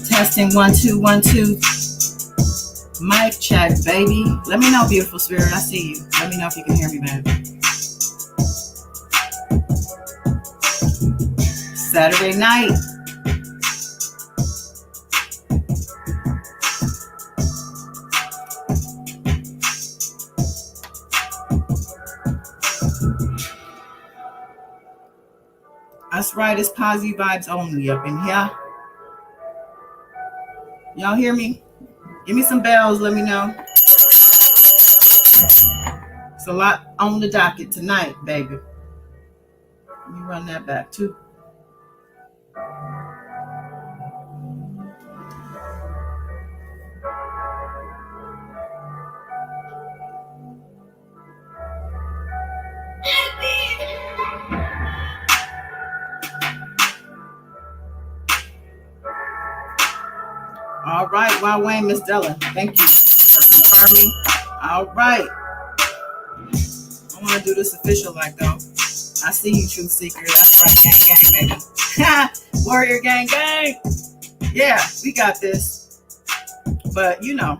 Testing 1 2 1 2. Mic check, baby. Let me know, beautiful spirit. I see you. Let me know if you can hear me, baby. Saturday night. That's right. It's positive vibes only up in here. Y'all hear me? Give me some bells. Let me know. It's a lot on the docket tonight, baby. Let me run that back too. All right, wow, Wayne, Miss Della, thank you for confirming. All right, I want to do this official like though. I see you, Truth Seeker. That's right, gang, gang, baby. Warrior gang, gang. Yeah, we got this. But you know,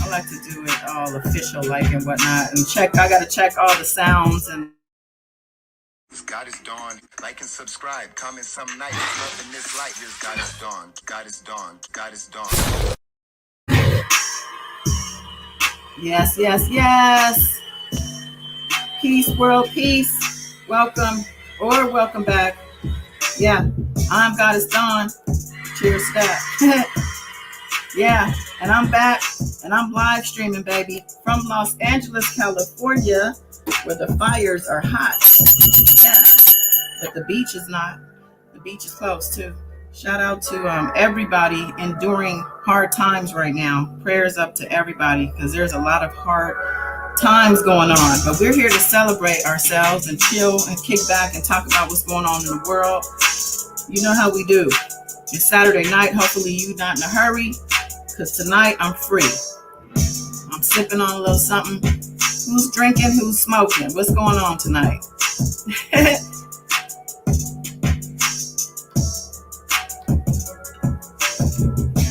I like to do it all official like and whatnot. And check, I got to check all the sounds and. God is dawn. Like and subscribe. Comment some night. Love in this light. Here's God is dawn. God is dawn. God is dawn. Yes, yes, yes. Peace, world, peace. Welcome or welcome back. Yeah, I'm God is dawn. Cheers, that. Yeah, and I'm back and I'm live streaming, baby, from Los Angeles, California, where the fires are hot. Yeah, but the beach is not. The beach is closed too. Shout out to everybody enduring hard times right now. Prayers up to everybody because there's a lot of hard times going on. But we're here to celebrate ourselves and chill and kick back and talk about what's going on in the world. You know how we do. It's Saturday night. Hopefully you're not in a hurry because tonight I'm free. I'm sipping on a little something. Who's drinking? Who's smoking? What's going on tonight?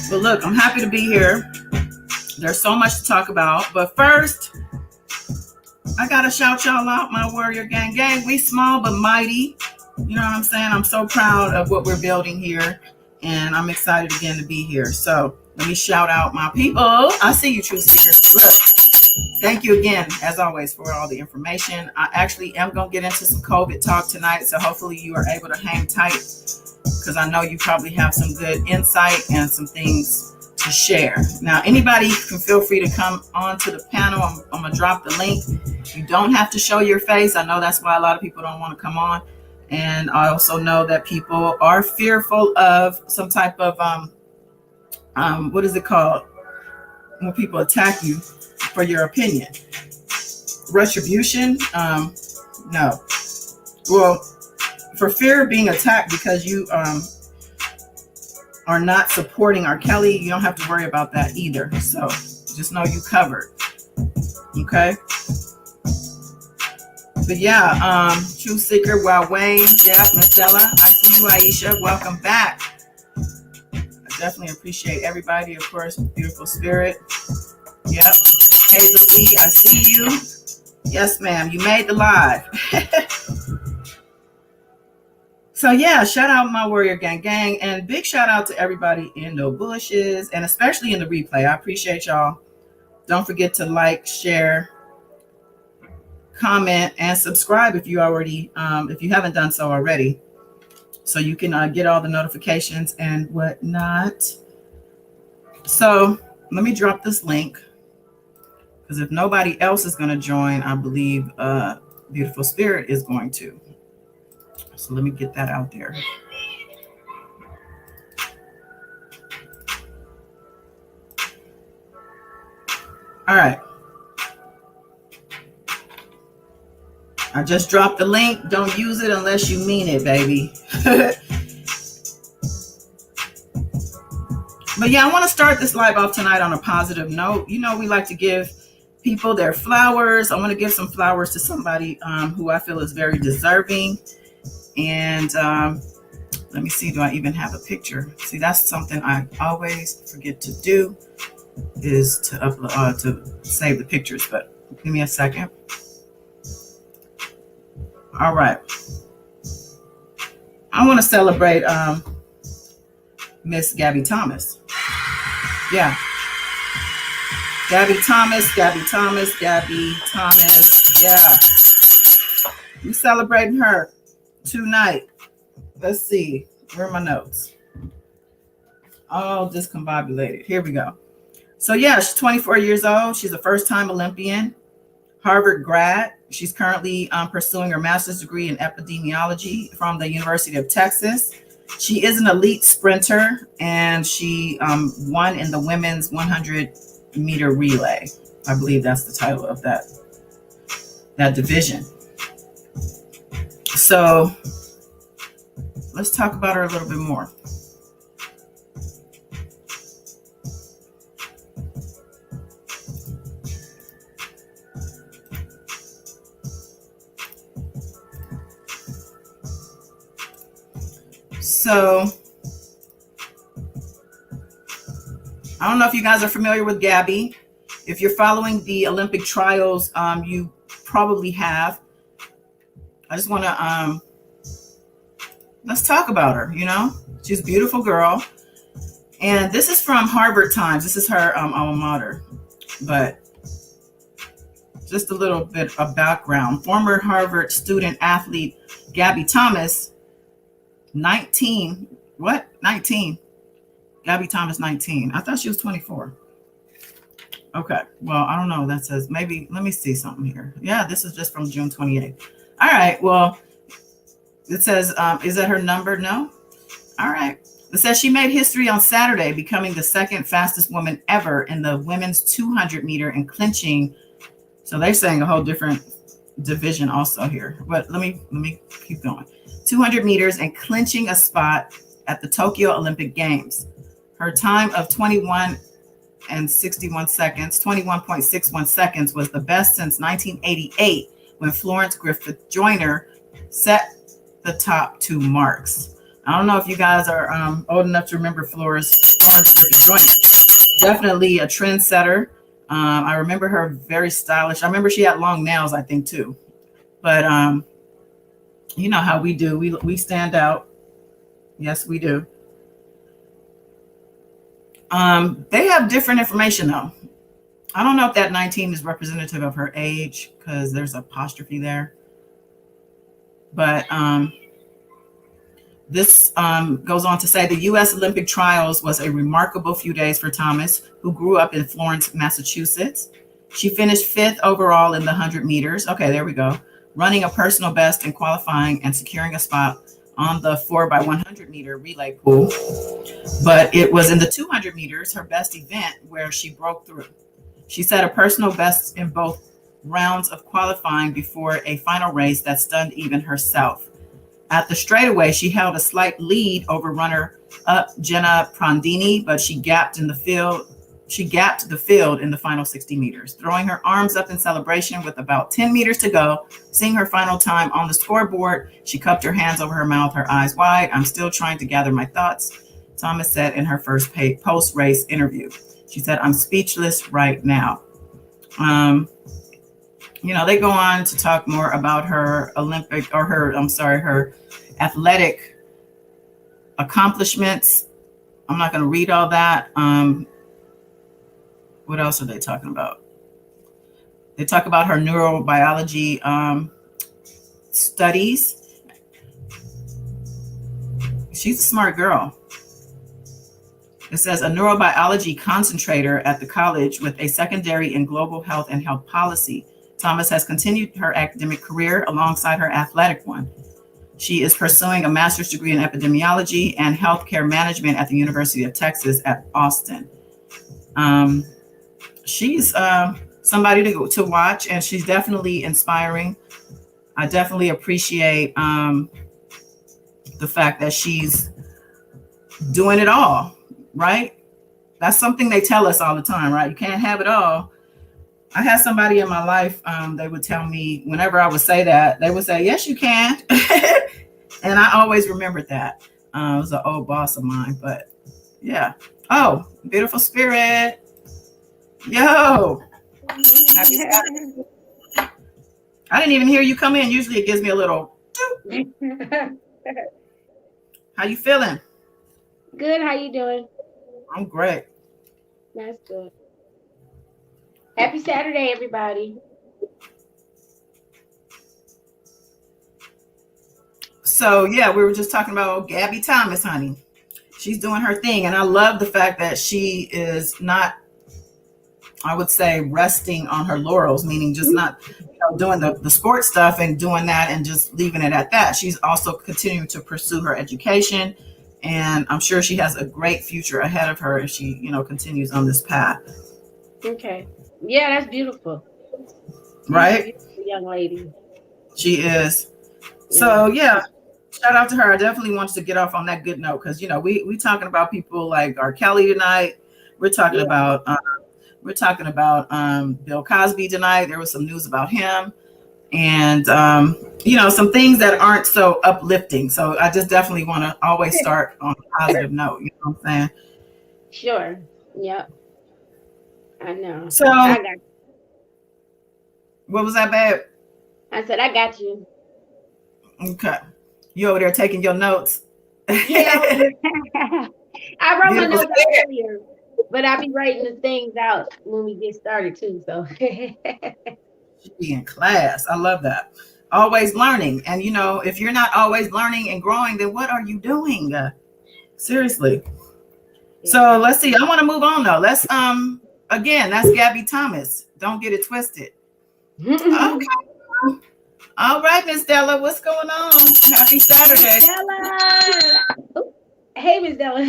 But look, I'm happy to be here. There's so much to talk about. But first, I got to shout y'all out, my warrior gang. We small but mighty. You know what I'm saying? I'm so proud of what we're building here. And I'm excited again to be here. So let me shout out my people. I see you, Truth Seekers. Look, thank you again, as always, for all the information. I actually am going to get into some COVID talk tonight. So hopefully you are able to hang tight, because I know you probably have some good insight and some things to share. Now, anybody can feel free to come on to the panel. I'm going to drop the link. You don't have to show your face. I know that's why a lot of people don't want to come on. And I also know that people are fearful of some type of, what is it called? When people attack you for your opinion. Retribution? No. Well, for fear of being attacked because you are not supporting R. Kelly, you don't have to worry about that either. So just know you covered. Okay? But yeah, Truth Seeker, Wild Wayne, yeah, Miss Della, I see you, Aisha. Welcome back. I definitely appreciate everybody, of course, beautiful spirit. Yep. Hazel B, I see you. Yes, ma'am, you made the live. So yeah, shout out my warrior gang, and big shout out to everybody in the bushes, and especially in the replay. I appreciate y'all. Don't forget to like, share, comment, and subscribe if you already, if you haven't done so already, so you can get all the notifications and whatnot. So let me drop this link, because if nobody else is going to join, I believe Beautiful Spirit is going to. So let me get that out there. All right. I just dropped the link. Don't use it unless you mean it, baby. But yeah, I want to start this live off tonight on a positive note. You know, we like to give people their flowers. I want to give some flowers to somebody who I feel is very deserving. And let me see, do I even have a picture? See, that's something I always forget to do, is to upload, to save the pictures. But give me a second. All right. I want to celebrate Miss Gabby Thomas. Yeah. Gabby Thomas. Yeah. We're celebrating her tonight. Let's see. Where are my notes? All discombobulated. Here we go. So yeah, she's 24 years old. She's a first-time Olympian, Harvard grad. She's currently pursuing her master's degree in epidemiology from the University of Texas. She is an elite sprinter, and she won in the women's 100-meter relay. I believe that's the title of that division. So let's talk about her a little bit more. So I don't know if you guys are familiar with Gabby. If you're following the Olympic trials, you probably have. I just want to let's talk about her. You know, she's a beautiful girl, and this is from Harvard Times. This is her alma mater, but just a little bit of background. Former Harvard student athlete Gabby Thomas, 19. What? 19. Gabby Thomas, 19. I thought she was 24. Okay. Well, I don't know. That says maybe. Let me see something here. Yeah, this is just from June 28th. All right. Well, it says, is that her number? No. All right. It says she made history on Saturday, becoming the second fastest woman ever in the women's 200-meter and clinching. So they're saying a whole different division also here. But let me keep going. 200 meters and clinching a spot at the Tokyo Olympic Games. Her time of 21.61 seconds was the best since 1988, when Florence Griffith Joyner set the top two marks. I don't know if you guys are old enough to remember Florence Griffith Joyner. Definitely a trendsetter. I remember her very stylish. I remember she had long nails, I think, too. But you know how we do. We stand out. Yes, we do. They have different information though. I don't know if that 19 is representative of her age because there's apostrophe there. But this goes on to say the U.S. Olympic trials was a remarkable few days for Thomas, who grew up in Florence, Massachusetts. She finished 5th overall in the 100 meters. Okay, there we go. Running a personal best in qualifying and securing a spot on the 4x100 meter relay pool. But it was in the 200 meters, her best event, where she broke through. She set a personal best in both rounds of qualifying before a final race that stunned even herself. At the straightaway, she held a slight lead over runner-up Jenna Prandini, but she gapped the field in the final 60 meters. Throwing her arms up in celebration with about 10 meters to go, seeing her final time on the scoreboard, she cupped her hands over her mouth, her eyes wide. "I'm still trying to gather my thoughts," Thomas said in her first post-race interview. She said, "I'm speechless right now." They go on to talk more about her her athletic accomplishments. I'm not going to read all that. What else are they talking about? They talk about her neurobiology studies. She's a smart girl. It says a neurobiology concentrator at the college with a secondary in global health and health policy. Thomas has continued her academic career alongside her athletic one. She is pursuing a master's degree in epidemiology and healthcare management at the University of Texas at Austin. She's somebody to watch, and she's definitely inspiring. I definitely appreciate the fact that she's doing it all, right? That's something they tell us all the time, right? You can't have it all. I had somebody in my life, they would tell me whenever I would say that, they would say, "Yes, you can." And I always remembered that. It was an old boss of mine, but yeah. Oh, beautiful spirit. Yo. Happy Saturday. I didn't even hear you come in. Usually it gives me a little. How you feeling? Good. How you doing? I'm great. That's good. Happy Saturday, everybody. So yeah, we were just talking about Gabby Thomas, honey. She's doing her thing, and I love the fact that she is not, I would say, resting on her laurels, meaning just not doing the sports stuff and doing that and just leaving it at that. She's also continuing to pursue her education, and I'm sure she has a great future ahead of her if she, continues on this path. Okay. Yeah, that's beautiful. Right? Beautiful young lady. She is. So yeah, shout out to her. I definitely want to get off on that good note because we talking about people like R. Kelly tonight. We're talking about Bill Cosby tonight. There was some news about him, and some things that aren't so uplifting. So I just definitely want to always start on a positive note. You know what I'm saying? Sure. Yep. I know. So I got you. What was that, babe? I said I got you. Okay. You over there taking your notes? Yeah. I wrote my notes earlier, but I'll be writing the things out when we get started too. So Be in class. I love that. Always learning. And if you're not always learning and growing, then what are you doing? Seriously. Yeah. So let's see. I want to move on though. Let's again, that's Gabby Thomas. Don't get it twisted. Okay. All right, Miss Della, what's going on? Happy Saturday. Della. Hey, Miss Della.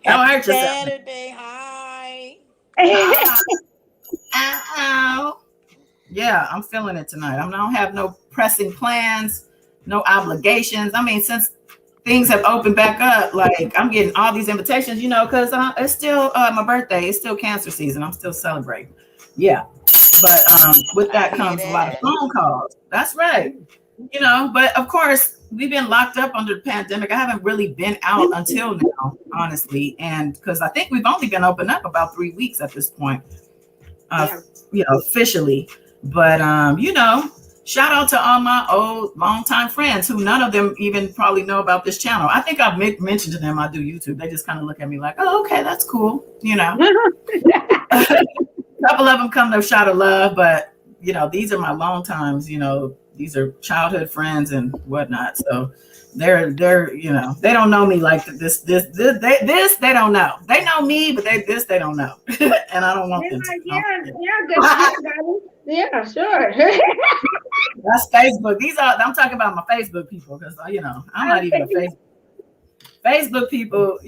Don't hurt yourself. Saturday, hi. Yeah, I'm feeling it tonight. I don't have no pressing plans, no obligations. I mean, since things have opened back up, like I'm getting all these invitations, because it's still my birthday. It's still cancer season. I'm still celebrating. Yeah. But with that comes a lot of phone calls. That's right. But of course, we've been locked up under the pandemic. I haven't really been out until now, honestly, and because I think we've only been open up about 3 weeks at this point, officially. But shout out to all my old longtime friends who none of them even probably know about this channel. I think I've mentioned to them I do YouTube. They just kind of look at me like, oh, okay, that's cool. A couple of them come to shout of love, but these are my long times. These are childhood friends and whatnot. So they're they don't know me like this. They don't know. They know me, but they don't know, and I don't want them to. Yeah, sure. That's Facebook. I'm talking about my Facebook people because I'm not even a Facebook people.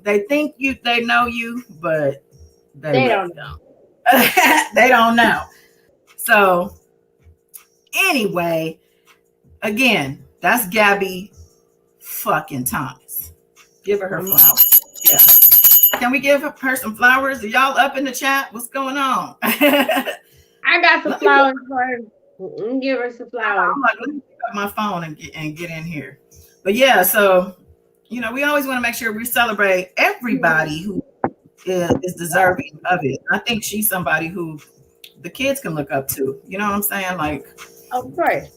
They think they know you, but they really don't know. They don't know. So anyway, again, that's Gabby fucking Thomas. Give her flowers. Yeah. Can we give her some flowers? Are y'all up in the chat? What's going on? I got some flowers for her. Give her some flowers. Let me pick up my phone and get in here. But yeah, so we always want to make sure we celebrate everybody who is deserving of it. I think she's somebody who the kids can look up to. You know what I'm saying? Like, of course.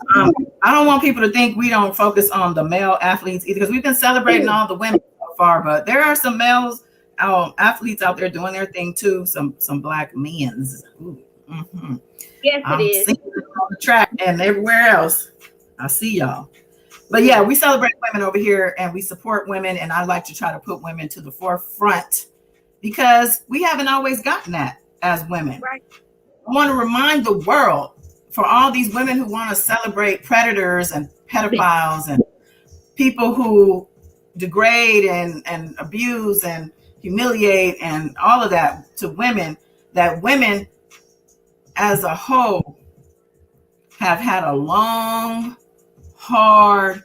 I don't want people to think we don't focus on the male athletes either, because we've been celebrating all the women so far, but there are some males athletes out there doing their thing too. Some black men's. Mm-hmm. Yes, it is. On the track and everywhere else. I see y'all. But yeah, we celebrate women over here and we support women, and I like to try to put women to the forefront because we haven't always gotten that as women. Right. I want to remind the world, for all these women who want to celebrate predators and pedophiles and people who degrade and abuse and humiliate and all of that to women, that women as a whole have had a long, hard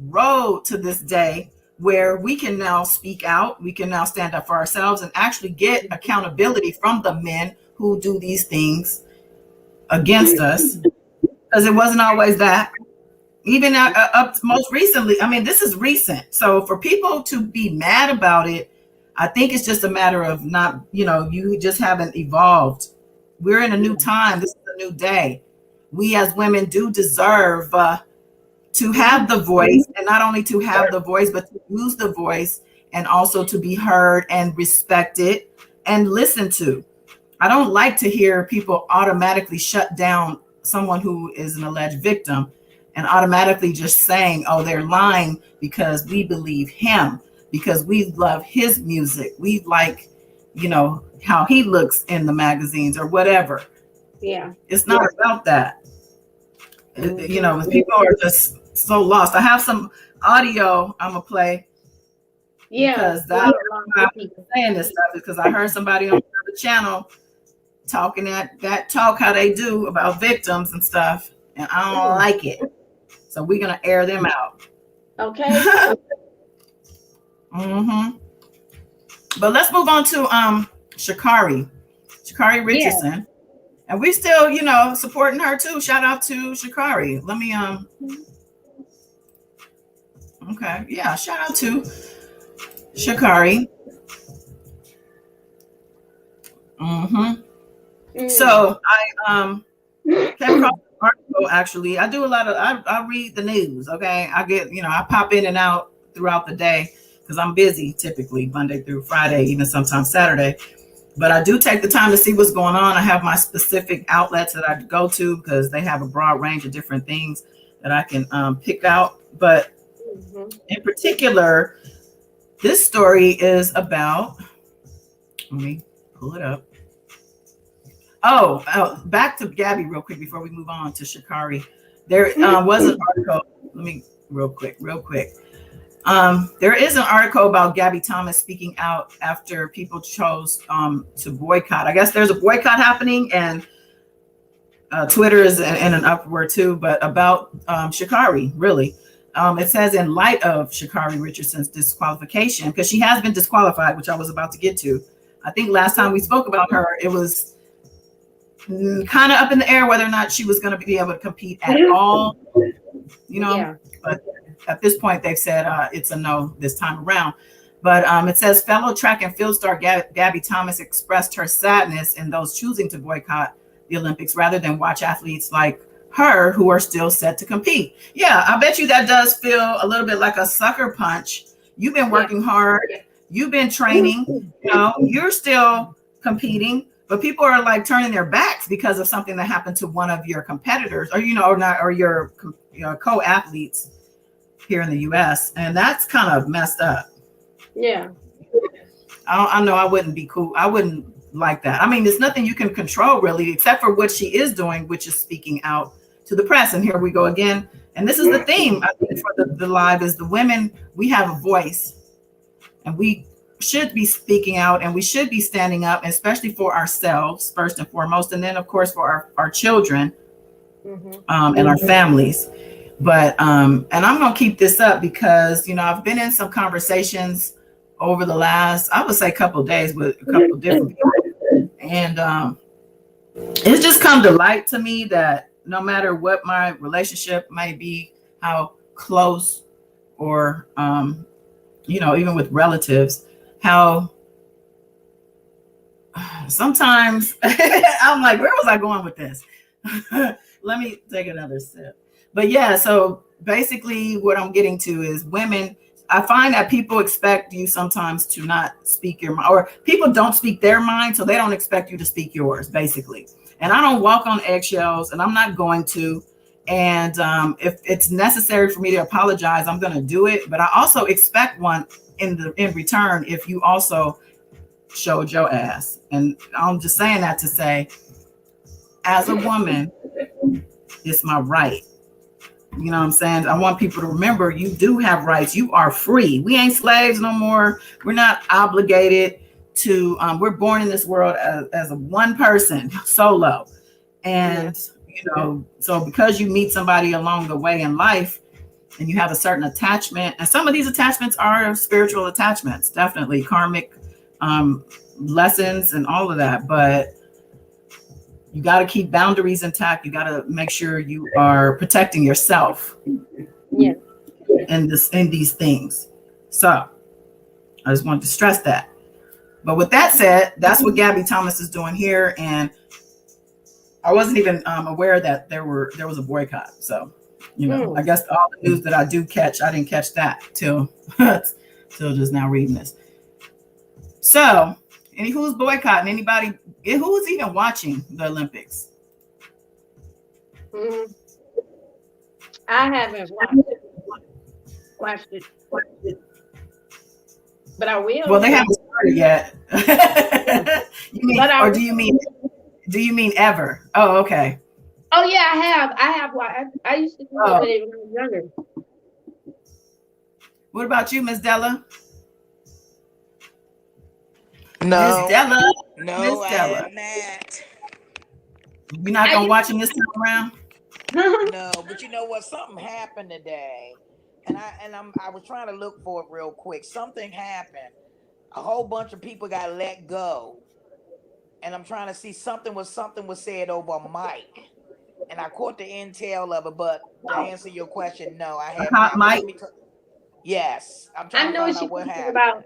road to this day where we can now speak out, we can now stand up for ourselves and actually get accountability from the men who do these things against us, because it wasn't always that. Even up most recently, I mean, this is recent. So for people to be mad about it, I think it's just a matter of not, you just haven't evolved. We're in a new time. This is a new day. We as women do deserve to have the voice, and not only to have the voice, but to use the voice and also to be heard and respected and listened to. I don't like to hear people automatically shut down someone who is an alleged victim and automatically just saying, oh, they're lying because we believe him, because we love his music. We like, how he looks in the magazines or whatever. Yeah. It's not about that. People are just so lost. I have some audio I'm going to play. Yeah. Because I'm saying this stuff because I heard somebody on the channel talking that talk how they do about victims and stuff, and I don't like it. So we're gonna air them out. Okay. Mm-hmm. But let's move on to Shikari Richardson. Yeah. And we still, supporting her too. Shout out to Shikari. Let me okay, yeah, shout out to Shikari. Mm-hmm. So I came across an article. Actually, I do a lot of I read the news. Okay, I get I pop in and out throughout the day because I'm busy typically Monday through Friday, even sometimes Saturday. But I do take the time to see what's going on. I have my specific outlets that I go to because they have a broad range of different things that I can pick out. But in particular, this story is about. Let me pull it up. Oh, back to Gabby real quick before we move on to Shikari. There was an article. Let me real quick. There is an article about Gabby Thomas speaking out after people chose to boycott. I guess there's a boycott happening, and Twitter is in an uproar too. But about Shikari, really, it says in light of Shikari Richardson's disqualification, because she has been disqualified, which I was about to get to. I think last time we spoke about her, it was kind of up in the air whether or not she was going to be able to compete at all, Yeah. But at this point they've said it's a no this time around. But it says fellow track and field star Gabby Thomas expressed her sadness in those choosing to boycott the Olympics rather than watch athletes like her who are still set to compete. Yeah, I bet you that does feel a little bit like a sucker punch. You've been working hard. You've been training. You're still competing, but people are like turning their backs because of something that happened to one of your competitors, or your co-athletes here in the U.S. And that's kind of messed up. Yeah. I know I wouldn't be cool. I wouldn't like that. I mean, there's nothing you can control really, except for what she is doing, which is speaking out to the press. And here we go again. And this is the theme, I think, for the live is the women, we have a voice and we should be speaking out and we should be standing up, especially for ourselves, first and foremost. And then, of course, for our children and our families. But and I'm going to keep this up because, I've been in some conversations over the last, I would say, couple of days with a couple of different people. And it's just come to light to me that no matter what my relationship may be, how close or, even with relatives, how sometimes I'm like, where was I going with this? Let me take another sip. But yeah, so basically what I'm getting to is women, I find that people expect you sometimes to not speak your mind, or people don't speak their mind, so they don't expect you to speak yours, basically. And I don't walk on eggshells, and I'm not going to. And if it's necessary for me to apologize, I'm going to do it. But I also expect one in return if you also showed your ass. And I'm just saying that to say, as a woman, it's my right. You know what I'm saying? I want people to remember you do have rights. You are free. We ain't slaves no more. We're not obligated to, we're born in this world as a one person, solo. And, so because you meet somebody along the way in life and you have a certain attachment, and some of these attachments are spiritual attachments, definitely karmic lessons and all of that. But you got to keep boundaries intact. You got to make sure you are protecting yourself in these things. So I just wanted to stress that. But with that said, that's what Gabby Thomas is doing here. And I wasn't even aware that there was a boycott. So, I guess all the news that I do catch, I didn't catch that till just now reading this. So, who's boycotting? Anybody? Who's even watching the Olympics? I haven't watched it, but I will. Well, they haven't started yet. Do you mean ever? Oh, okay. Oh yeah, I have watched. I used to do it when I was younger. What about you, Miss Della? No. Miss Della. No, Miss Della. I am not. You're not gonna watch him this time around? No, but you know what? Something happened today, and I was trying to look for it real quick. Something happened. A whole bunch of people got let go, and I'm trying to see something was said over a mic, and I caught the intel of it. But to answer your question, no, I haven't. Hot mic. Yes, I'm trying to find out what happened. About.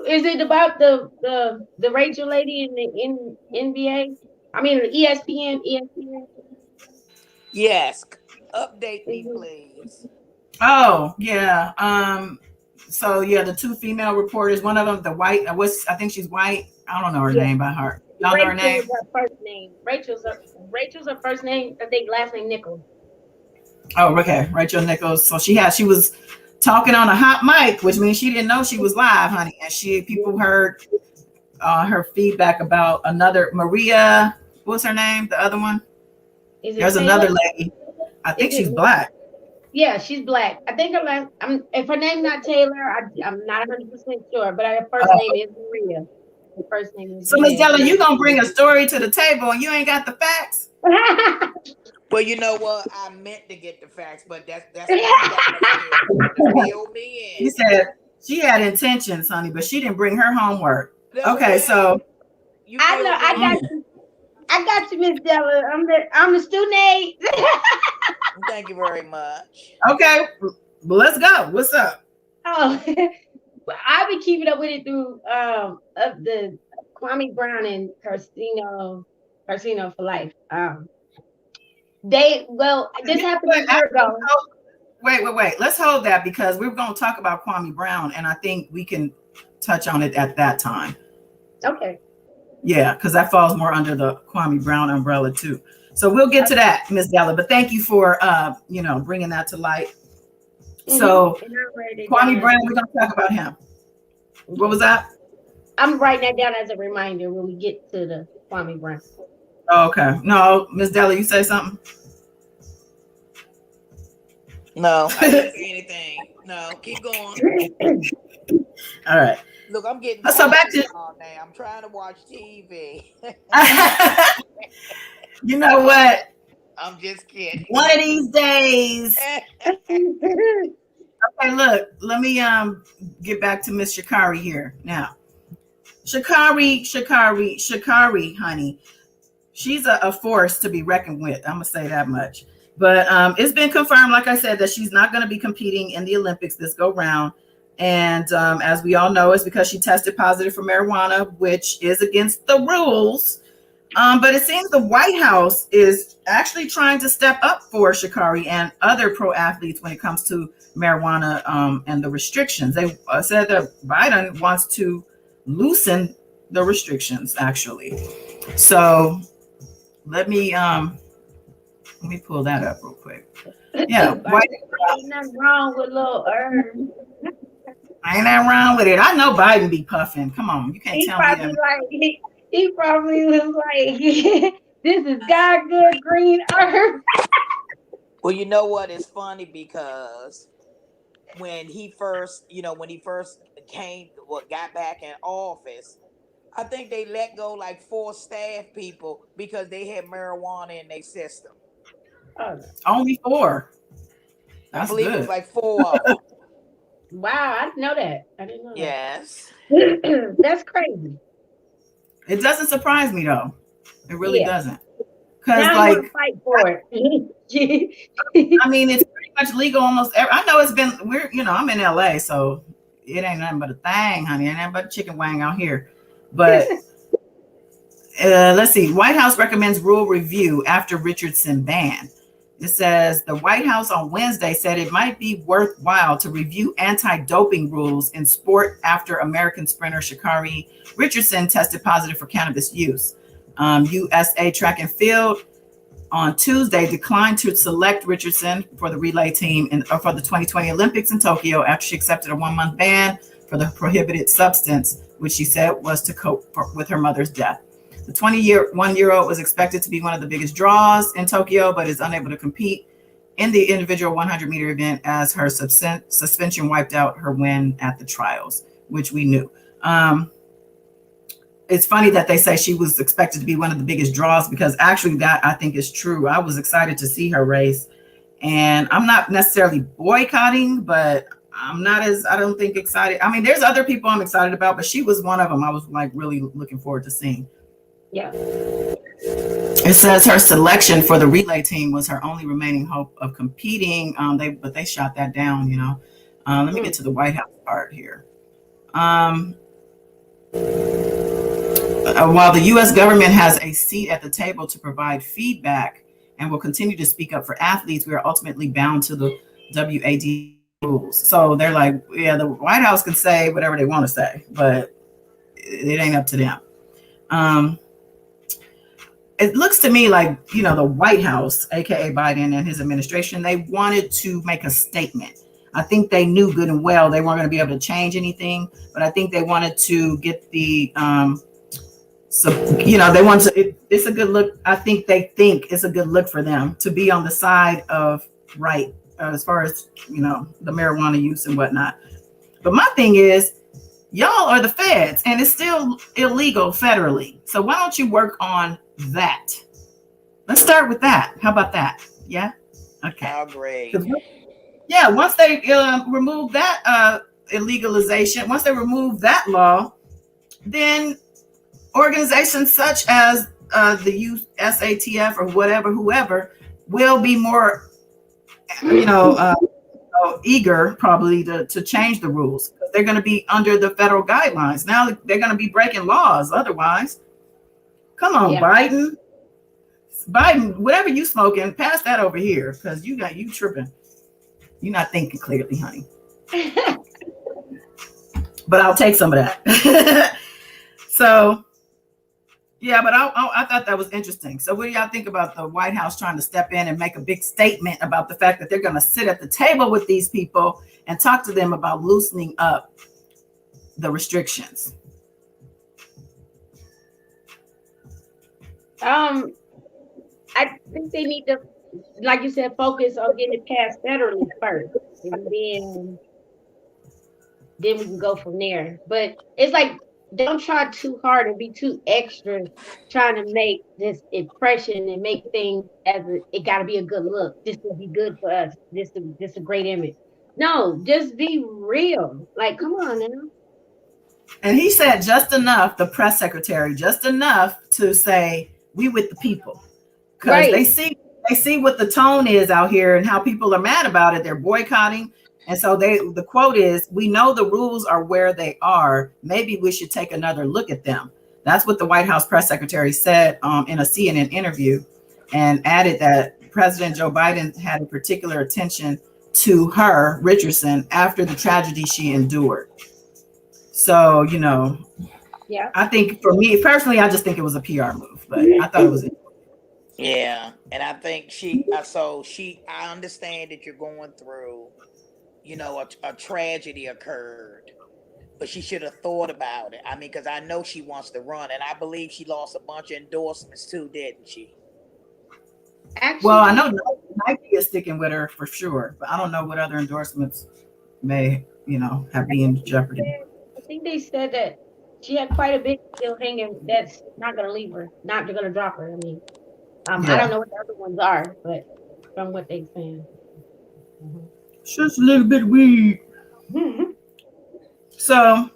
Is it about the Rachel lady in NBA? I mean ESPN. Yes. Update me, please. Oh, yeah. So yeah, the two female reporters, one of them, the white, I think she's white. I don't know her name by heart. Y'all know her name? Her first name. Rachel's her first name, I think last name Nichols. Oh, okay. Rachel Nichols. So she was talking on a hot mic, which means she didn't know she was live, honey. And people heard her feedback about another Maria. What's her name? The other one? There's another lady. I think she's black. Yeah, she's black. I think if her name's not Taylor, I'm not 100% sure, but her first name is Maria. Her first name is. So Miss Della, you gonna bring a story to the table and you ain't got the facts? Well, you know what? I meant to get the facts, but that's fill me in. She said she had intentions, honey, but she didn't bring her homework. Okay, so I know I got you, Miss Della. I'm the student aide. Thank you very much. Okay, well, let's go. What's up? Oh, I've been keeping up with it through of the Kwame Brown and Casino for Life. This You know happened what? a year ago. Wait. Let's hold that because we're going to talk about Kwame Brown, and I think we can touch on it at that time. Okay. Yeah, because that falls more under the Kwame Brown umbrella too. So we'll get to that, Miss Della. But thank you for bringing that to light. So Kwame Brown, we're going to talk about him. What was that? I'm writing that down as a reminder when we get to the Kwame Brown. Oh, okay. No, Miss Della, you say something? No, I didn't say anything. No, keep going. All right. Look, I'm getting so back to all day. I'm trying to watch TV. You know what? I'm just kidding. One of these days. Okay, look, let me get back to Miss Shikari here now. Shikari, honey. She's a force to be reckoned with. I'm gonna say that much. But it's been confirmed, like I said, that she's not going to be competing in the Olympics this go round. And as we all know, it's because she tested positive for marijuana, which is against the rules. But it seems the White House is actually trying to step up for Shikari and other pro athletes when it comes to marijuana and the restrictions. They said that Biden wants to loosen the restrictions, actually. So let me pull that up real quick. Yeah, ain't nothing wrong with little herb. Ain't nothing wrong with it. I know Biden be puffing. Come on, you can't tell me that. He probably was like, "This is God good green herb." Well, you know what? It's funny because when he first got back in office, I think they let go like 4 staff people because they had marijuana in their system. Only 4. I believe it was like 4 of them. Wow, I didn't know that. I didn't know Yes. that. That's crazy. It doesn't surprise me though. It really doesn't. Because like, I'm fight for it. I mean, it's pretty much legal almost. I know it's been. I'm in LA, so it ain't nothing but a thing, honey. It ain't nothing but a chicken wang out here. But let's see. White House recommends rule review after Richardson ban. It says the White House on Wednesday said it might be worthwhile to review anti-doping rules in sport after American sprinter Shikari Richardson tested positive for cannabis use. USA Track and Field on Tuesday declined to select Richardson for the relay team for the 2020 Olympics in Tokyo after she accepted a 1-month ban for the prohibited substance, which she said was to cope with her mother's death. The 21-year-old was expected to be one of the biggest draws in Tokyo, but is unable to compete in the individual 100-meter event as her suspension wiped out her win at the trials, which we knew. It's funny that they say she was expected to be one of the biggest draws because actually that I think is true. I was excited to see her race, and I'm not necessarily boycotting, but I don't think excited. I mean, there's other people I'm excited about, but she was one of them I was like really looking forward to seeing. Yeah. It says her selection for the relay team was her only remaining hope of competing. But they shot that down, Let me get to the White House part here. While the U.S. government has a seat at the table to provide feedback and will continue to speak up for athletes, we are ultimately bound to the WAD rules. So they're like, yeah, the White House can say whatever they want to say, but it ain't up to them. It looks to me like, the White House, aka Biden and his administration, they wanted to make a statement. I think they knew good and well they weren't going to be able to change anything, but I think they wanted to get the they want to. It's a good look. I think they think it's a good look for them to be on the side of right as far as the marijuana use and whatnot. But my thing is, y'all are the feds, and it's still illegal federally. So why don't you work on that? Let's start with that. How about that? Yeah. Okay. How great. Yeah. Once they remove that illegalization, once they remove that law, then organizations such as the USATF or whoever will be more you know, eager probably to change the rules because they're going to be under the federal guidelines. Now they're going to be breaking laws otherwise. Come on, Yeah. Biden, whatever you smoking, pass that over here because you tripping. You're not thinking clearly, honey. But I'll take some of that. So yeah, but I thought that was interesting. So what do y'all think about the White House trying to step in and make a big statement about the fact that they're going to sit at the table with these people and talk to them about loosening up the restrictions? I think they need to, like you said, focus on getting it passed federally first, and then we can go from there. But it's like don't try too hard and be too extra trying to make this impression and make things it got to be a good look. This will be good for us. This a great image. No, just be real. Like, come on now. And he said just enough, the press secretary, just enough to say we with the people because Right. they see what the tone is out here and how people are mad about it. They're boycotting. And so the quote is, we know the rules are where they are. Maybe we should take another look at them. That's what the White House press secretary said in a CNN interview, and added that President Joe Biden had a particular attention to her, Richardson, after the tragedy she endured. So, Yeah. I think for me personally, I just think it was a PR move, but I thought it was. Yeah, and I think I understand that you're going through, a tragedy occurred, but she should have thought about it. I mean, because I know she wants to run, and I believe she lost a bunch of endorsements too, didn't she? Actually, Well, I know Nike is sticking with her for sure, but I don't know what other endorsements may, have been in jeopardy. I think they said that she had quite a bit still hanging. That's not gonna leave her. Not they're gonna drop her. I mean, I don't Yeah, know what the other ones are, but from what they're saying. just a little bit weird. So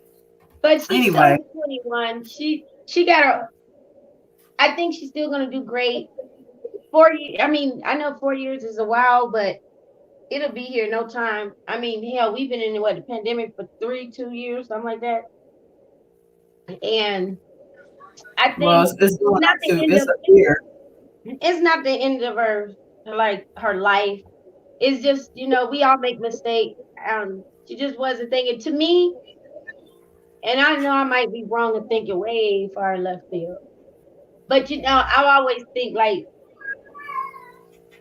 But she's still anyway, only 21. She got her. I think she's still gonna do great. 4 years. I mean, I know 4 years is a while, but it'll be here no time. I mean, hell, we've been in the pandemic for 2 years, something like that. And I well, think it's it's going not on the to end it's of a year. it's not the end of her life. It's just, we all make mistakes. She just wasn't thinking to me, and I know I might be wrong and thinking way far left field. But I always think like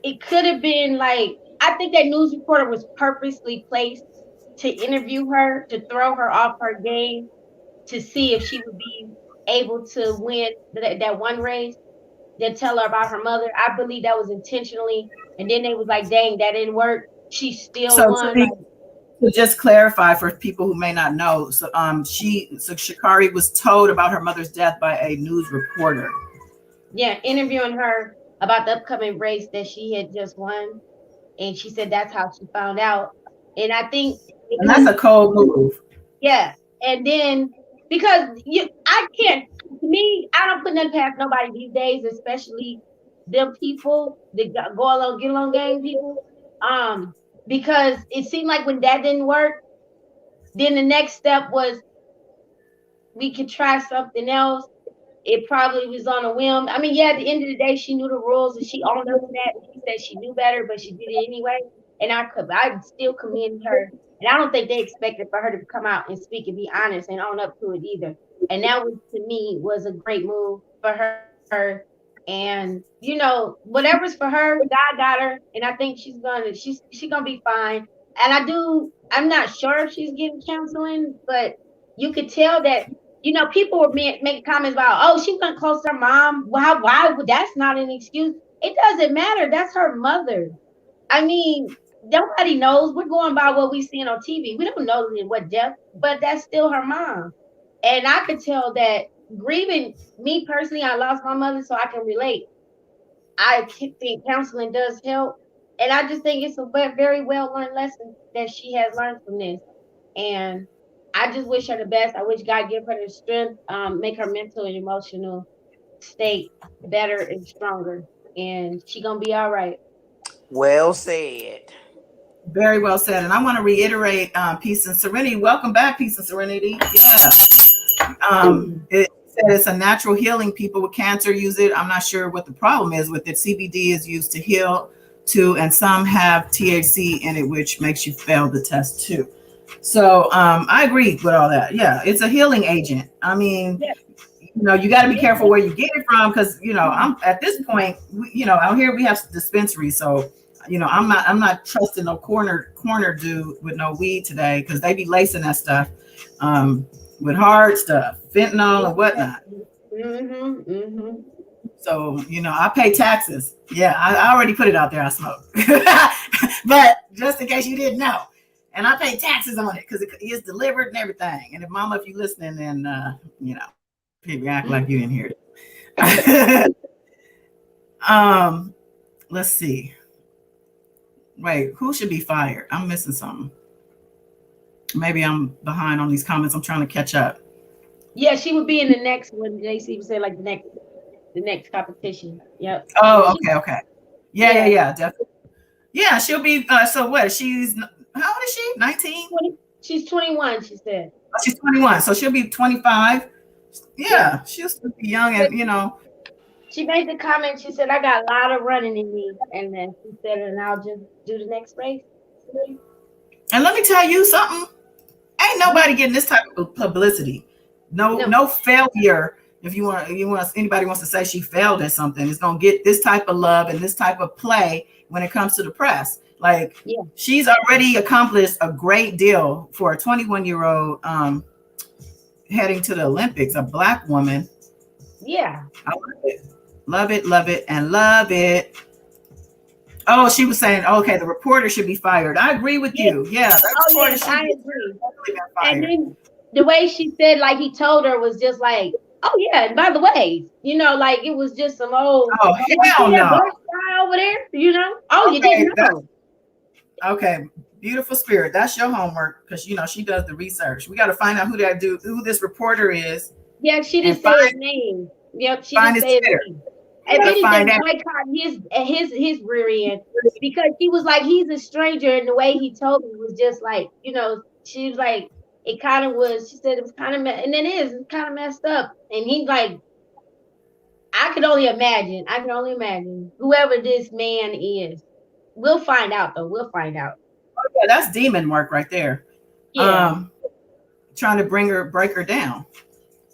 it could have been like I think that news reporter was purposely placed to interview her, to throw her off her game, to see if she would be able to win that one race, then tell her about her mother. I believe that was intentionally. And then they was like, dang, that didn't work. She still So won. Like, to just clarify for people who may not know, so Shikari was told about her mother's death by a news reporter. yeah, interviewing her about the upcoming race that she had just won. And she said that's how she found out. And I think And that's because a cold move. yeah, and then because I can't. To me, I don't put nothing past nobody these days, especially them people that go along, get along gang people. Because it seemed like when that didn't work, then the next step was we could try something else. It probably was on a whim. I mean, yeah, at the end of the day, she knew the rules and she owned up to that. And she said she knew better, but she did it anyway. And I still commend her. And I don't think they expected for her to come out and speak and be honest and own up to it either. And that was to me was a great move for her. And whatever's for her, God got her. And I think she's gonna be fine. And I'm not sure if she's getting counseling, but you could tell that people were making comments about, oh, she went close to her mom. Why? That's not an excuse. It doesn't matter. That's her mother. I mean, nobody knows. We're going by what we see on TV. We don't know in what depth, but that's still her mom. And I could tell that grieving, me personally, I lost my mother, so I can relate. I think counseling does help. And I just think it's a very well learned lesson that she has learned from this. And I just wish her the best. I wish God give her the strength, make her mental and emotional state better and stronger. And she gonna be all right. Well said. Very well said. And I want to reiterate peace and serenity. Welcome back, peace and serenity. Yeah. It said it's a natural healing. People with cancer use it. I'm not sure what the problem is with it. CBD is used to heal too, and some have THC in it, which makes you fail the test too. So I agree with all that. Yeah, it's a healing agent. I mean, you got to be careful where you get it from, because I'm at this point. Out here we have dispensaries, so I'm not trusting no corner dude with no weed today, because they be lacing that stuff with hard stuff, fentanyl and whatnot. So I pay taxes. Yeah, I already put it out there. I smoke, but just in case you didn't know. And I pay taxes on it because it is delivered and everything. And if Mama, if you're listening, then people act like you didn't hear it. Let's see. Wait, who should be fired? I'm missing something. Maybe I'm behind on these comments. I'm trying to catch up. Yeah, she would be in the next one. JC would say like the next competition. Yep. Oh, okay. Yeah, definitely. Yeah, she'll be. So what? She's how old is she? 19. She's 21. She said. Oh, she's 21, so she'll be 25. Yeah, she'll still be young, and She made the comment. She said, "I got a lot of running in me," and then she said, "And I'll just do the next race." And let me tell you something. Ain't nobody getting this type of publicity. No failure. If anybody wants to say she failed at something, it's gonna get this type of love and this type of play when it comes to the press. Like, she's already accomplished a great deal for a 21-year-old heading to the Olympics, a Black woman. Yeah. I love it, and love it. Oh, she was saying, okay, the reporter should be fired. I agree with you. Yeah. I agree. And then the way she said, like he told her, was just like, oh yeah, and by the way, like it was just some old. Oh hell no! Over there, Oh, okay, you didn't know. Okay, beautiful spirit. That's your homework, because she does the research. We got to find out who this reporter is. Yeah, she didn't say his name. Yep, she didn't say his name. And then he just boycott his rear end, because he was like, he's a stranger, and the way he told me was just like, she was like, it kind of was. She said it was kind of, and it's kind of messed up. And he's like, I can only imagine whoever this man is. We'll find out, though. We'll find out. Oh, yeah, that's demon work right there. Yeah. Trying to break her down.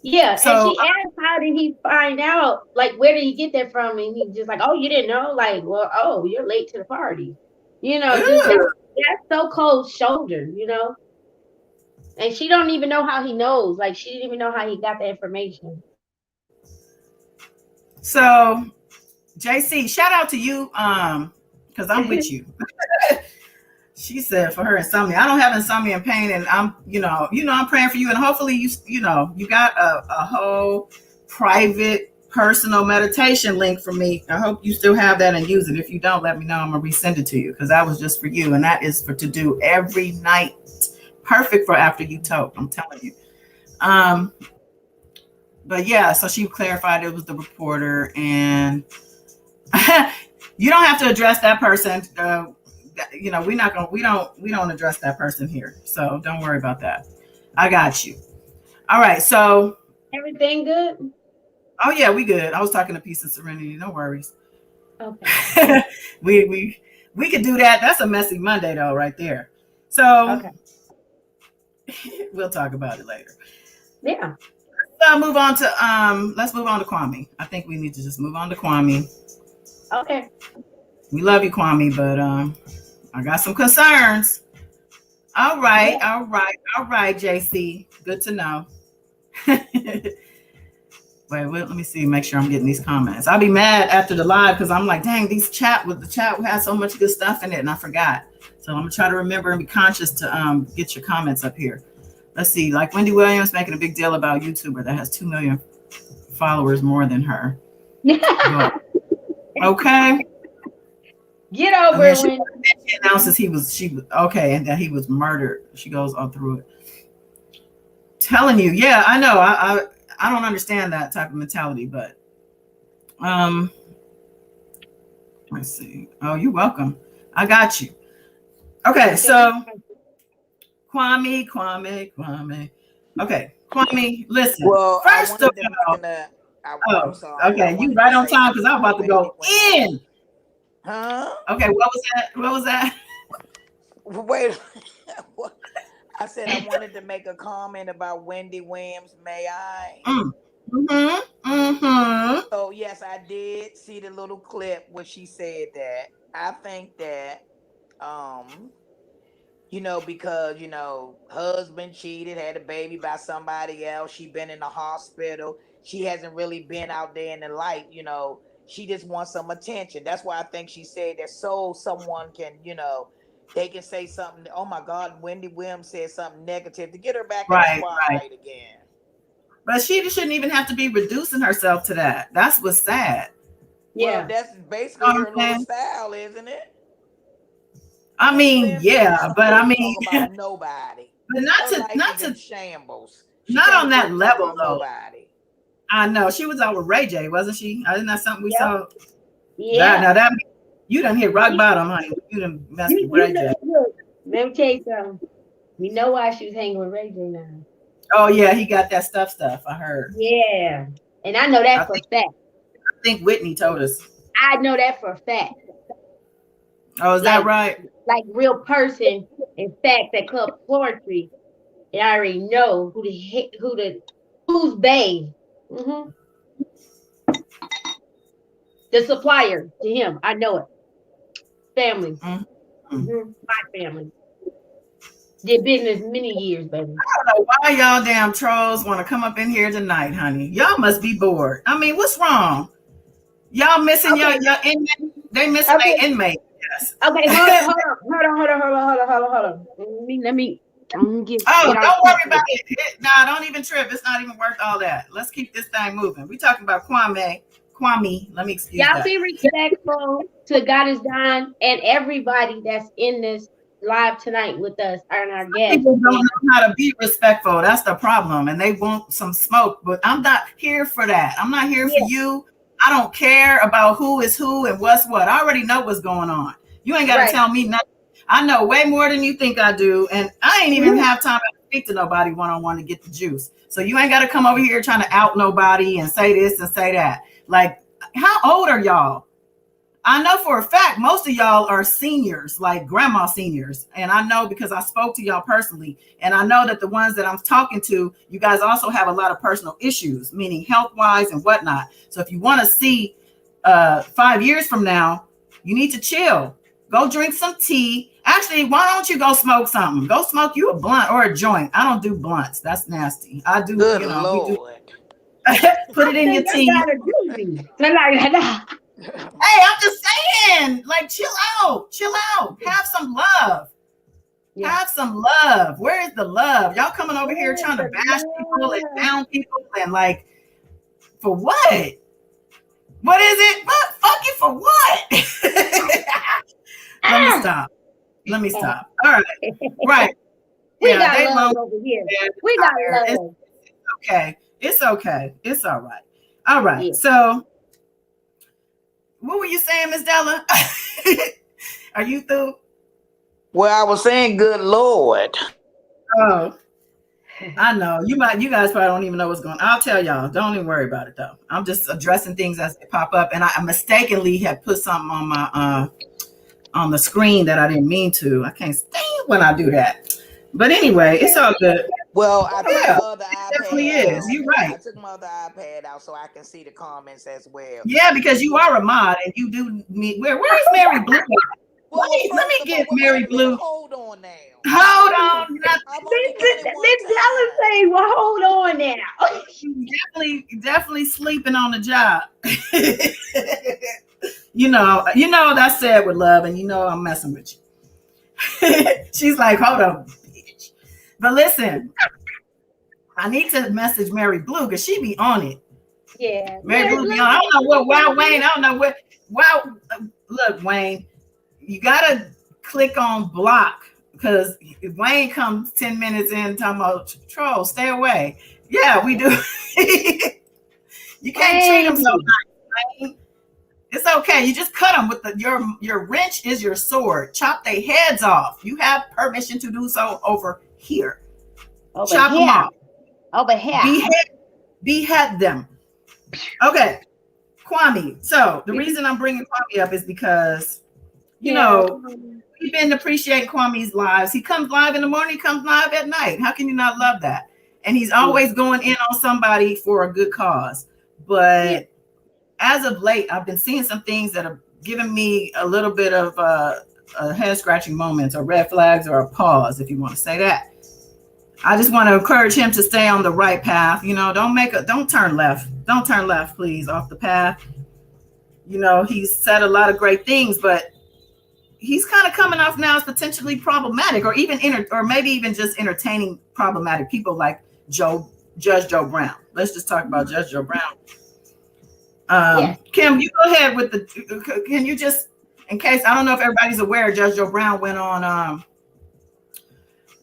Yeah. So, and she asked, how did he find out? Like, where did he get that from? And he just like, oh, you didn't know? Like, well, oh, you're late to the party. That's so cold shouldered, And she don't even know how he knows. Like, she didn't even know how he got the information. So, JC, shout out to you, because I'm with you. She said for her insomnia. I don't have insomnia and pain, and I'm, I'm praying for you, and hopefully you got a whole private personal meditation link from me. I hope you still have that and use it. If you don't, let me know. I'm gonna resend it to you, because that was just for you, and that is to do every night. Perfect for after you tote, I'm telling you. But yeah, so she clarified it was the reporter, and you don't have to address that person. We don't address that person here, so don't worry about that. I got you. All right, so everything good? Oh yeah, we good. I was talking to Peace and Serenity. No worries. Okay. we could do that. That's a messy Monday though, right there. So okay. We'll talk about it later. Yeah. Let's move on to Kwame. I think we need to just move on to Kwame. Okay. We love you, Kwame, but I got some concerns. All right, JC. Good to know. Wait, let me see. Make sure I'm getting these comments. I'll be mad after the live, because I'm like, dang, the chat has so much good stuff in it, and I forgot. So I'm gonna try to remember and be conscious to get your comments up here. Let's see. Like Wendy Williams making a big deal about YouTuber that has 2 million followers more than her. Okay. Get over it. She announces she was okay, and that he was murdered. She goes all through it. Telling you, yeah, I know. I don't understand that type of mentality, but let's see. Oh, you're welcome. I got you. Okay, so Kwame. Okay, Kwame, listen. Well, First of all, I'm sorry. I okay, you wanted to right on say time because something I'm about about to Wendy go Williams. in. Huh? Okay, what was that? What was that? Wait. I said I wanted to make a comment about Wendy Williams. May I? So yes, I did see the little clip where she said that. I think that because husband cheated, had a baby by somebody else. She been in the hospital. She hasn't really been out there in the light. She just wants some attention. That's why I think she said that so someone can, they can say something. Oh my God, Wendy Williams said something negative to get her back in the Right. spotlight again. But she shouldn't even have to be reducing herself to that. That's what's sad. Yeah. Well, that's basically her little style, isn't it? I mean, yeah, but I mean, talk about nobody. But not to shambles. Not on that level though. Nobody. I know she was out with Ray J, wasn't she? Isn't that something we saw? Yeah. Now that you done hit rock bottom, honey. You done messed with Ray J. Look, let me tell you something. We know why she was hanging with Ray J now. Oh yeah, he got that stuff. I heard. Yeah, and I know that for a fact. I think Whitney told us. I know that for a fact. Oh, is that right? Like real person, in fact, that Club Poetry, and I already know who's bae. Mm-hmm. The supplier to him, I know it. Family, my family. Did business many years, baby. I don't know why y'all damn trolls want to come up in here tonight, honey. Y'all must be bored. I mean, what's wrong? Y'all missing your inmate. They missing their inmate. Yes. Okay, hold on. Let me give. Oh, don't worry about it. Nah, don't even trip. It's not even worth all that. Let's keep this thing moving. We're talking about Kwame. Let me excuse y'all be respectful to God is Done and everybody that's in this live tonight with us and our guests. People don't know how to be respectful. That's the problem. And they want some smoke, but I'm not here for that. I'm not here for you. I don't care about who is who and what's what. I already know what's going on. You ain't got to tell me nothing. I know way more than you think I do. And I ain't even have time to speak to nobody one-on-one to get the juice. So you ain't got to come over here trying to out nobody and say this and say that. Like, how old are y'all? I know for a fact most of y'all are seniors, like grandma seniors. And I know because I spoke to y'all personally. And I know that the ones that I'm talking to, you guys also have a lot of personal issues, meaning health-wise and whatnot. So if you want to see 5 years from now, you need to chill. Go drink some tea. Actually, why don't you go smoke something? Go smoke you a blunt or a joint. I don't do blunts. That's nasty. I do, Good Lord. Put it in your tea. Hey, I'm just saying, like, chill out. Have some love. Have some love. Where is the love? Y'all coming over here trying to bash people and down people and like, for what? What is it? What? Fuck it for what? Let me stop. All right. Right. We got love over here. We got love. It's okay. It's all right. All right. Yeah. So what were you saying, Miss Della? Are you through? Well, I was saying, good Lord. Oh, I know. You guys probably don't even know what's going on. I'll tell y'all. Don't even worry about it though. I'm just addressing things as they pop up. And I mistakenly had put something on my on the screen that I didn't mean to. I can't stand when I do that. But anyway, it's all good. Well, I took my other iPad definitely is. You're right. I took my other iPad out so I can see the comments as well. Yeah, because you are a mod and you do meet. Where's Mary Blue? Let me get Mary Blue. Hold on now. Hold on. Miss Della say, well, hold on now. definitely sleeping on the job. you know that's said with love, and you know I'm messing with you. She's like, hold on, bitch. But listen, I need to message Mary Blue because she be on it. Yeah. Mary Blue be on. I don't know what. Wow, Wayne. I don't know what. Wow. Look, Wayne, you gotta click on block because Wayne comes 10 minutes in talking about troll. Stay away. Yeah, we do. You can't treat him so nice, Wayne. It's okay. You just cut them with your wrench is your sword. Chop their heads off. You have permission to do so over here. Over Chop them here. off. Over here. Behead them. Okay, Kwame. So the reason I'm bringing Kwame up is because you know we've been appreciating Kwame's lives. He comes live in the morning, he comes live at night. How can you not love that? And he's always going in on somebody for a good cause. But as of late, I've been seeing some things that are giving me a little bit of head scratching moments or red flags or a pause, if you want to say that. I just want to encourage him to stay on the right path. You know, don't turn left. Don't turn left, please, off the path. You know, he's said a lot of great things, but he's kind of coming off now as potentially problematic, or even or maybe even just entertaining problematic people like Judge Joe Brown. Let's just talk about Judge Joe Brown. Kim, you go ahead with can you just, in case, I don't know if everybody's aware, Judge Joe Brown went on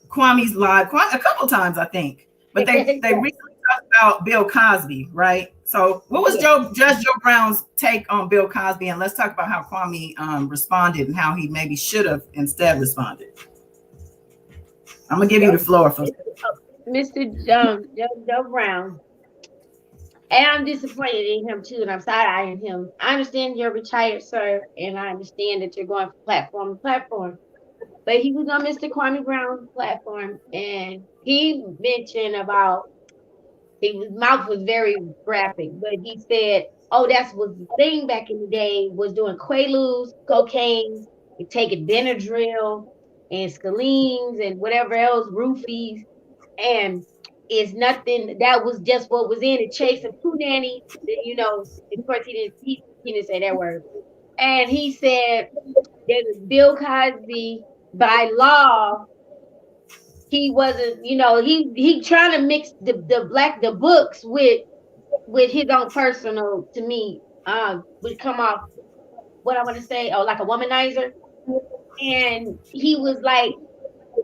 Kwame's live a couple times, I think, but they recently talked about Bill Cosby, right? So what was Judge Joe Brown's take on Bill Cosby? And let's talk about how Kwame responded and how he maybe should have instead responded. I'm gonna give you the floor for Mr. Joe Brown. And I'm disappointed in him too, and I'm side-eyeing him. I understand you're retired, sir, and I understand that you're going from platform to platform. But he was on Mr. Kwame Brown's platform, and he mentioned about his mouth was very graphic, but he said, "Oh, that's was the thing back in the day was doing Quaaludes, cocaine, and taking Benadryl, and scalenes, and whatever else, roofies, and it's nothing. That was just what was in it. Chasing poo nanny, you know. Of course, he didn't say that word, and he said that Bill Cosby, by law, he wasn't, you know, he trying to mix the books with his own personal, to me, would come off, what I want to say, like a womanizer. And he was like,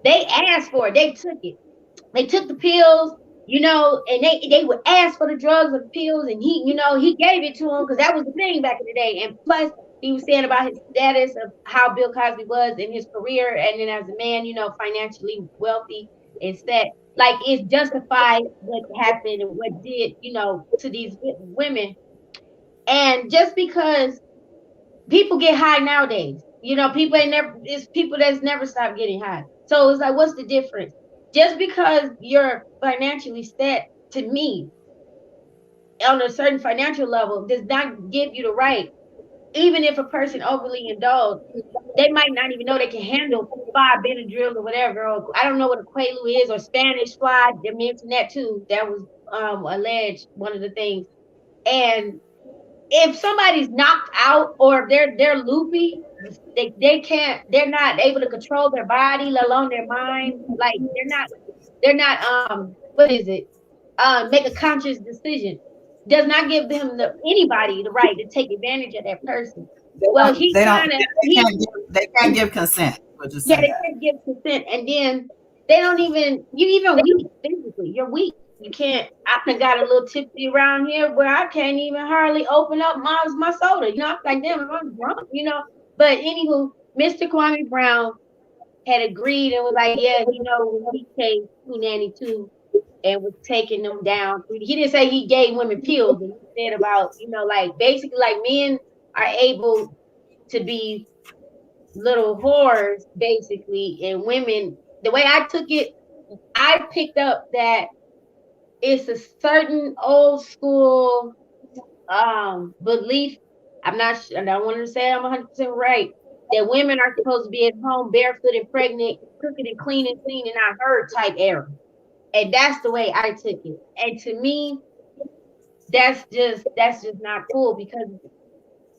they asked for it, they took it, they took the pills, you know, and they would ask for the drugs or the pills, and he, you know, he gave it to them because that was the thing back in the day. And plus, he was saying about his status of how Bill Cosby was in his career, and then as a man, you know, financially wealthy and set. Like, it's justified what happened and what did, you know, to these women. And just because people get high nowadays, you know, it's people that's never stopped getting high. So it's like, what's the difference? Just because you're financially set, to me, on a certain financial level, does not give you the right. Even if a person overly indulged, they might not even know they can handle 5 Benadryl or whatever. Or I don't know what a Quaalude is, or Spanish fly. They mentioned that too. That was alleged, one of the things. And if somebody's knocked out or they're loopy, they're not able to control their body, let alone their mind. Like, they're not what is it? Make a conscious decision. Does not give them anybody the right to take advantage of that person. Well, they can't give consent. They can't give consent, and then they don't even, you even weak physically. You're weak. You can't. I got a little tipsy around here where I can't even hardly open up my soda. You know, I'm like, damn, I'm drunk. You know. But anywho, Mr. Kwame Brown had agreed and was like, yeah, you know, he came to Nanny too and was taking them down. He didn't say he gave women pills. And he said about, you know, like, basically, like, men are able to be little whores, basically, and women, the way I took it, I picked up that it's a certain old school belief. I'm not sure, I don't want to say I'm 100% right, that women are supposed to be at home barefoot and pregnant, cooking and cleaning, not her type era. And that's the way I took it. And to me, that's just not cool, because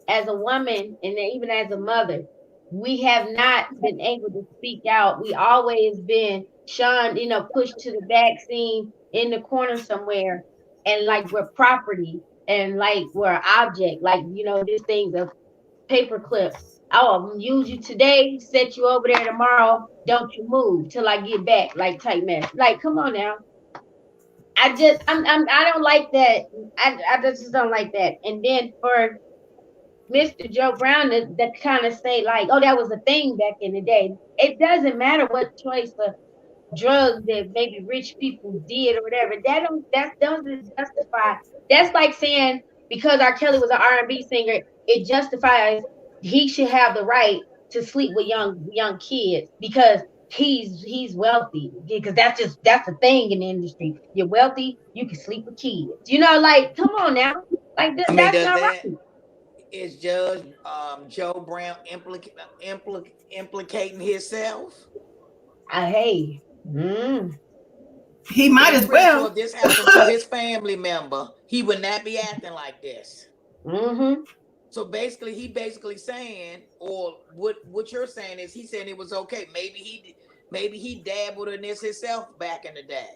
as a woman and even as a mother, we have not been able to speak out. We always been shunned, you know, pushed to the back scene in the corner somewhere, and like we're property, and like we're an object, like, you know, this thing's a paper clip. I'll use you today, set you over there tomorrow. Don't you move till I get back, like, type mess. Like, come on now. I don't like that. I just don't like that. And then for Mr. Joe Brown that kind of say like, oh, that was a thing back in the day. It doesn't matter what choice of drugs that maybe rich people did or whatever. That doesn't justify. That's like saying because R. Kelly was an R&B singer, it justifies he should have the right to sleep with young kids because he's wealthy. Because that's the thing in the industry. You're wealthy, you can sleep with kids. Like come on now, like I mean, that's does not that right. is Judge Joe Brown implicating himself? Hey, mm, He Because might I'm as pretty sure well. if this happened to his family member, he would not be acting like this. mm-hmm. So basically, he saying, or what you're saying is, he saying it was okay. Maybe he dabbled in this himself back in the day.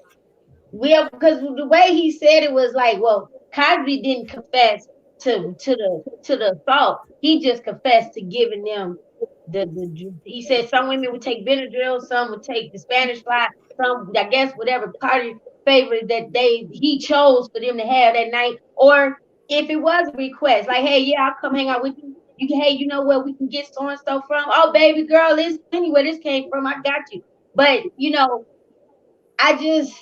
Well, because the way he said it was like, well, Cosby didn't confess to the assault. He just confessed to giving them he said some women would take Benadryl, some would take the Spanish fly, some I guess whatever party favorite that he chose for them to have that night. Or if it was a request, like, hey, yeah, I'll come hang out with you. You can, hey, you know where we can get so and so from? Oh, baby girl, this anywhere this came from, I got you. But I just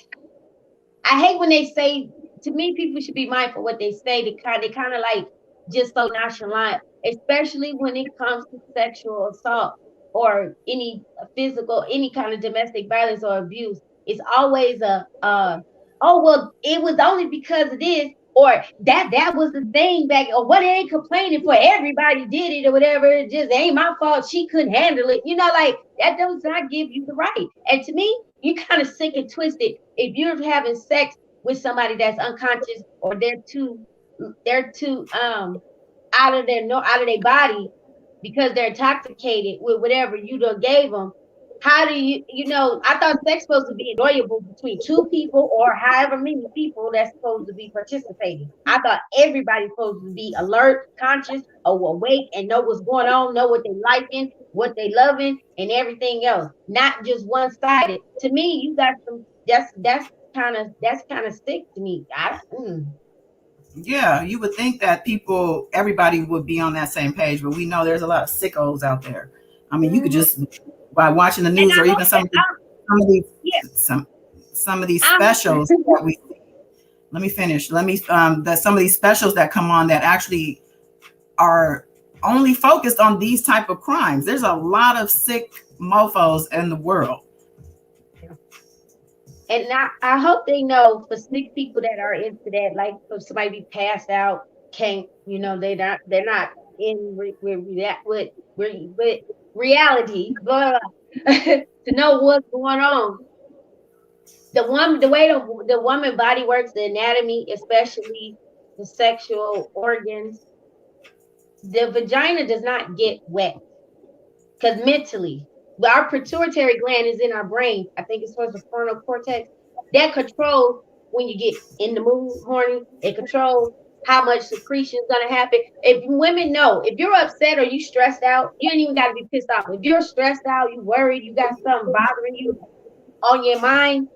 I hate when they say to me people should be mindful what they say. They kind of like just so nonchalant, especially when it comes to sexual assault or any physical, any kind of domestic violence or abuse. It's always oh well, it was only because of this or that was the thing back or what they ain't complaining for everybody did it or whatever. It just ain't my fault. She couldn't handle it. Like that does not give you the right. And to me, you kind of sick and twisted if you're having sex with somebody that's unconscious or they're too out of their body because they're intoxicated with whatever you done gave them. How do I thought sex supposed to be enjoyable between two people or however many people that's supposed to be participating. I thought everybody's supposed to be alert, conscious, or awake and know what's going on, know what they liking, what they loving, and everything else. Not just one sided. To me, you got some. That's kind of sick to me. Yeah, you would think that everybody would be on that same page, but we know there's a lot of sickos out there. I mean, you could Mhm. just by watching the And news I or hope even that some of these yeah, some of these I'm specials that we let me finish. Let me that some of these specials that come on that actually are only focused on these type of crimes. There's a lot of sick mofos in the world. and I hope they know for sick people that are into that, like if somebody be passed out, can't they're not in with reality, but to know what's going on. The way the woman body works, the anatomy, especially the sexual organs, the vagina does not get wet because mentally, our pituitary gland is in our brain. I think it's towards the frontal cortex. That controls when you get in the mood, horny. It controls how much secretion is gonna happen. If women know, if you're upset or you stressed out, you ain't even got to be pissed off. If you're stressed out, you worried, you got something bothering you on your mind,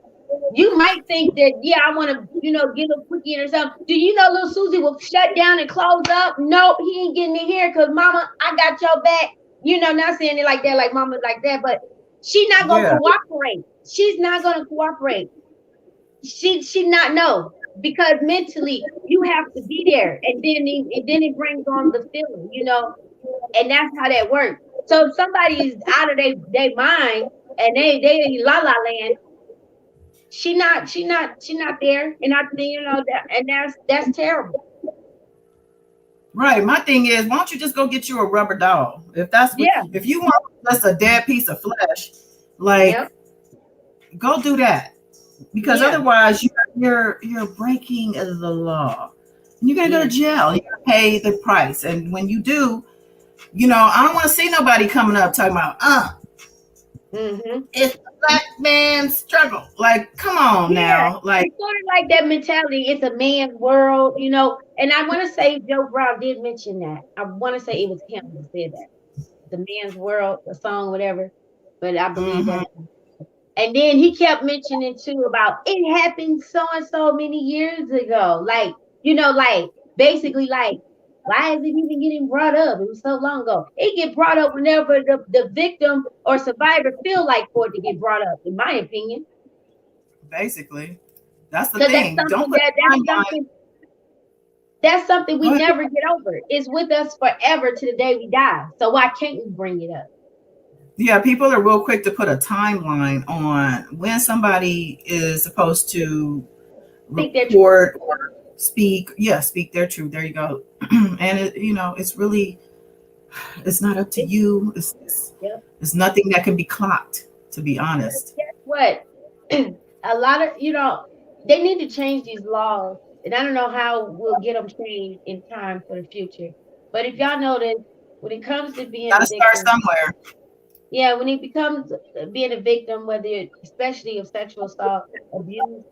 you might think that, yeah, I want to, get a quickie or something. Do you know little Susie will shut down and close up? Nope, he ain't getting in here because mama, I got your back. Not saying it like that, like mama like that, but she's not gonna Yeah, cooperate. She's not gonna cooperate. She not know because mentally you have to be there, and then it brings on the feeling, and that's how that works. So if somebody's out of their mind and they in la la land, she not there, and I think that, and that's terrible. right. My thing is, why don't you just go get you a rubber doll? Yeah. If you want just a dead piece of flesh, like Yep. go do that. Because Yeah. otherwise you're breaking the law. And you're gonna go to Yeah. jail. You're gonna pay the price. And when you do, I don't want to see nobody coming up talking about, Mm-hmm. it's the black man's struggle. Like, come on Yeah. now. Like, It's sort of like that mentality. It's a man's world. And I want to say Joe Brown did mention that. I want to say it was him who said that. The man's world, the song, whatever. But I believe mhm, that. And then he kept mentioning too about it happened so and so many years ago. Like, like basically like Why is it even getting brought up? It was so long ago. It get brought up whenever the victim or survivor feel like for it to get brought up, in my opinion. Basically, that's the Because that's thing. Don't something put a timeline. that's something we Go ahead. never get over. It's with us forever to the day we die. So why can't we bring it up? Yeah, people are real quick to put a timeline on when somebody is supposed to Think their truth. report or speak. Yeah, speak their truth. There you go. And it's really, it's not up to you. Yep. It's nothing that can be clocked, to be honest. Guess what? A lot of, they need to change these laws. And I don't know how we'll get them changed in time for the future. But if y'all notice, when it comes to being a Gotta start victim, somewhere. yeah, when it becomes being a victim, especially of sexual assault, abuse,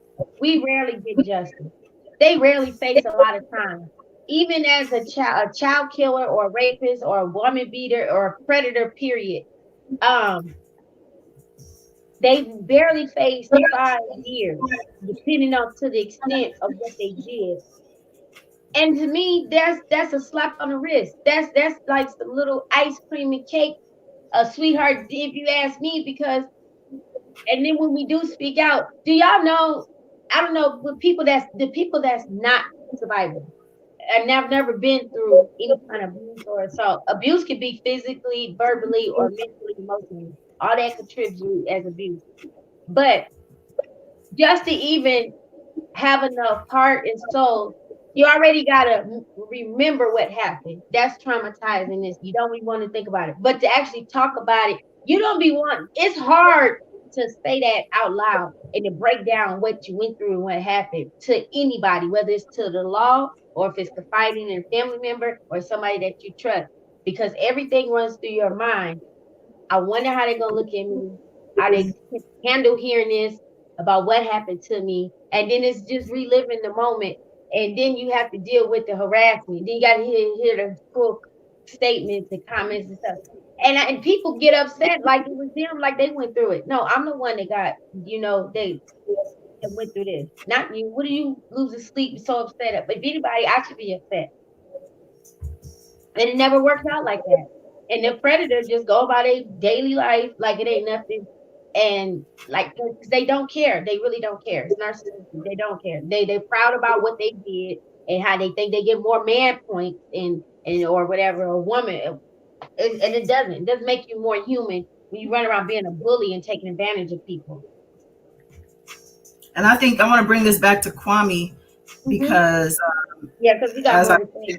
we rarely get justice. They rarely face a lot of time. Even as a child killer or a rapist or a woman beater or a predator, period, um, they barely face 5 years, depending on to the extent of what they did. And to me, that's a slap on the wrist. That's like some little ice cream and cake, a sweetheart, if you ask me, because and then when we do speak out, do y'all know? I don't know, but people that's not survivors and have never been through any kind of abuse or assault. Abuse can be physically, verbally, or mentally, emotionally. All that contributes as abuse. But just to even have enough heart and soul, you already gotta remember what happened. That's traumatizing. This you don't even want to think about it, but to actually talk about it, you don't be wanting. It's hard to say that out loud and to break down what you went through and what happened to anybody, whether it's to the law or if it's confiding in a family member or somebody that you trust, because everything runs through your mind. I wonder how they're gonna look at me, how they handle hearing this about what happened to me, and then it's just reliving the moment, and then you have to deal with the harassment. Then you got to hear the full statements and comments and stuff, and people get upset like it was them, like they went through it. No, I'm the one that got, they that went through this, not you. What are you losing sleep so upset at? But if anybody, I should be upset, and it never works out like that. And the predator just go about their daily life like it ain't nothing. And like they don't care. They really don't care. It's narcissistic. They don't care. They're proud about what they did and how they think they get more man points and or whatever, a woman. And it doesn't. It doesn't make you more human when you run around being a bully and taking advantage of people. And I think I want to bring this back to Kwame because because we got more to say.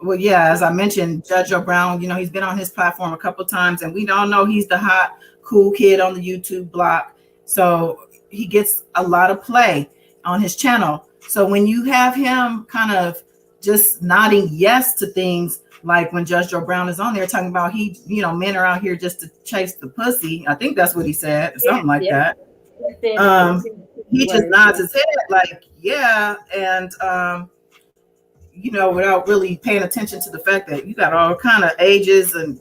Well, yeah, as I mentioned, Judge O'Brown, he's been on his platform a couple times, and we all know he's the hot, cool kid on the YouTube block. So he gets a lot of play on his channel. So when you have him kind of just nodding yes to things, like when Judge O'Brown is on there talking about men are out here just to chase the pussy. I think that's what he said, or something like that. He just nods his head like, yeah, and without really paying attention to the fact that you got all kind of ages and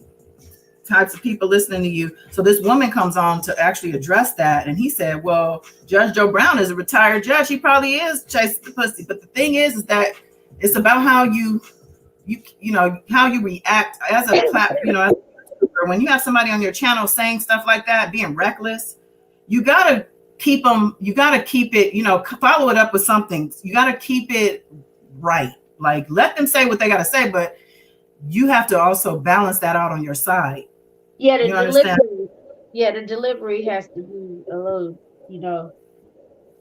types of people listening to you. So this woman comes on to actually address that. And he said, well, Judge Joe Brown is a retired judge. He probably is chasing the pussy. But the thing is that it's about how how you react as a platform. When you have somebody on your channel saying stuff like that, being reckless, you got to keep it, follow it up with something. You got to keep it right. Like, let them say what they got to say, but you have to also balance that out on your side. Yeah, the delivery has to be a little,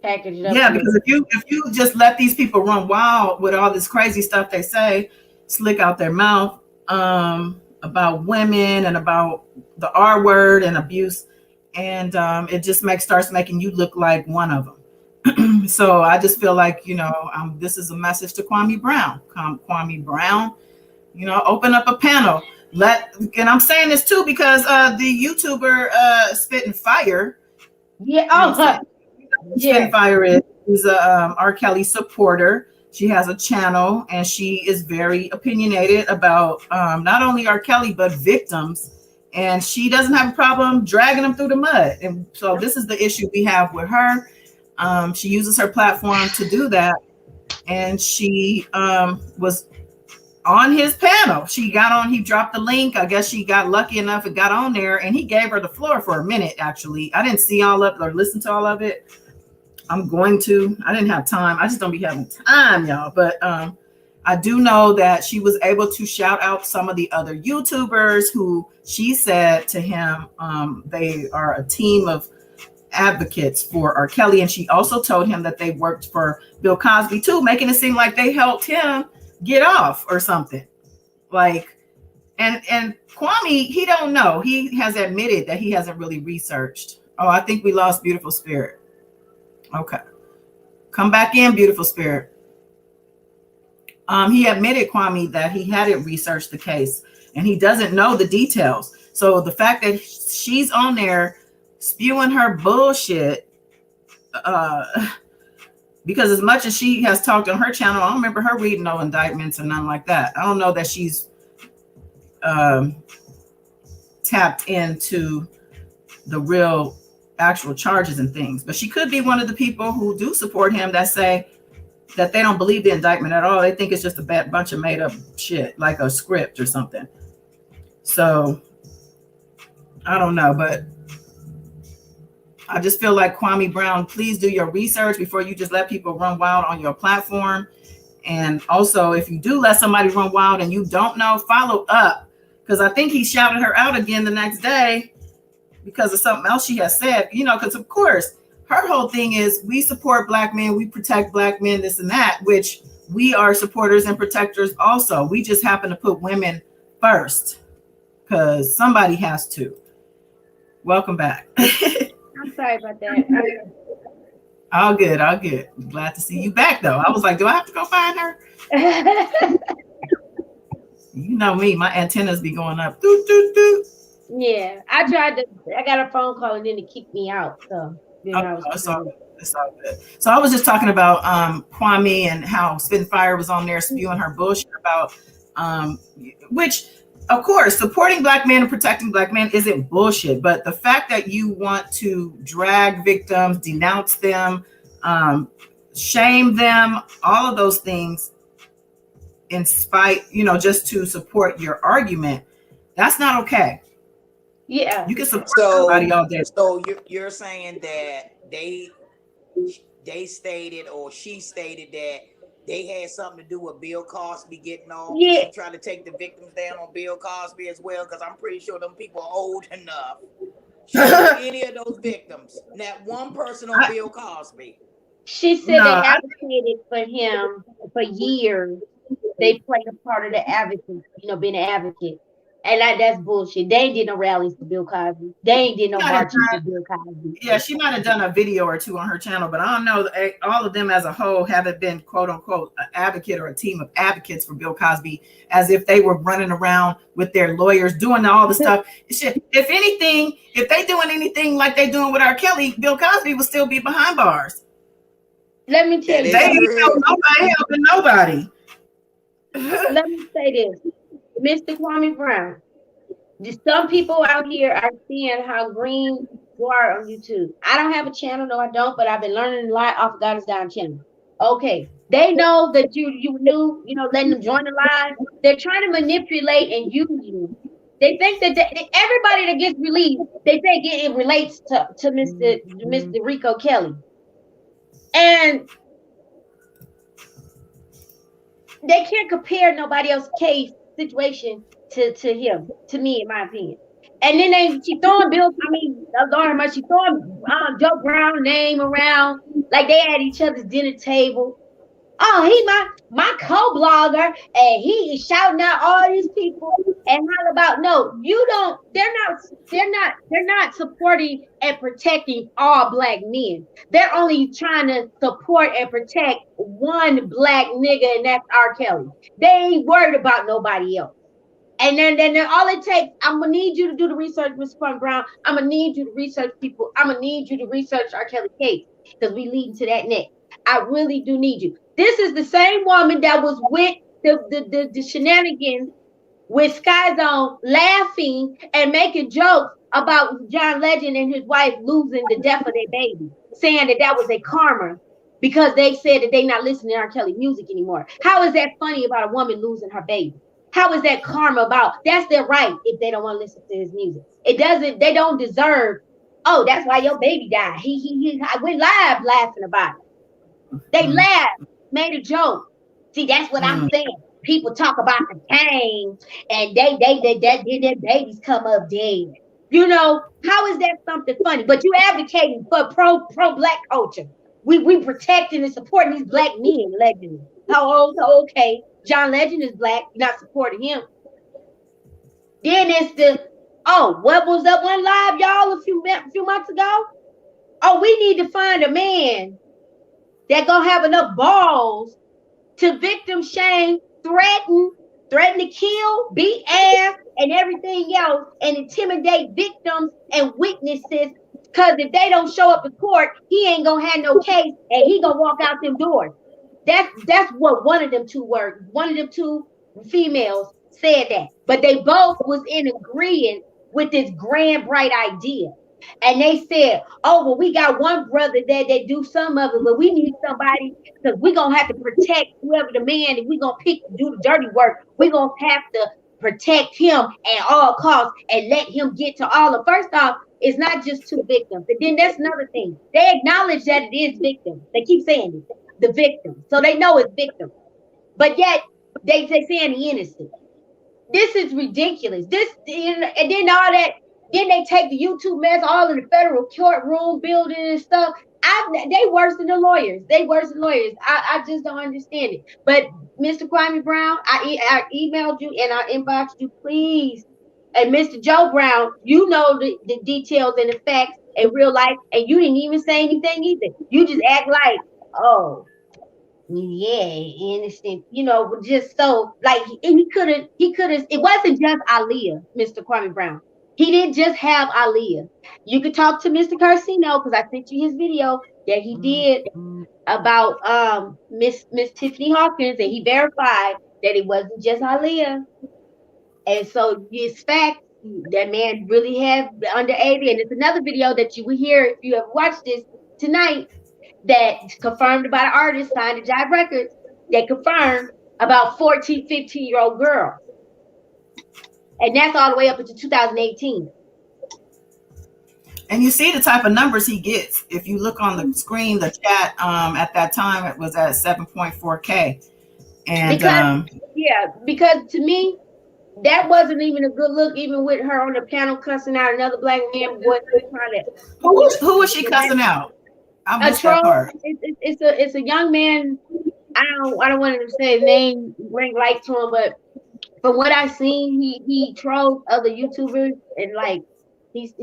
packaged up. Yeah, because if you just let these people run wild with all this crazy stuff they say, slick out their mouth about women and about the R word and abuse, and it just starts making you look like one of them. So I just feel like, this is a message to Kwame Brown. Kwame Brown, open up a panel. And I'm saying this too because the YouTuber Spitting Fire. Yeah. Spitting Fire is a R. Kelly supporter. She has a channel and she is very opinionated about not only R. Kelly but victims. And she doesn't have a problem dragging them through the mud. And so this is the issue we have with her. She uses her platform to do that. And she was on his panel. She got on, he dropped the link. I guess she got lucky enough and got on there, and he gave her the floor for a minute, actually. I didn't see all of it or listen to all of it. I'm going to. I didn't have time. I just don't be having time, y'all. But I do know that she was able to shout out some of the other YouTubers who she said to him, they are a team of advocates for R. Kelly. And she also told him that they worked for Bill Cosby too, making it seem like they helped him get off or something. Like, and Kwame, he don't know. He has admitted that he hasn't really researched. Oh, I think we lost Beautiful Spirit. Okay. Come back in, Beautiful Spirit. He admitted, Kwame, that he hadn't researched the case and he doesn't know the details. So the fact that she's on there spewing her bullshit, because as much as she has talked on her channel, I don't remember her reading no indictments or nothing like that. I don't know that she's tapped into the real actual charges and things, but she could be one of the people who do support him that say that they don't believe the indictment at all. They think it's just a bad bunch of made up shit, like a script or something. So I don't know, but I just feel like, Kwame Brown, please do your research before you just let people run wild on your platform. And also, if you do let somebody run wild and you don't know, follow up, because I think he shouted her out again the next day because of something else she has said, you know, because of course her whole thing is we support Black men, we protect Black men, this and that, which we are supporters and protectors also. We just happen to put women first because somebody has to. Welcome back. I'm sorry about that. All good, all good. Glad to see you back though. I was like, do I have to go find her? You know me, my antennas be going up. Doot, doot, doot. Yeah, I got a phone call and then it kicked me out. So it's all good. So I was just talking about Kwame and how Spitfire was on there spewing her bullshit about which, of course, supporting Black men and protecting Black men isn't bullshit, but the fact that you want to drag victims, denounce them, shame them, all of those things in spite, you know, just to support your argument, that's not okay. Yeah, you can support somebody all day. So you're saying that they stated, or she stated, that they had something to do with Bill Cosby getting off. Yeah. She tried to take the victims down on Bill Cosby as well, because I'm pretty sure them people are old enough. Any of those victims, not one person on Bill Cosby. She said they advocated for him for years. They played a part of the advocate, you know, being an advocate. And that's bullshit. They ain't did no rallies for Bill Cosby. They ain't did no marches for Bill Cosby. Yeah, she might have done a video or two on her channel, but I don't know. All of them as a whole haven't been, quote unquote, an advocate or a team of advocates for Bill Cosby, as if they were running around with their lawyers doing all the stuff. Shit. If anything, if they doing anything like they doing with R. Kelly, Bill Cosby would still be behind bars. Let me tell you. They ain't nobody helping nobody. Let me say this. Mr. Kwame Brown, some people out here are seeing how green you are on YouTube. I don't have a channel, no, I don't, but I've been learning a lot off God is Down channel. Okay, they know that you knew, you know, letting them join the live. They're trying to manipulate and use you. They think that everybody that gets released, they think it relates to Mr. Rico Kelly, and they can't compare nobody else's case situation to him, to me, in my opinion. And then she throwing she throwing Joe Brown name around like they at each other's dinner table. Oh, he my co-blogger, and he is shouting out all these people. And how about no? You don't. They're not supporting and protecting all Black men. They're only trying to support and protect one Black nigga, and that's R. Kelly. They ain't worried about nobody else. And then all it takes, I'm gonna need you to do the research, Mr. Kwame Brown. I'm gonna need you to research people. I'm gonna need you to research R. Kelly case, because we leading to that next. I really do need you. This is the same woman that was with the shenanigans with Sky Zone, laughing and making jokes about John Legend and his wife losing the death of their baby, saying that was a karma. because they said that they not listening to R. Kelly music anymore. How is that funny about a woman losing her baby? How is that karma about? That's their right if they don't want to listen to his music. It doesn't, they don't deserve, oh, that's why your baby died. I went live laughing about it. They laughed, made a joke. See, that's what I'm saying. People talk about the pain and then their babies come up dead. You know, how is that something funny? But you advocating for pro black culture. We protecting and supporting these black men, legends. How old? Okay, John Legend is black. You're not supporting him. Then it's what was up one live, y'all, a few months ago? Oh, we need to find a man that gonna have enough balls to victim shame, threaten to kill, beat ass, and everything else, and intimidate victims and witnesses. Because if they don't show up in court, he ain't gonna have no case, and he gonna walk out them doors. That's what one of them two were. One of them two females said that, but they both was in agreement with this grand bright idea. And they said, oh, well, we got one brother that they do some of it, but we need somebody because we're going to have to protect whoever the man that we're going to pick to do the dirty work. We're going to have to protect him at all costs and let him get to all of. First off, it's not just two victims. And then that's another thing. They acknowledge that it is victims. They keep saying it, the victim. So they know it's victim. But yet they saying the innocent. This is ridiculous. And then all that. Then they take the YouTube mess all in the federal courtroom building and stuff. They worse than the lawyers. They worse than lawyers. I just don't understand it. But Mr. Kwame Brown, I emailed you and I inboxed you, please. And Mr. Joe Brown, you know the details and the facts in real life, and you didn't even say anything either. You just act like, oh, yeah, innocent, you know, just so like he could have, it wasn't just Aaliyah, Mr. Kwame Brown. He didn't just have Aaliyah. You could talk to Mr. Carcino because I sent you his video that he did about Miss Tiffany Hawkins, and he verified that it wasn't just Aaliyah. And so it's fact that man really had under 80. And it's another video that you will hear if you have watched this tonight that confirmed about an artist signed to Jive Records that confirmed about 14, 15-year-old girl. And that's all the way up into 2018. And you see the type of numbers he gets. If you look on the screen, the chat at that time, it was at 7.4K. And because to me, that wasn't even a good look, even with her on the panel cussing out another black man. Who was she cussing out? I missed that part. It's a young man. I don't want to say his name, bring light to him, but from what I've seen, he trolls other YouTubers and like he's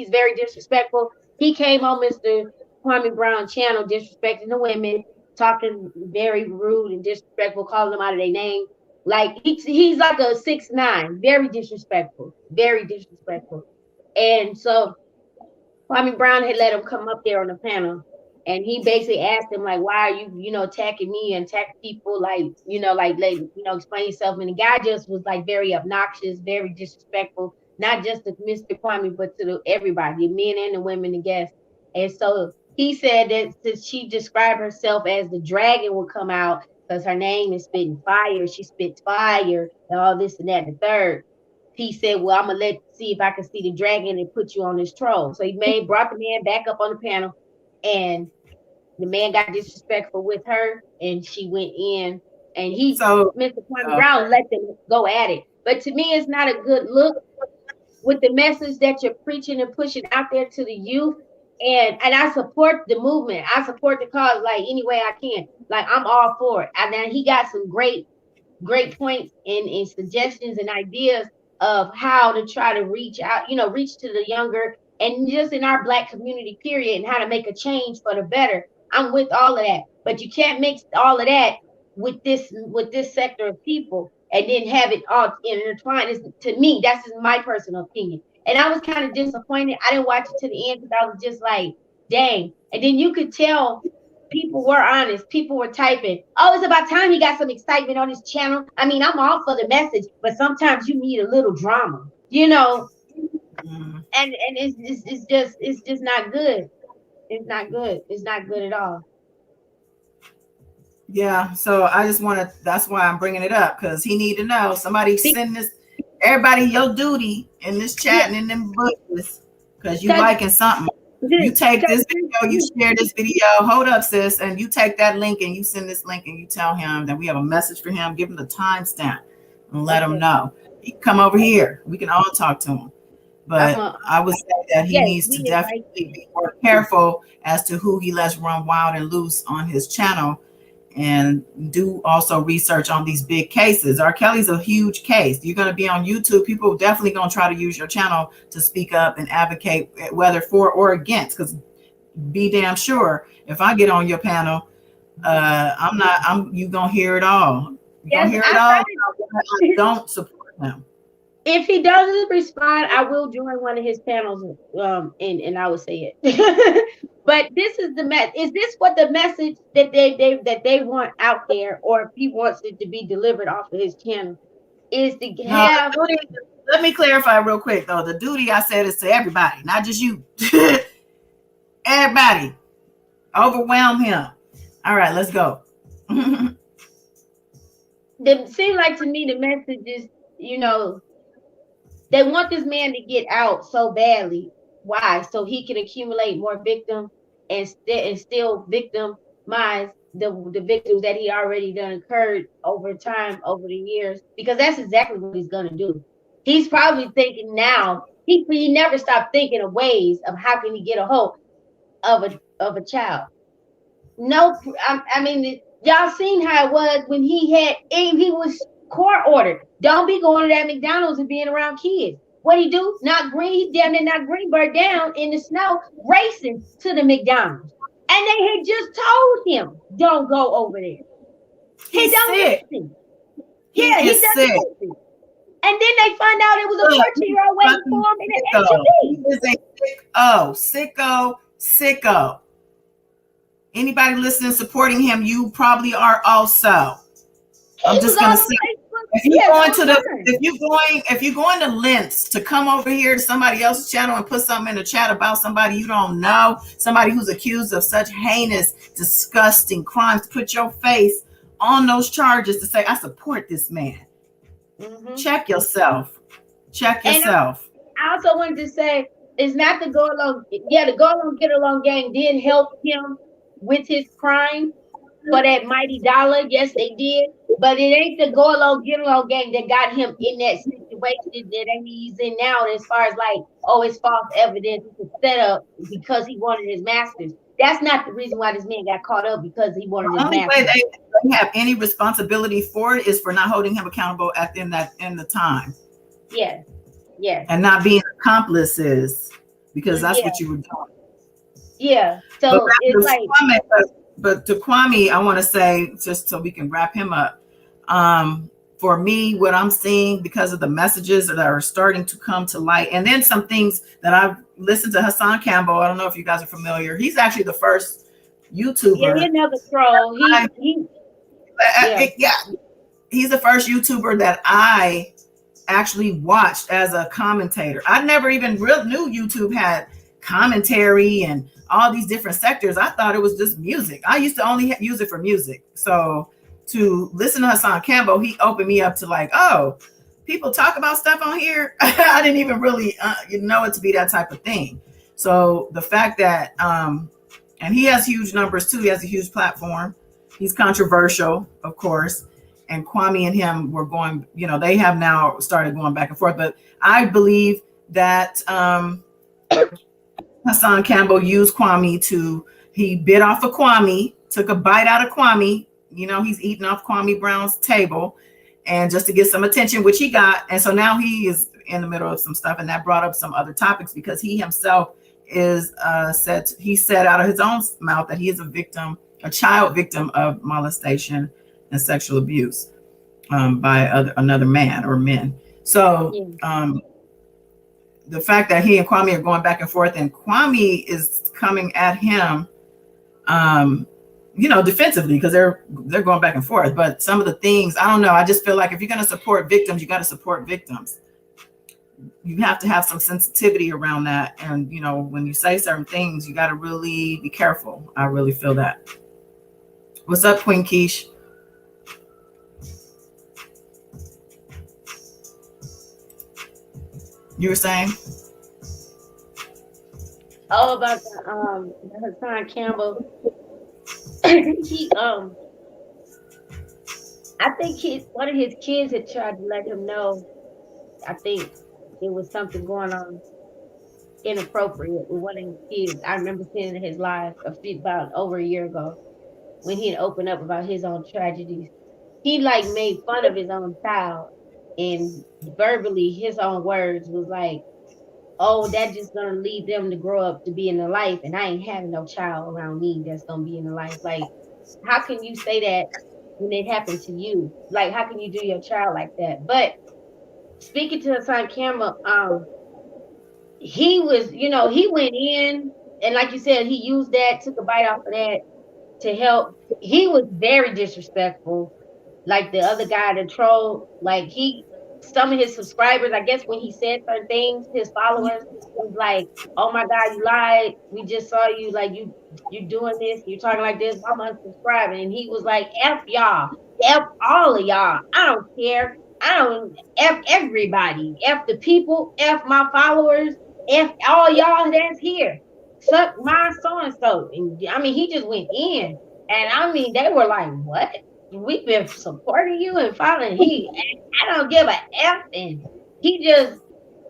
very disrespectful. He came on Mr. Kwame Brown channel disrespecting the women, talking very rude and disrespectful, calling them out of their name. Like he's like a 6'9", very disrespectful. And so Kwame Brown had let him come up there on the panel, and he basically asked him like, why are you attacking me and attack people, like explain yourself. And the guy just was like very obnoxious, very disrespectful, not just to Mr. Kwame, but to everybody, the men and the women, the guests. And so he said that since she described herself as the dragon would come out because her name is spitting fire, she spits fire and all this and that and the third. He said, well, I'm gonna see if I can see the dragon and put you on this troll. So he brought the man back up on the panel, and the man got disrespectful with her, and she went in, and Mr. Kwame Brown let them go at it. But to me, it's not a good look with the message that you're preaching and pushing out there to the youth. And I support the movement. I support the cause like any way I can. Like I'm all for it. And then he got some great points and suggestions and ideas of how to try to reach out, reach to the younger and just in our Black community, period, and how to make a change for the better. I'm with all of that, but you can't mix all of that with this sector of people and then have it all intertwined. To me, that's just my personal opinion. And I was kind of disappointed. I didn't watch it to the end because I was just like, dang. And then you could tell people were honest. People were typing, oh, it's about time he got some excitement on his channel. I mean, I'm all for the message, but sometimes you need a little drama, And it's just not good. It's not good. It's not good at all. Yeah, so I just want to. That's why I'm bringing it up because he need to know. Somebody send this. Everybody, your duty in this Yeah, chatting in them bushes because you because liking something. You take this video, you share this video. Hold up, sis, and you take that link and you send this link and you tell him that we have a message for him. Give him the timestamp and let him okay. know. He can come over here. We can all talk to him. I'm But a, I would say that he yes, needs to we invite definitely be more careful as to who he lets run wild and loose on his channel, and do also research on these big cases. R. Kelly's a huge case. You're going to be on YouTube. People are definitely going to try to use your channel to speak up and advocate, whether for or against. Because be damn sure, if I get on your panel, I'm you gonna hear it all. You gonna yes, hear it I all. tried. I don't support him. If he doesn't respond, I will join one of his panels, and I will say it. But this is the mess. Is this what the message that they want out there, or if he wants it to be delivered off of his channel, is to No, have the duty, let me clarify real quick though. The duty I said is to everybody, not just you. Everybody. Overwhelm him. All right, let's go. it seem like to me the message is, you know, they want this man to get out so badly. Why? So he can accumulate more victims and still victimize the victims that he already done incurred over time, over the years. Because that's exactly what he's gonna do. He's probably thinking now. He never stopped thinking of ways of how can he get a hold of a child. No, I mean, y'all seen how it was when he was court ordered. Don't be going to that McDonald's and being around kids. What he do? Not green. He damn near not Greenberg down in the snow, racing to the McDonald's, and they had just told him, "Don't go over there." He He's don't sick. listen. He Yeah, he is doesn't sick. listen. And then they find out it was a Look, 14-year-old waiting for him in an he SUV. is a sicko. Anybody listening, supporting him, you probably are also. He I'm was just all gonna on say, Facebook. if you're Yes, going to the, online. if you're going to lengths to come over here to somebody else's channel and put something in the chat about somebody you don't know, somebody who's accused of such heinous, disgusting crimes, put your face on those charges to say, I support this man. Mm-hmm. Check yourself. Check And yourself. I also wanted to say it's not the go along. Yeah, the go along get along gang did help him with his crime for that mighty dollar. Yes, they did. But it ain't the go along get along gang that got him in that situation that he's in now. As far as like, oh, it's false evidence, it's a setup because he wanted his masters. That's not the reason why this man got caught up because he wanted The his only way masters. they have any responsibility for it is for not holding him accountable in the time. Yes, yes. And not being accomplices, because that's Yeah, what you were doing. yeah. But So it's like, to Kwame, I want to say, just so we can wrap him up. For me, what I'm seeing because of the messages that are starting to come to light, and then some things that I've listened to Hassan Campbell. I don't know if you guys are familiar. He's actually the first yeah, he YouTuber. another troll. Yeah, he's the first YouTuber that I actually watched as a commentator. I never even knew YouTube had commentary and all these different sectors. I thought it was just music. I used to only use it for music. So to listen to Hassan Campbell, he opened me up to like, oh, people talk about stuff on here. I didn't even really know it to be that type of thing. So the fact that, and he has huge numbers too. He has a huge platform. He's controversial, of course. And Kwame and him were going, they have now started going back and forth. But I believe that Hassan Campbell used Kwame he bit off of Kwame, took a bite out of Kwame. He's eating off Kwame Brown's table, and just to get some attention, which he got. And so now he is in the middle of some stuff, and that brought up some other topics because he himself is said out of his own mouth that he is a child victim of molestation and sexual abuse by another man or men. So the fact that he and Kwame are going back and forth, and Kwame is coming at him, defensively, because they're going back and forth. But some of the things, I don't know. I just feel like if you're going to support victims, you got to support victims. You have to have some sensitivity around that. And, when you say certain things, you got to really be careful. I really feel that. What's up, Queen Keish? You were saying? Oh, about the Hassan Campbell. he I think one of his kids had tried to let him know. I think there was something going on inappropriate with one of his kids. I remember seeing in his live about over a year ago when he had opened up about his own tragedies. He like made fun of his own child, and verbally his own words was like, "Oh, that's just gonna lead them to grow up to be in the life, and I ain't having no child around me that's gonna be in the life." Like, how can you say that when it happened to you? Like, how can you do your child like that? But speaking to Hassan Campbell, he was, he went in, and like you said, he used that, took a bite off of that to help. He was very disrespectful. Like the other guy, the troll, like some of his subscribers, I guess when he said certain things, his followers was like, "Oh my God, you lied. We just saw you, like you doing this, you talking like this. I'm unsubscribing." And he was like, "F y'all, F all of y'all. I don't care. I don't F everybody. F the people, F my followers, F all y'all that's here. Suck my so and so." And I mean, he just went in. And I mean, they were like, "What? We've been supporting you and following." I don't give a F. And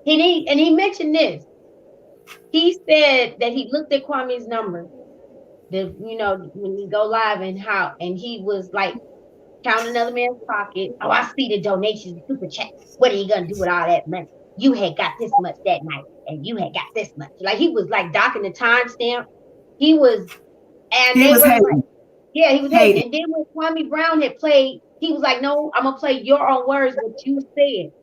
he mentioned this. He said that he looked at Kwame's number, when he go live and he was like counting another man's pocket. "Oh, I see the donations, the super chat. What are you gonna do with all that money? You had got this much that night, and you had got this much." Like he was like docking the timestamp. He was, and they were like, yeah, he was hating. And then when Kwame Brown had played, he was like, "No, I'm gonna play your own words, what you said."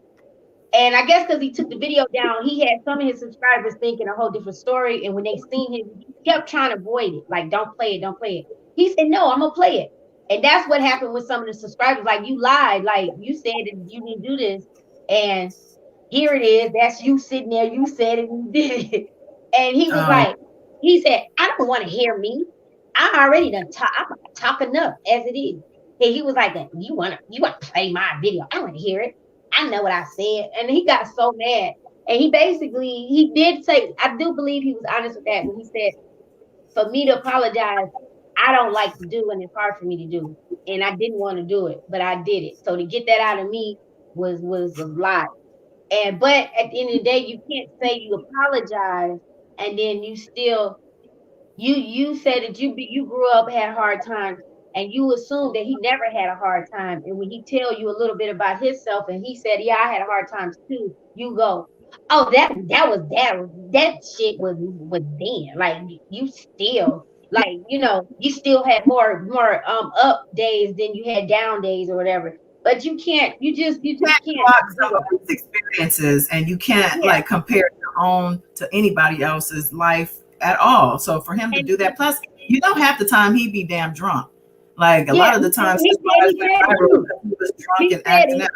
And I guess because he took the video down, he had some of his subscribers thinking a whole different story. And when they seen him, he kept trying to avoid it. Like, "Don't play it, don't play it." He said, "No, I'm gonna play it." And that's what happened with some of the subscribers. Like, "You lied. Like, you said that you didn't do this. And here it is. That's you sitting there. You said it, you did it." And he was like, he said, "I don't want to hear me. I already done talk. I'm talk enough as it is." And he was like, You wanna play my video? I want to hear it. I know what I said." And he got so mad. And he did say, I do believe he was honest with that when he said, "For me to apologize, I don't like to do, and it's hard for me to do. And I didn't want to do it, but I did it. So to get that out of me was a lot." But at the end of the day, you can't say you apologize and then you still you said that you grew up, had hard times, and you assume that he never had a hard time. And when he tell you a little bit about himself and he said, "Yeah, I had hard times too," you go, "Oh, that shit was then." Like, you still, like, you still had more up days than you had down days or whatever. But you just can't some of these experiences, and you can't like compare your own to anybody else's life at all. So for him to do that, plus half the time he'd be damn drunk. Like a lot of the times he was drunk and acting out.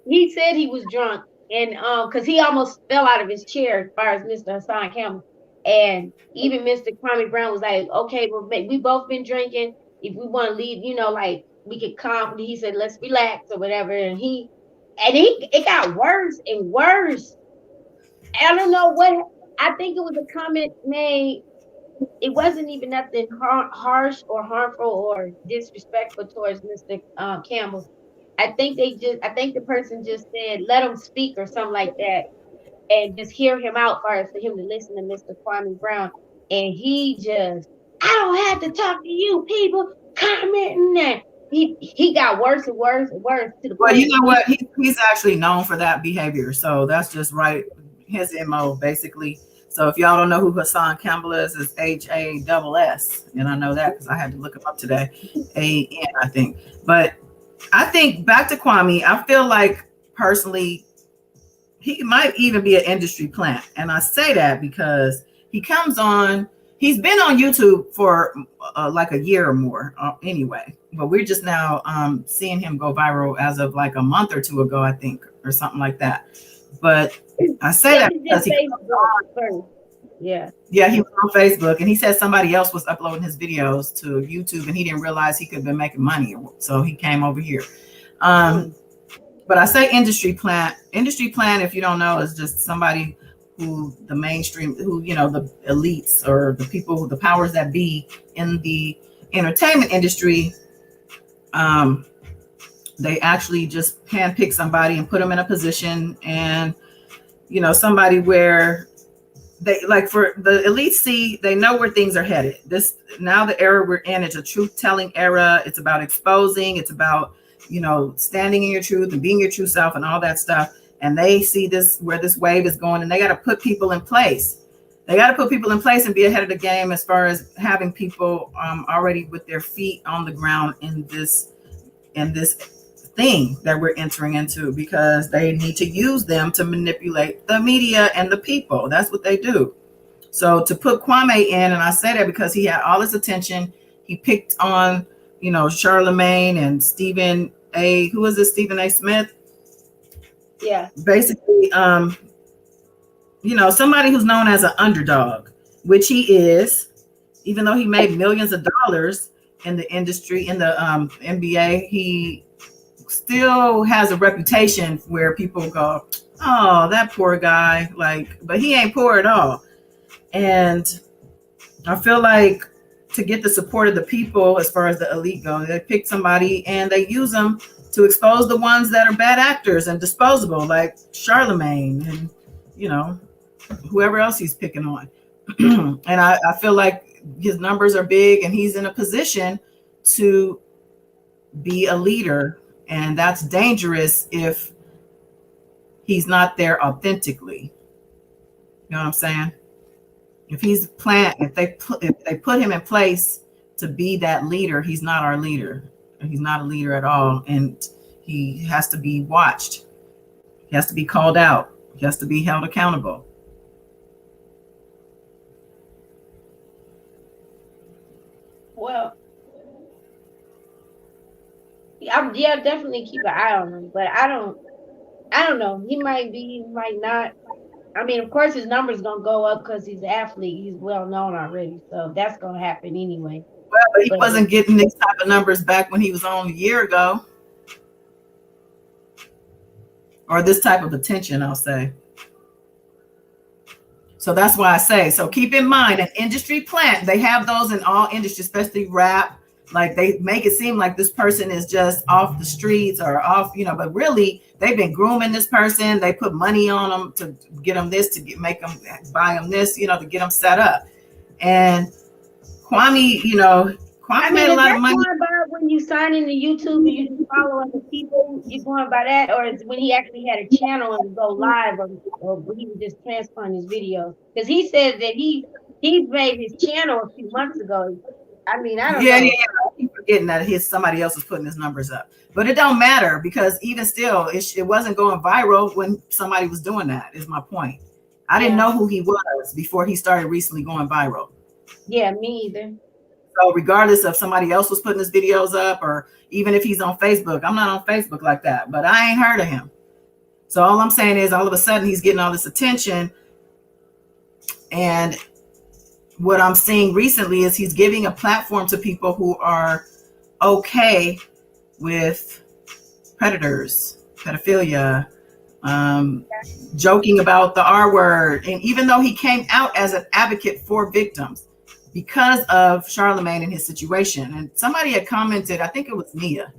He said he was drunk, and because he almost fell out of his chair as far as Mr. Hassan Campbell. And even Mr. Kwame Brown was like, "Okay, well, we both been drinking. If we want to leave, like, we could come." He said, "Let's relax," or whatever. And it got worse and worse. I don't know what. I think it was a comment made. It wasn't even nothing harsh or harmful or disrespectful towards Mr. Campbell. I think the person just said, "Let him speak," or something like that, and just hear him out first for him to listen to Mr. Kwame Brown. And he just, "I don't have to talk to you people commenting that." He got worse and worse and worse to the point. Well, you know what? He's actually known for that behavior. So that's just right. His MO, basically. So if y'all don't know who Hassan Campbell is, it's HASS. And I know that because I had to look him up today. AN, I think. But I think back to Kwame, I feel like personally, he might even be an industry plant. And I say that because he's been on YouTube for like a year or more anyway. But we're just now seeing him go viral as of like a month or two ago, I think, or something like that. But I say that because Yeah. Yeah, he was on Facebook, and he said somebody else was uploading his videos to YouTube, and he didn't realize he could have been making money, so he came over here. But I say industry plant. Industry plant, if you don't know, is just somebody who the mainstream, who, you know, the elites or the people, the powers that be in the entertainment industry, they actually just handpick somebody and put them in a position, and, you know, somebody where they, like, for the elites, see, they know where things are headed. This, now the era we're in, it's a truth telling era. It's about exposing. It's about, you know, standing in your truth and being your true self and all that stuff. And they see this, where this wave is going, and they got to put people in place. They got to put people in place and be ahead of the game as far as having people already with their feet on the ground in this thing that we're entering into, because they need to use them to manipulate the media and the people. That's what they do. So to put Kwame in, and I say that because he had all his attention. He picked on, you know, Charlemagne and Stephen A. Who is this? Stephen A. Smith. Yeah. Basically, you know, somebody who's known as an underdog, which he is, even though he made millions of dollars in the industry, in the NBA, he still has a reputation where people go, oh, that poor guy, like, but he ain't poor at all. And I feel like to get the support of the people, as far as the elite go, they pick somebody and they use them to expose the ones that are bad actors and disposable, like Charlemagne and, you know, whoever else he's picking on. And I feel like his numbers are big, and he's in a position to be a leader. And that's dangerous if he's not there authentically. You know what I'm saying? If he's if they put him in place to be that leader, he's not our leader. He's not a leader at all. And he has to be watched. He has to be called out. He has to be held accountable. Well, yeah, definitely keep an eye on him, but I don't know. He might be, he might not. I mean, of course, his numbers gonna go up because he's an athlete. He's well known already, so that's gonna happen anyway. Well, but he wasn't getting these type of numbers back when he was on a year ago, or this type of attention, I'll say. So that's why I say, so keep in mind, an industry plant, they have those in all industries, especially rap. Like, they make it seem like this person is just off the streets or off, you know, but really they've been grooming this person. They put money on them to get them this, to make them buy them this, you know, to get them set up. And Kwame, you know, Kwame made a lot of money. Going by when you sign into YouTube and you just follow other people, you going by that, or is when he actually had a channel and go live, or he was just transferring his videos? Because he said that he made his channel a few months ago. I mean, I don't know. Yeah. I keep forgetting that somebody else is putting his numbers up, but it don't matter, because even still, it wasn't going viral when somebody was doing that. Is my point. I didn't know who he was before he started recently going viral. Yeah, me either. So regardless of somebody else was putting his videos up, or even if he's on Facebook, I'm not on Facebook like that, but I ain't heard of him. So all I'm saying is, all of a sudden he's getting all this attention, and what I'm seeing recently is he's giving a platform to people who are okay with predators, pedophilia, joking about the R word. And even though he came out as an advocate for victims because of Charlemagne and his situation, and somebody had commented, I think it was Nia,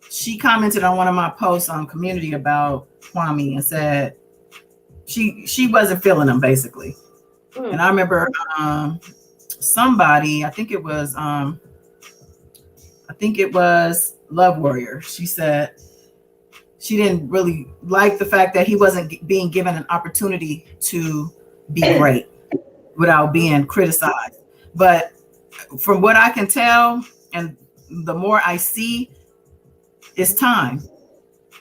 she commented on one of my posts on community about Kwame and said she wasn't feeling him, basically. And I remember somebody, I think it was Love Warrior. She said she didn't really like the fact that he wasn't being given an opportunity to be great without being criticized. But from what I can tell, and the more I see, it's time.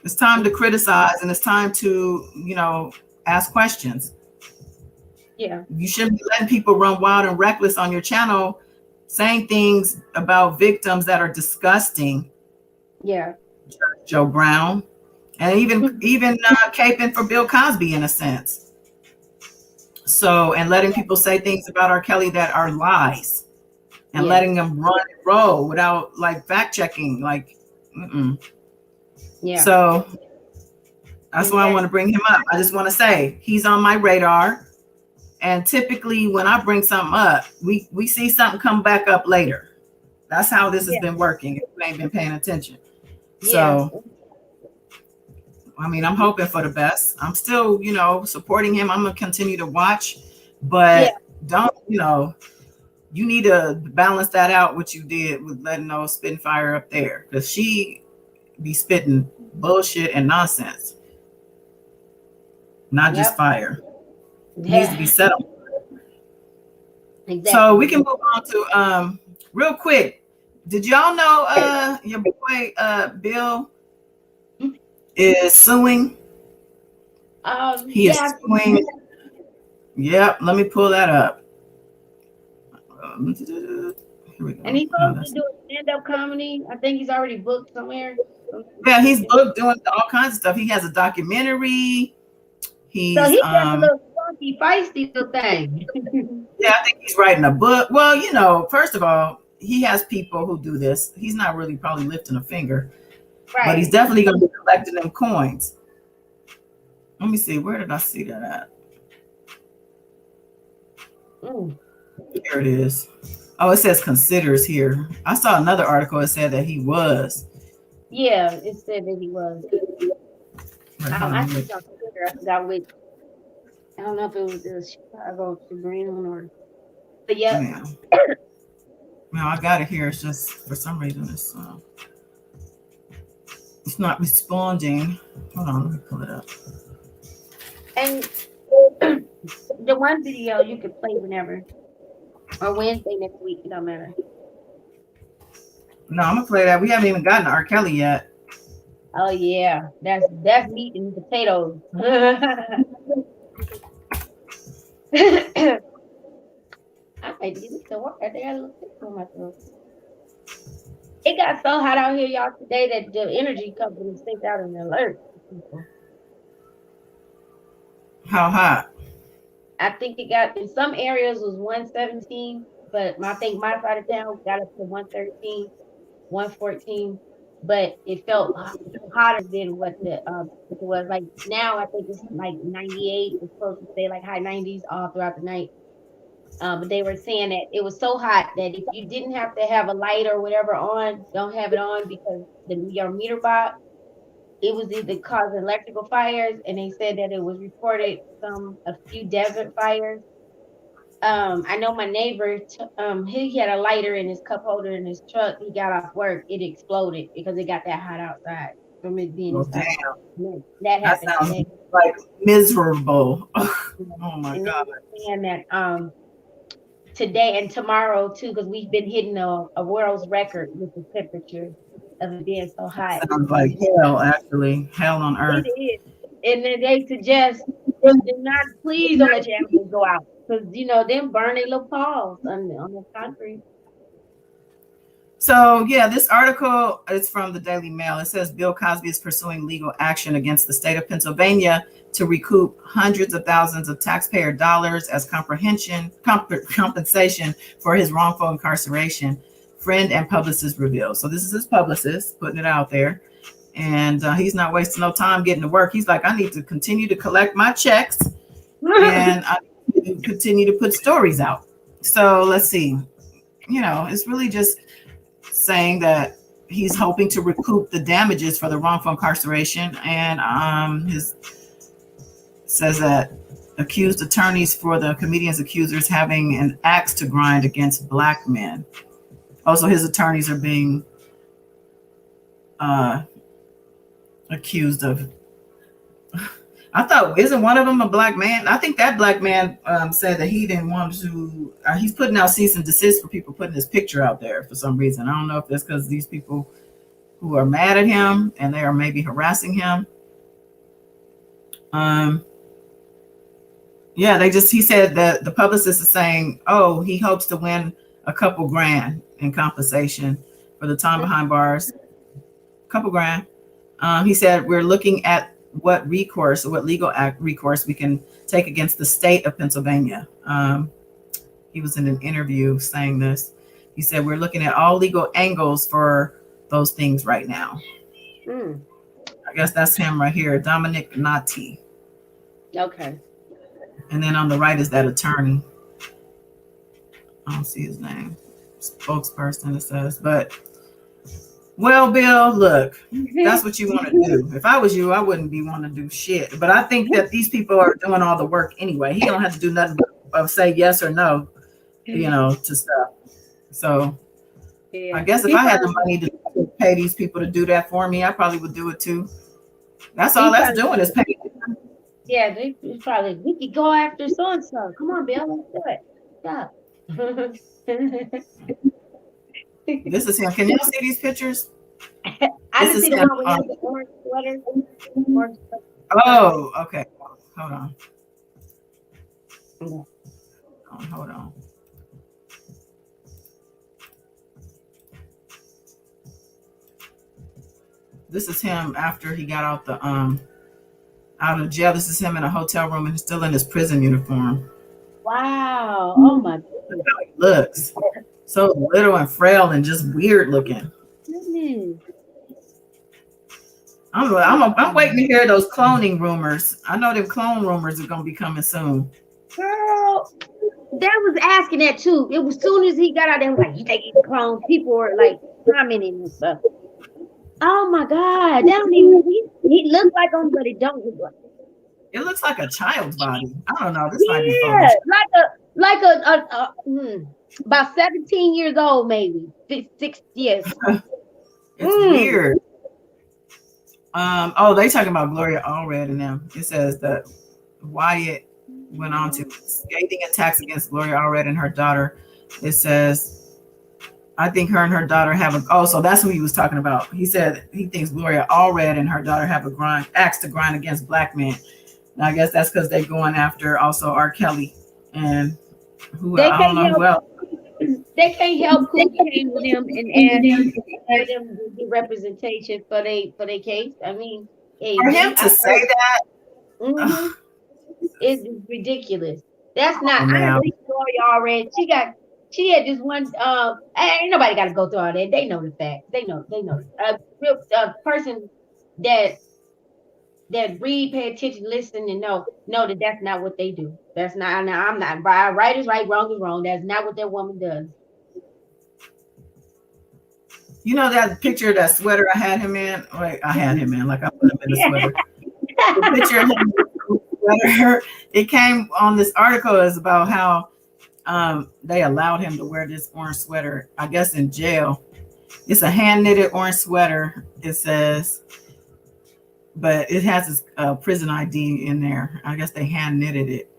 It's time to criticize, and it's time to, you know, ask questions. Yeah. You shouldn't be letting people run wild and reckless on your channel, saying things about victims that are disgusting. Yeah. Joe Brown, and even caping for Bill Cosby in a sense. So, and letting people say things about R. Kelly that are lies, and Yeah. letting them run and roll without like fact checking. Like, Yeah. So that's why I want to bring him up. I just want to say he's on my radar. And typically when I bring something up, we see something come back up later. That's how this has been working if you ain't been paying attention. So, I mean, I'm hoping for the best. I'm still, supporting him. I'm going to continue to watch, but don't, you need to balance that out what you did with letting those spitting fire up there, because she be spitting bullshit and nonsense, not just fire. It needs to be settled. Exactly. So we can move on to real quick. Did y'all know your boy Bill is suing? He is suing. Yep, let me pull that up. Here we go. And he's supposed to do a stand-up comedy. I think he's already booked somewhere. Yeah, he's booked doing all kinds of stuff. He has a documentary. He's so he's got a little funky, feisty little thing. Yeah, I think he's writing a book. Well, first of all, he has people who do this. He's not really probably lifting a finger, but he's definitely going to be collecting them coins. Let me see. Where did I see that at? Here it is. Oh, it says considers here. I saw another article that said that he was. Yeah, it said that he was. I think on Twitter, I forgot which. I don't know if it was the Chicago Tribune or. But yeah. No, I got it here. It's just for some reason it's not responding. Hold on, let me pull it up. And the one video you can play whenever, or Wednesday next week, it don't matter. No, I'm gonna play that. We haven't even gotten to R. Kelly yet. Oh yeah, that's meat and potatoes. I did it so hard. I think I looked for myself. It got so hot out here, y'all, today that the energy company sent out an alert to people. How hot? I think it got in some areas was 117, but I think my side of town got up to 113, 114. But it felt hotter than what it was. Like now, I think it's like 98. It's supposed to stay like high 90s all throughout the night. But they were saying that it was so hot that if you didn't have to have a light or whatever on, don't have it on, because your meter box, it was either causing electrical fires, and they said that it was reported a few desert fires. I know my neighbor, he had a lighter in his cup holder in his truck. He got off work, it exploded because it got that hot outside from it being inside. That happened. That sounds like miserable. Oh my God. And that today and tomorrow too, because we've been hitting a world's record with the temperature of it being so hot. That sounds like hell, actually. Hell on earth. It is. And then they suggest, please don't let your animals go out. Because, them burn their little paws on the concrete. So, yeah, this article is from the Daily Mail. It says Bill Cosby is pursuing legal action against the state of Pennsylvania to recoup hundreds of thousands of taxpayer dollars as compensation for his wrongful incarceration, friend and publicist reveal. So this is his publicist putting it out there. And he's not wasting no time getting to work. He's like, I need to continue to collect my checks and I need to continue to put stories out. So let's see. It's really just saying that he's hoping to recoup the damages for the wrongful incarceration, and says that accused attorneys for the comedian's accusers having an axe to grind against black men. Also, his attorneys are being accused of. I thought, isn't one of them a black man? I think that black man said that he didn't want to. He's putting out cease and desist for people putting his picture out there for some reason. I don't know if that's because these people who are mad at him and they are maybe harassing him. Yeah, he said that the publicist is saying, oh, he hopes to win a couple grand in compensation for the time behind bars. Couple grand. He said, we're looking at what recourse, what legal recourse we can take against the state of Pennsylvania. He was in an interview saying this. He said, we're looking at all legal angles for those things right now. I guess that's him right here, Dominic Nati. Okay. And then on the right is that attorney. I don't see his name. Spokesperson, it says. But, well, Bill, look, that's what you want to do. If I was you, I wouldn't be wanting to do shit. But I think that these people are doing all the work anyway. He don't have to do nothing but say yes or no, to stuff. So I guess if I had the money to pay these people to do that for me, I probably would do it too. That's all that's doing is paying. Yeah, they probably, we could go after so and so. Come on, Bill, let's do it. Stop. This is him. Can y'all see these pictures? I can see the one with the orange sweater. Oh, okay. Hold on. Hold on. This is him after he got out of jail. This is him in a hotel room and he's still in his prison uniform. Wow. Oh my goodness. Look how he looks. So little and frail and just weird looking. I'm waiting to hear those cloning rumors. I know them clone rumors are gonna be coming soon. Girl, that was asking that too. It was soon as he got out there, like, you think he's a clone? People were like commenting and stuff. Oh my God, that don't even, he looks like him, but it don't look like him. It looks like a child's body. I don't know. This might be like a about 17 years old, maybe 6 years. It's weird. They talking about Gloria Allred and them. It says that Wyatt went on to scathing attacks against Gloria Allred and her daughter. It says, I think her and her daughter have so that's who he was talking about. He said he thinks Gloria Allred and her daughter have axe to grind against black men. And I guess that's because they're going after also R. Kelly and who I don't know who else. They can't help who came with them and for them to get representation for their case. I mean, for him to say that, it's ridiculous. That's not. I don't think Gloria already. She had this one. Ain't nobody got to go through all that. They know the facts. They know. A person that read, pay attention, listen, and know that that's not what they do. That's not. Now I'm not. Right is right, wrong is wrong. That's not what that woman does. You know that picture of that sweater I had him in? Like I had him in, like I put him in a sweater. The picture of him in the sweater, it came on this article is about how they allowed him to wear this orange sweater, I guess in jail. It's a hand-knitted orange sweater, it says, but it has his prison ID in there. I guess they hand-knitted it.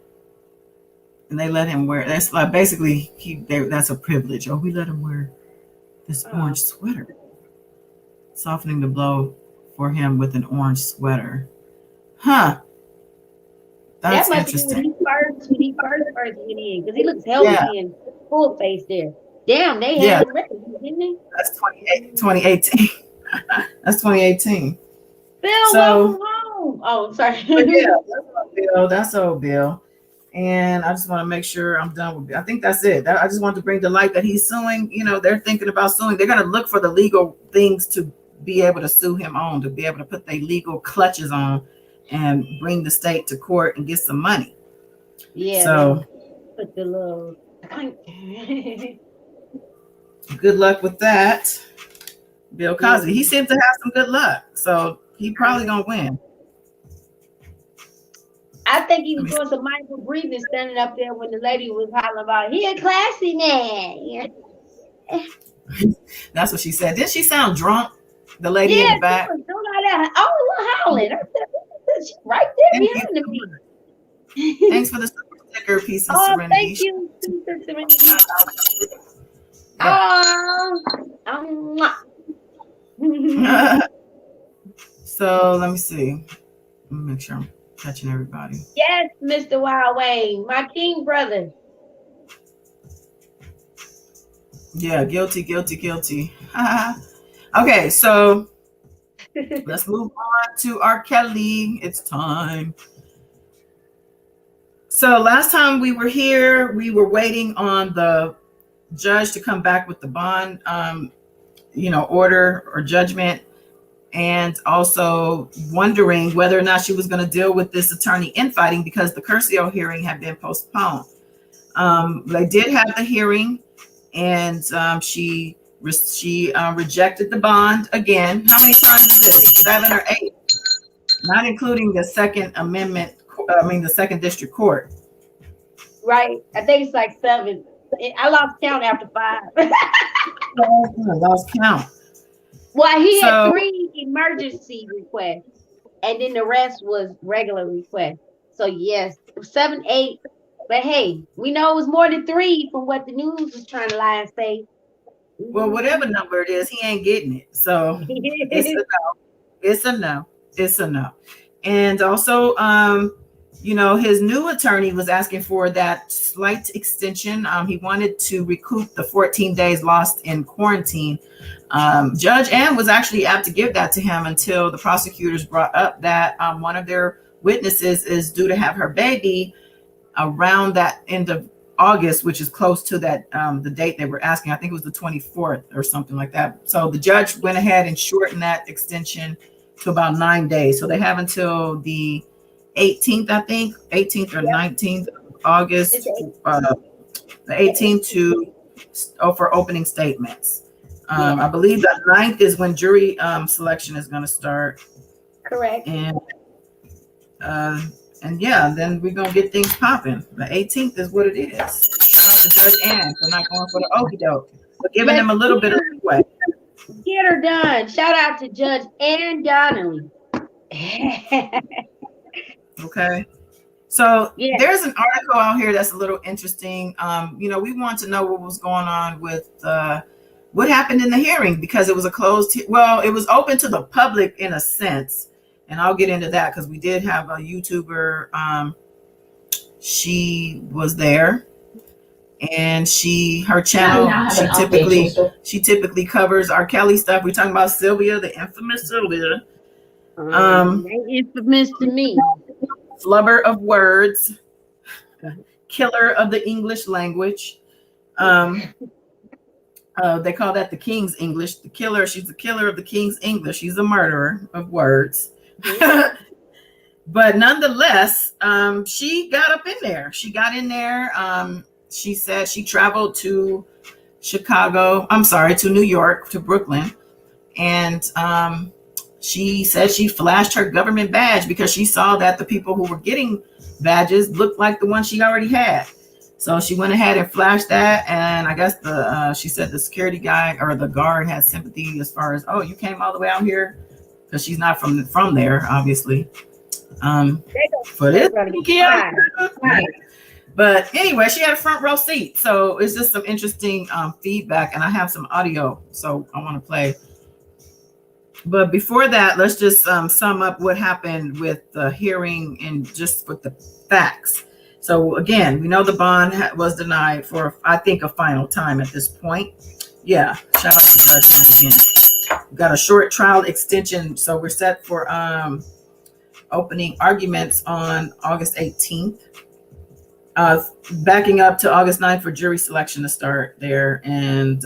And they let him wear, that's like basically, that's a privilege. We let him wear this orange sweater. Softening the blow for him with an orange sweater. Huh. That's interesting. When he first went in, because he looks healthy and full face there. Damn, they had him records, didn't they? That's 2018. That's 2018. Bill, welcome home. Oh, sorry. That's old Bill. And I just want to make sure I'm done with it. I think that's it. I just want to bring to light that he's suing. They're thinking about suing. They're going to look for the legal things to be able to sue him on, to be able to put their legal clutches on and bring the state to court and get some money. Yeah. So put the little. Good luck with that. Bill Cosby. He seems to have some good luck. So he probably going to win. I think he was doing some mindful breathing standing up there when the lady was hollering about, he a classy man. That's what she said. Didn't she sound drunk? The lady in the back? She was doing all that. I was howling. I said, she's right there behind me. Thanks for the sticker, Peace and Serenity. Thank you, Peace and Serenity. So let me see. Let me make sure I'm catching everybody. Yes, Mr. Wild Wayne, my king brother. Yeah, guilty. Okay, so Let's move on to R. Kelly. It's time. So last time we were here, we were waiting on the judge to come back with the bond, order or judgment, and also wondering whether or not she was going to deal with this attorney infighting because the Curcio hearing had been postponed. They did have the hearing, and she rejected the bond again. How many times is this? 7 or 8, not including the Second Amendment. The Second District Court. Right. I think it's like 7. I lost count after 5. I lost count. Well, he had 3 emergency requests, and then the rest was regular requests. So yes, 7, 8. But hey, we know it was more than 3 from what the news was trying to lie and say. Well, whatever number it is, he ain't getting it. So it's a no. It's a no. It's a no. And also, his new attorney was asking for that slight extension. He wanted to recoup the 14 days lost in quarantine. Judge Ann was actually apt to give that to him until the prosecutors brought up that one of their witnesses is due to have her baby around that end of August, which is close to that the date they were asking. I think it was the 24th or something like that. So the judge went ahead and shortened that extension to about 9 days. So they have until the 18th, I think, 18th or 19th of August, the 18th for opening statements. I believe the 9th is when jury selection is going to start. Correct. And yeah, then we're going to get things popping. The 18th is what it is. Shout out to Judge Ann for not going for the okie doke, but giving them a little bit of leeway. Get her done. Shout out to Judge Ann Donnelly. Okay. So there's an article out here that's a little interesting. We want to know what was going on with what happened in the hearing because it was it was open to the public in a sense. And I'll get into that because we did have a YouTuber. She was there, and her channel. She typically covers R. Kelly stuff. We're talking about Sylvia, the infamous Sylvia. Infamous to me. Flubber of words, killer of the English language. They call that the King's English. The killer. She's the killer of the King's English. She's a murderer of words. But nonetheless, she got up in there. She got in there. She said she traveled to New York, to Brooklyn. And she said she flashed her government badge because she saw that the people who were getting badges looked like the one she already had. So she went ahead and flashed that. And I guess she said the security guy or the guard had sympathy as far as, oh, you came all the way out here. Because she's not from there, obviously. For this, but anyway, she had a front row seat, so it's just some interesting feedback, and I have some audio, so I want to play. But before that, let's just sum up what happened with the hearing and just with the facts. So again, we know the bond was denied for, I think, a final time at this point. Yeah, shout out to Judge Ann again. We've got a short trial extension, so we're set for opening arguments on August 18th. Backing up to August 9th for jury selection to start there. And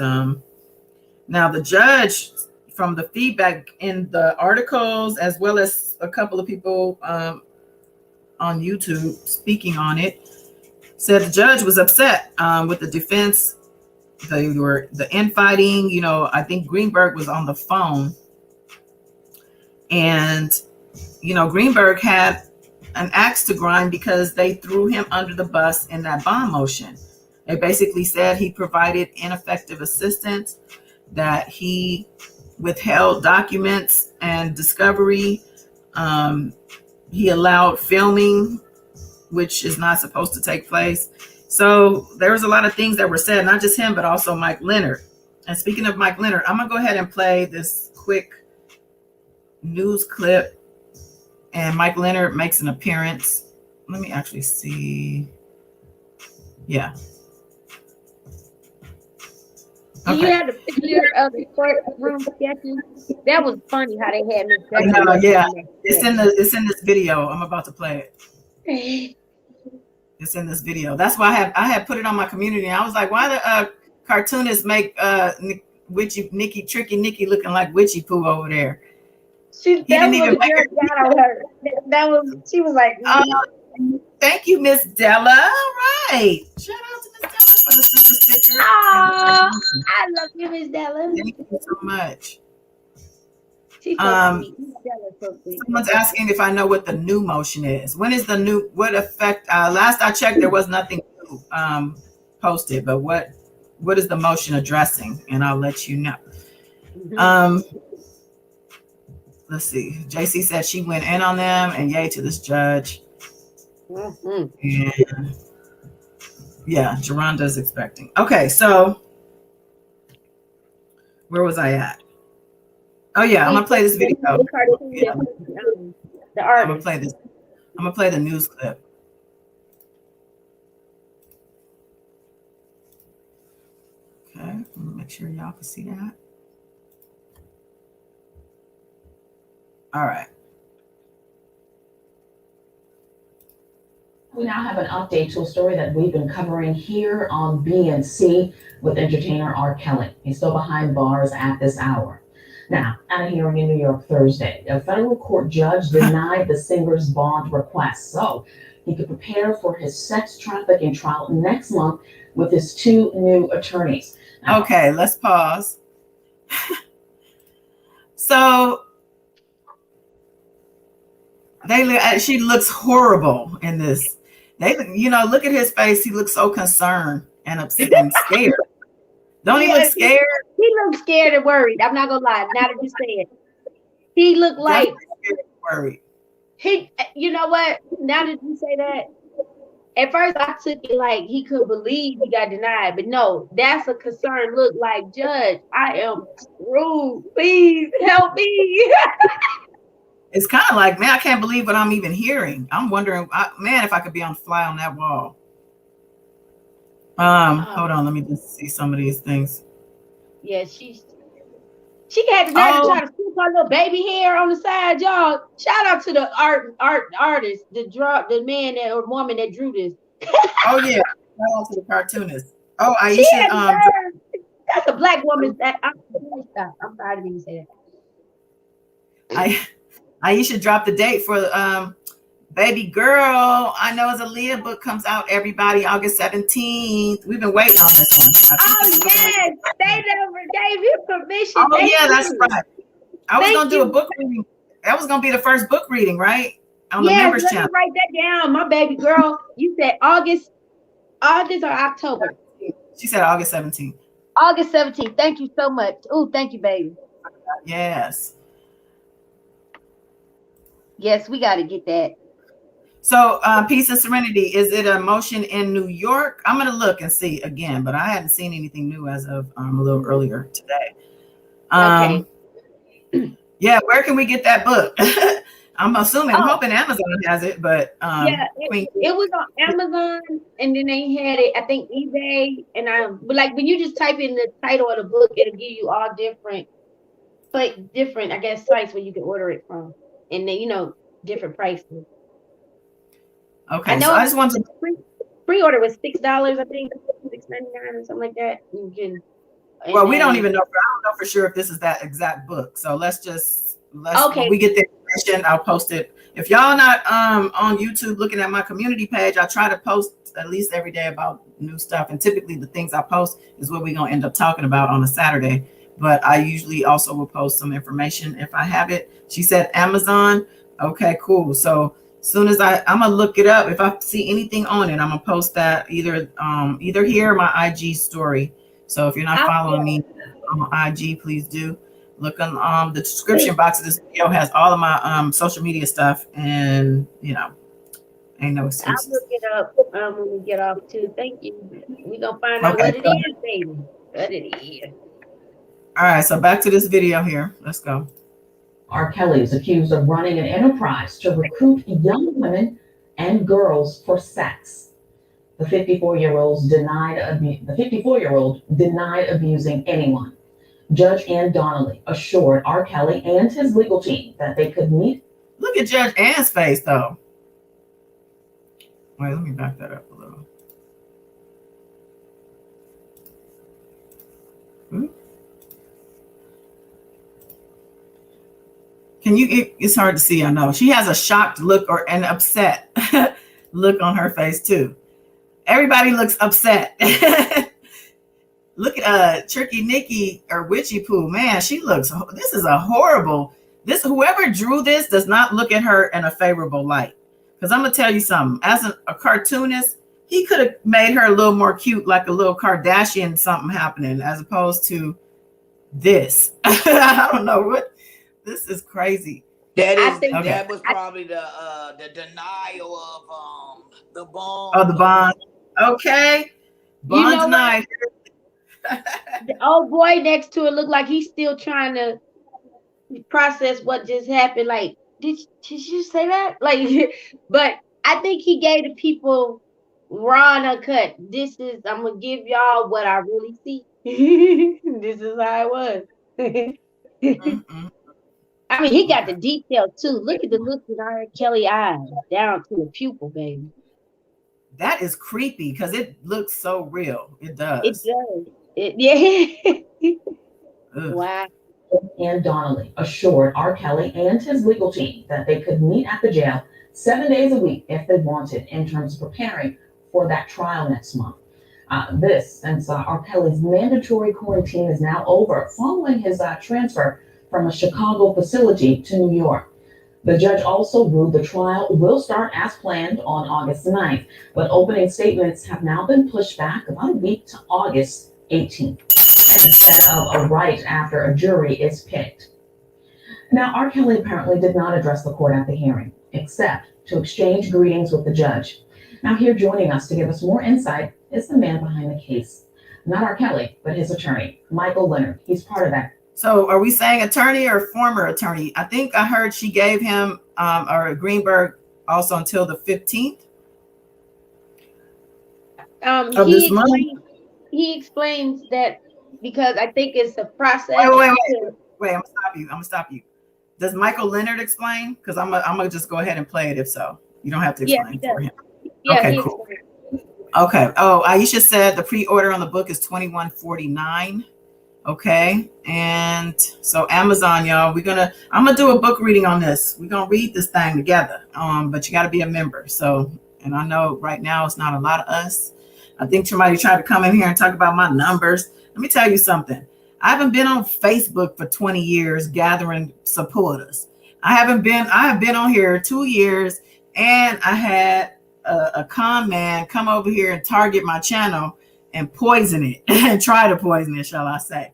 now the judge, from the feedback in the articles, as well as a couple of people on YouTube speaking on it, said the judge was upset with the defense. The infighting, I think Greenberg was on the phone, and Greenberg had an axe to grind because they threw him under the bus in that bond motion. They basically said he provided ineffective assistance, that he withheld documents and discovery. He allowed filming, which is not supposed to take place. So there was a lot of things that were said, not just him, but also Mike Leonard. And speaking of Mike Leonard, I'm going to go ahead and play this quick news clip. And Mike Leonard makes an appearance. Let me actually see. Yeah. Do you have the picture of the courtroom sketches? That was funny how they had Miss Jackson. No, yeah, it's in this video. I'm about to play it. It's in this video. That's why I had put it on my community. And I was like, why the cartoonists make Nikki Tricky Nikki looking like Witchy Poo over there? She didn't even make her. That was she was like, thank you, Miss Della. All right. Shout out to Miss Della for the super sticker. Oh, I love you, Miss Della. Thank you so much. She's so sweet. Miss Della's so sweet. Someone's asking if I know what the new motion is. When is the new, what effect? Last I checked, there was nothing new posted, but what is the motion addressing? And I'll let you know. Mm-hmm. Let's see. JC said she went in on them, and yay to this judge. Mm-hmm. And yeah, Geronda's expecting. Okay, so where was I at? Oh yeah, I'm gonna play this video. Yeah. I'm gonna play this. I'm gonna play the news clip. Okay, let me make sure y'all can see that. All right. We now have an update to a story that we've been covering here on BNC with entertainer R. Kelly. He's still behind bars at this hour. Now, at a hearing in New York Thursday, a federal court judge denied the singer's bond request so he could prepare for his sex trafficking trial next month with his 2 new attorneys. Now, okay, let's pause. So she looks horrible in this. Look at his face. He looks so concerned and upset and scared. Don't he look scared? He looks scared and worried. I'm not gonna lie. Now that you say it, he looked like worried. You know what? Now that you say that, at first I took it like he could believe he got denied, but no, that's a concern. Look, like, Judge, I am screwed. Please help me. It's kind of like, man, I can't believe what I'm even hearing. I'm wondering, man, if I could be on fly on that wall. Hold on, let me just see some of these things. Yeah, she had to try to scoop her little baby hair on the side, y'all. Shout out to the artist, the man or woman that drew this. Oh yeah, shout out to the cartoonist. Oh, Aisha. That's a black woman. I'm sorry to even say that. Aisha dropped the date for Baby Girl. I Know It's Aaliyah book comes out, everybody, August 17th. We've been waiting on this one. Yes, they never gave you permission. Oh yeah, that's right. I was gonna do a book reading. That was gonna be the first book reading, right? On the members channel. Let me write that down. My Baby Girl. You said August or October? She said August 17th. August 17th. Thank you so much. Oh, thank you, baby. Yes. Yes, we got to get that. So, Peace and Serenity, is it a motion in New York? I'm going to look and see again, but I hadn't seen anything new as of a little earlier today. Okay. Yeah, where can we get that book? I'm hoping Amazon has it, but it was on Amazon, and then they had it, I think, eBay, but like when you just type in the title of the book, it'll give you all different, I guess, sites where you can order it from, and then different prices. Okay, I just want to pre-order was $6, I think, $6.99 or something like that. You can. Well, we don't even know. I don't know for sure if this is that exact book. So let's when we get the information, I'll post it. If y'all not on YouTube looking at my community page, I try to post at least every day about new stuff. And typically the things I post is what we're gonna end up talking about on a Saturday. But I usually also will post some information if I have it. She said Amazon. Okay, cool. So as soon as I'm gonna look it up. If I see anything on it, I'm gonna post that either here or my IG story. So if you're not following me on IG, please do. Look on the description box of this video has all of my social media stuff, and ain't no excuses. I'll look it up when we get off too. Thank you. We're gonna find out what it is, baby. What it is. All right, so back to this video here. Let's go. R. Kelly is accused of running an enterprise to recruit young women and girls for sex. The 54-year-old denied abusing anyone. Judge Ann Donnelly assured R. Kelly and his legal team that they could meet. Look at Judge Ann's face, though. Wait, let me back that up a little. It's hard to see, I know. She has a shocked look or an upset look on her face, too. Everybody looks upset. Look at Tricky Nikki or Witchy Poo. Man, this is a horrible, whoever drew this does not look at her in a favorable light. Because I'm going to tell you something. As a cartoonist, he could have made her a little more cute, like a little Kardashian something happening, as opposed to this. I don't know what. This is crazy. That was probably the denial of the bond. Oh, the bond. Okay. Bond denied. The old boy next to it looked like he's still trying to process what just happened. Like, did you say that? Like, but I think he gave the people raw and uncut. I'm gonna give y'all what I really see. This is how it was. I mean, he got the detail too. Look at the look in R. Kelly eyes down to the pupil, baby. That is creepy because it looks so real. It does. Yeah. Wow. Ann Donnelly assured R. Kelly and his legal team that they could meet at the jail 7 days a week if they wanted, in terms of preparing for that trial next month. This since R. Kelly's mandatory quarantine is now over following his transfer from a Chicago facility to New York. The judge also ruled the trial will start as planned on August 9th, but opening statements have now been pushed back about a week to August 18th, and instead of a right after a jury is picked. Now, R. Kelly apparently did not address the court at the hearing, except to exchange greetings with the judge. Now, here joining us to give us more insight is the man behind the case. Not R. Kelly, but his attorney, Michael Leonard. He's part of that. So are we saying attorney or former attorney? I think I heard she gave him, or Greenberg, also until the 15th of this month. He explains that because I think it's a process. Wait, I'm gonna stop you. Does Michael Leonard explain? Because I'm gonna just go ahead and play it if so. You don't have to explain for him. Yeah, okay, cool. Okay. Oh, Aisha said the pre-order on the book is $21.49. Okay, and so Amazon, y'all, I'm gonna do a book reading on this. We're gonna read this thing together. But you got to be a member. So, and I know right now it's not a lot of us. I think somebody tried to come in here and talk about my numbers. Let me tell you something. I haven't been on Facebook for 20 years gathering supporters. I have been on here 2 years, and I had a con man come over here and target my channel and poison it and try to poison it, shall I say.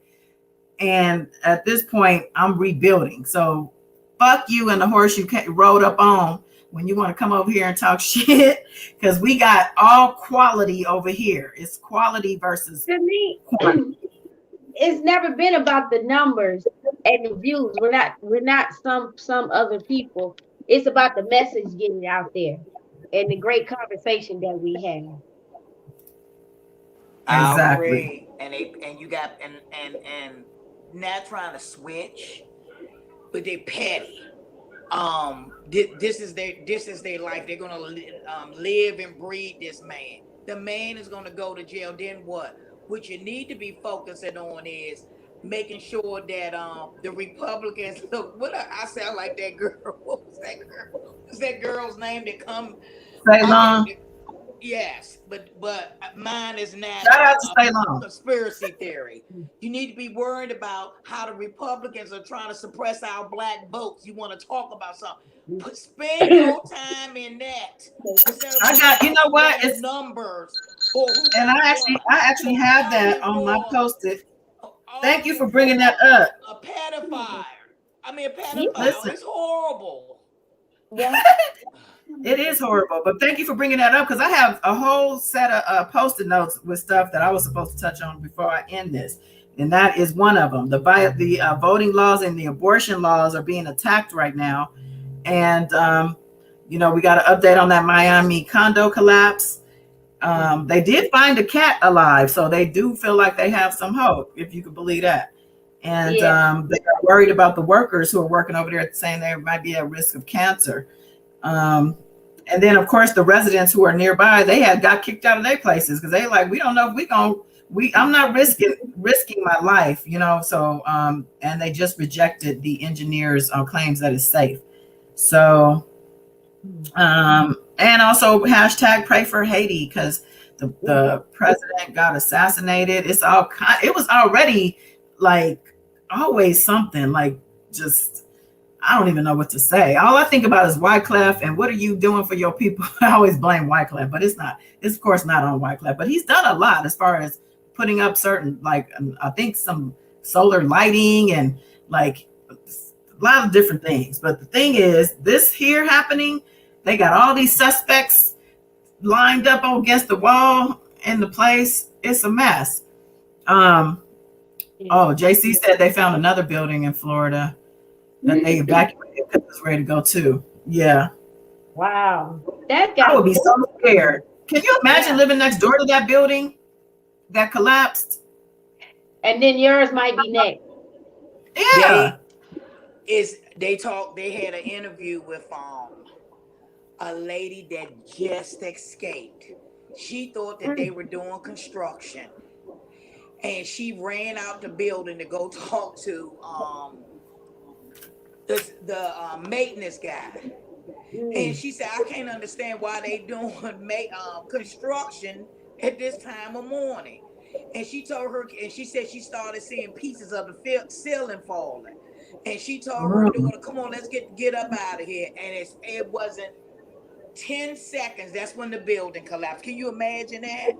And at this point, I'm rebuilding. So fuck you and the horse you rode up on when you want to come over here and talk shit, because we got all quality over here. It's quality versus to me quantity. It's never been about the numbers and the views. We're not some other people. It's about the message getting out there and the great conversation that we have. Exactly. And you got and not trying to switch, but they're petty. This is their life. They're gonna live and breathe this man. The man is gonna go to jail. Then what? What you need to be focusing on is making sure that the Republicans look. I sound like that girl. What was that girl? What was that girl's name that come? Yes, but mine is not a conspiracy theory. You need to be worried about how the Republicans are trying to suppress our black votes. You want to talk about something. Spend your time in that. I got, you know what? It's numbers. And I actually have that on my post-it. Thank you for bringing that up. A pedophile. Listen. It's horrible. Yeah. It is horrible, but thank you for bringing that up, because I have a whole set of post-it notes with stuff that I was supposed to touch on before I end this, and that is one of them. The voting laws and the abortion laws are being attacked right now, and we got an update on that Miami condo collapse, They did find a cat alive, so they do feel like they have some hope, if you could believe that. And they are worried about the workers who are working over there, saying they might be at risk of cancer. And then, of course, the residents who are nearby, they had got kicked out of their places because they like, we don't know if I'm not risking my life, you know. So and they just rejected the engineers' claims that it's safe. So and also hashtag pray for Haiti because the president got assassinated. It was already like always something like just I don't even know what to say. All I think about is Wyclef and what are you doing for your people? I always blame Wyclef, but it's of course not on Wyclef, but he's done a lot as far as putting up certain, like, I think some solar lighting and like a lot of different things. But the thing is, this here happening, they got all these suspects lined up against the wall in the place. It's a mess. Oh, JC said they found another building in Florida that they evacuated because it was ready to go too. Yeah. Wow. I would be so scared. Can you imagine living next door to that building that collapsed? And then yours might be next. Yeah. They had an interview with a lady that just escaped. She thought that they were doing construction. And she ran out the building to go talk to the maintenance guy. And she said, I can't understand why they doing construction at this time of morning. And she told her, and she said she started seeing pieces of the ceiling falling. And she told her daughter, come on, let's get up out of here. And it wasn't 10 seconds. That's when the building collapsed. Can you imagine that?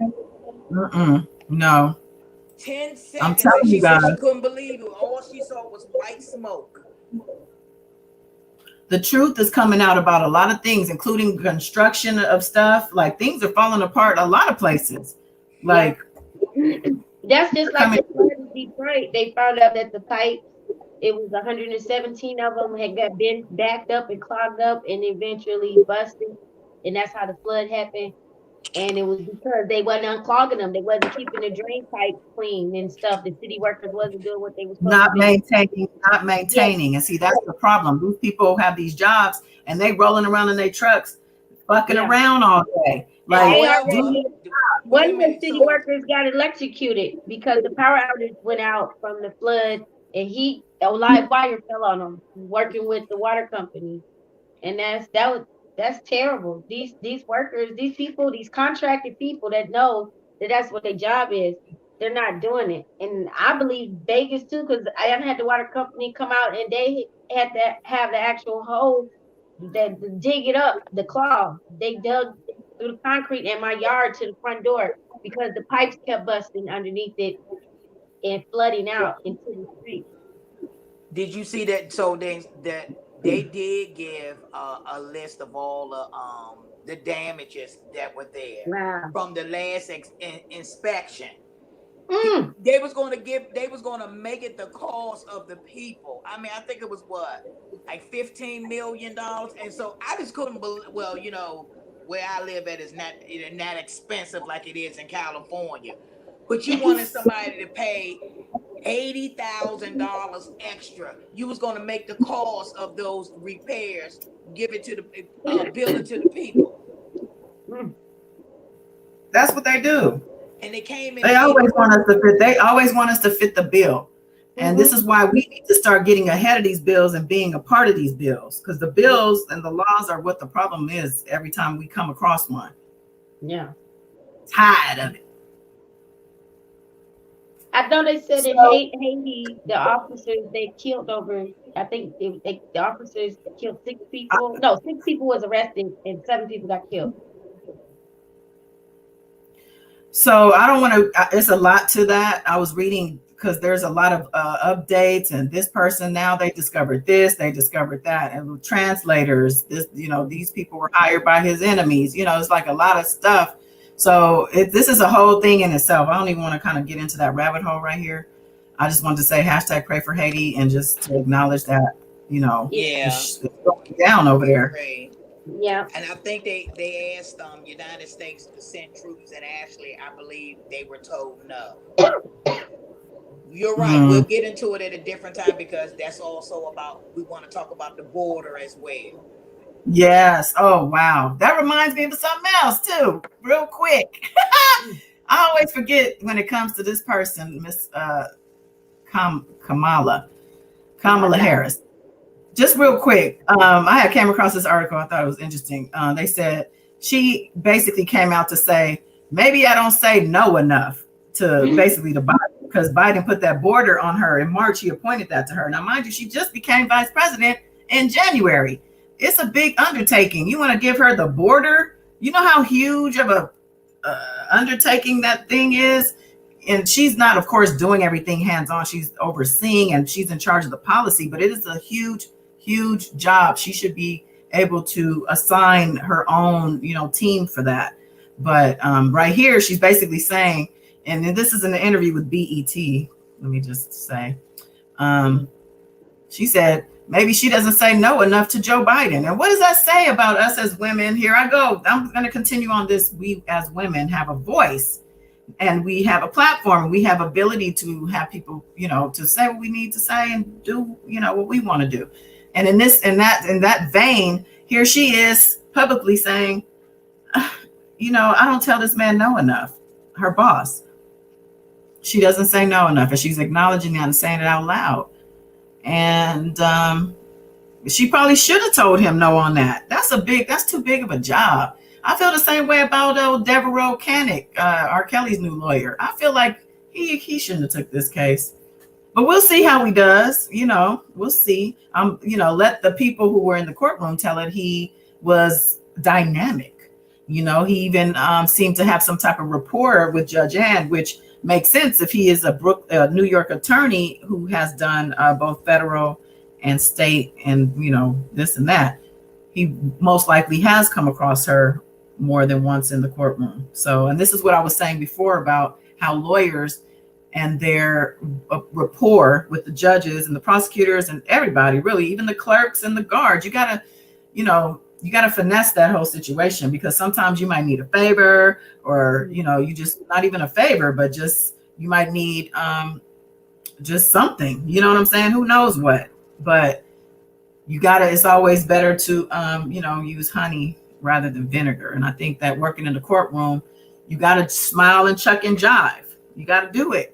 No. 10 seconds. I'm telling you guys. She couldn't believe it. All she saw was white smoke. The truth is coming out about a lot of things, including construction of stuff. Like things are falling apart a lot of places. Like that's just like the flood in Detroit. They found out that the pipes, it was 117 of them had been backed up and clogged up and eventually busted. And that's how the flood happened. And it was because they wasn't unclogging them. They wasn't keeping the drain pipes clean and stuff. The city workers wasn't doing what they were supposed to do. Not maintaining. Yeah. And see, that's the problem. These people have these jobs and they rolling around in their trucks, fucking around all day. Like, one of the city workers got electrocuted because the power outage went out from the flood, and a live wire fell on him, working with the water company. And that's terrible. These workers, these people, these contracted people that know that that's what their job is, they're not doing it. And I believe Vegas too, because I haven't had the water company come out and they had to have the actual hole that dig it up, the claw. They dug through the concrete in my yard to the front door because the pipes kept busting underneath it and flooding out into the street. Did you see that? So they did give a list of all the damages that were there from the last inspection. They was going to make it the cost of the people. I mean, I think it was like $15 million. And so I just couldn't believe, well, you know, where I live at is not expensive like it is in California. But you wanted somebody to pay $80,000 extra. You was going to make the cost of those repairs, give it to the bill it to the people. That's what they do. And they came in. They always want us to fit the bill. And this is why we need to start getting ahead of these bills and being a part of these bills, because the bills and the laws are what the problem is every time we come across one. Yeah. Tired of it. I know they said in Haiti, the officers, they killed I think the officers killed 6 people. No, 6 people was arrested and 7 people got killed. So I don't want to, it's a lot to that. I was reading because there's a lot of updates, and this person, now they discovered this, they discovered that, and translators, this, you know, these people were hired by his enemies. You know, it's like a lot of stuff. So this is a whole thing in itself. I don't even want to kind of get into that rabbit hole right here. I just wanted to say hashtag pray for Haiti and just to acknowledge that, you know, it's going down over there. Yeah. And I think they asked United States to send troops, and actually, I believe they were told no. You're right. We'll get into it at a different time because that's also about, we want to talk about the border as well. Yes. Oh, wow. That reminds me of something else too, real quick. I always forget when it comes to this person, Miss Kamala Harris. Just real quick, I had came across this article. I thought it was interesting. They said she basically came out to say, maybe I don't say no enough to basically the Biden, because Biden put that border on her in March. He appointed that to her. Now, mind you, she just became vice president in January. It's a big undertaking. You want to give her the border? You know how huge of a undertaking that thing is? And she's not, of course, doing everything hands-on. She's overseeing and she's in charge of the policy, but it is a huge job. She should be able to assign her own, team for that. But right here, she's basically saying, and this is in an interview with BET. Let me just say, she said, maybe she doesn't say no enough to Joe Biden. And what does that say about us as women? Here I go. I'm going to continue on this. We as women have a voice and we have a platform. We have ability to have people, to say what we need to say and do, what we want to do. And in that vein, here she is publicly saying, I don't tell this man no enough. Her boss. She doesn't say no enough, and she's acknowledging that and saying it out loud. And she probably should have told him no on that. That's too big of a job. I feel the same way about Deborah Canick, R. Kelly's new lawyer. I feel like he shouldn't have took this case. But we'll see how he does. We'll see. Let the people who were in the courtroom tell it. He was dynamic. He even seemed to have some type of rapport with Judge Ann, which makes sense if he is a New York attorney who has done both federal and state and, this and that. He most likely has come across her more than once in the courtroom. So, and this is what I was saying before about how lawyers and their rapport with the judges and the prosecutors and everybody, really, even the clerks and the guards, you gotta finesse that whole situation, because sometimes you might need a favor, or, you just not even a favor, but just, you might need just something, you know what I'm saying? Who knows what, but it's always better to, use honey rather than vinegar. And I think that working in the courtroom, you got to smile and chuck and jive. You got to do it.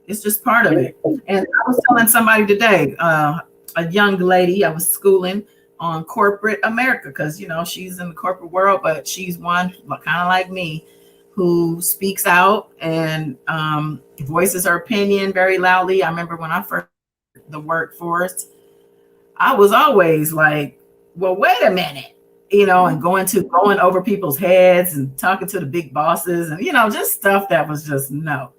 It's just part of it. And I was telling somebody today, a young lady I was schooling on corporate America, because, she's in the corporate world, but she's one kind of like me who speaks out and voices her opinion very loudly. I remember when I first the workforce, I was always like, well, wait a minute, and going over people's heads and talking to the big bosses and, just stuff that was just no.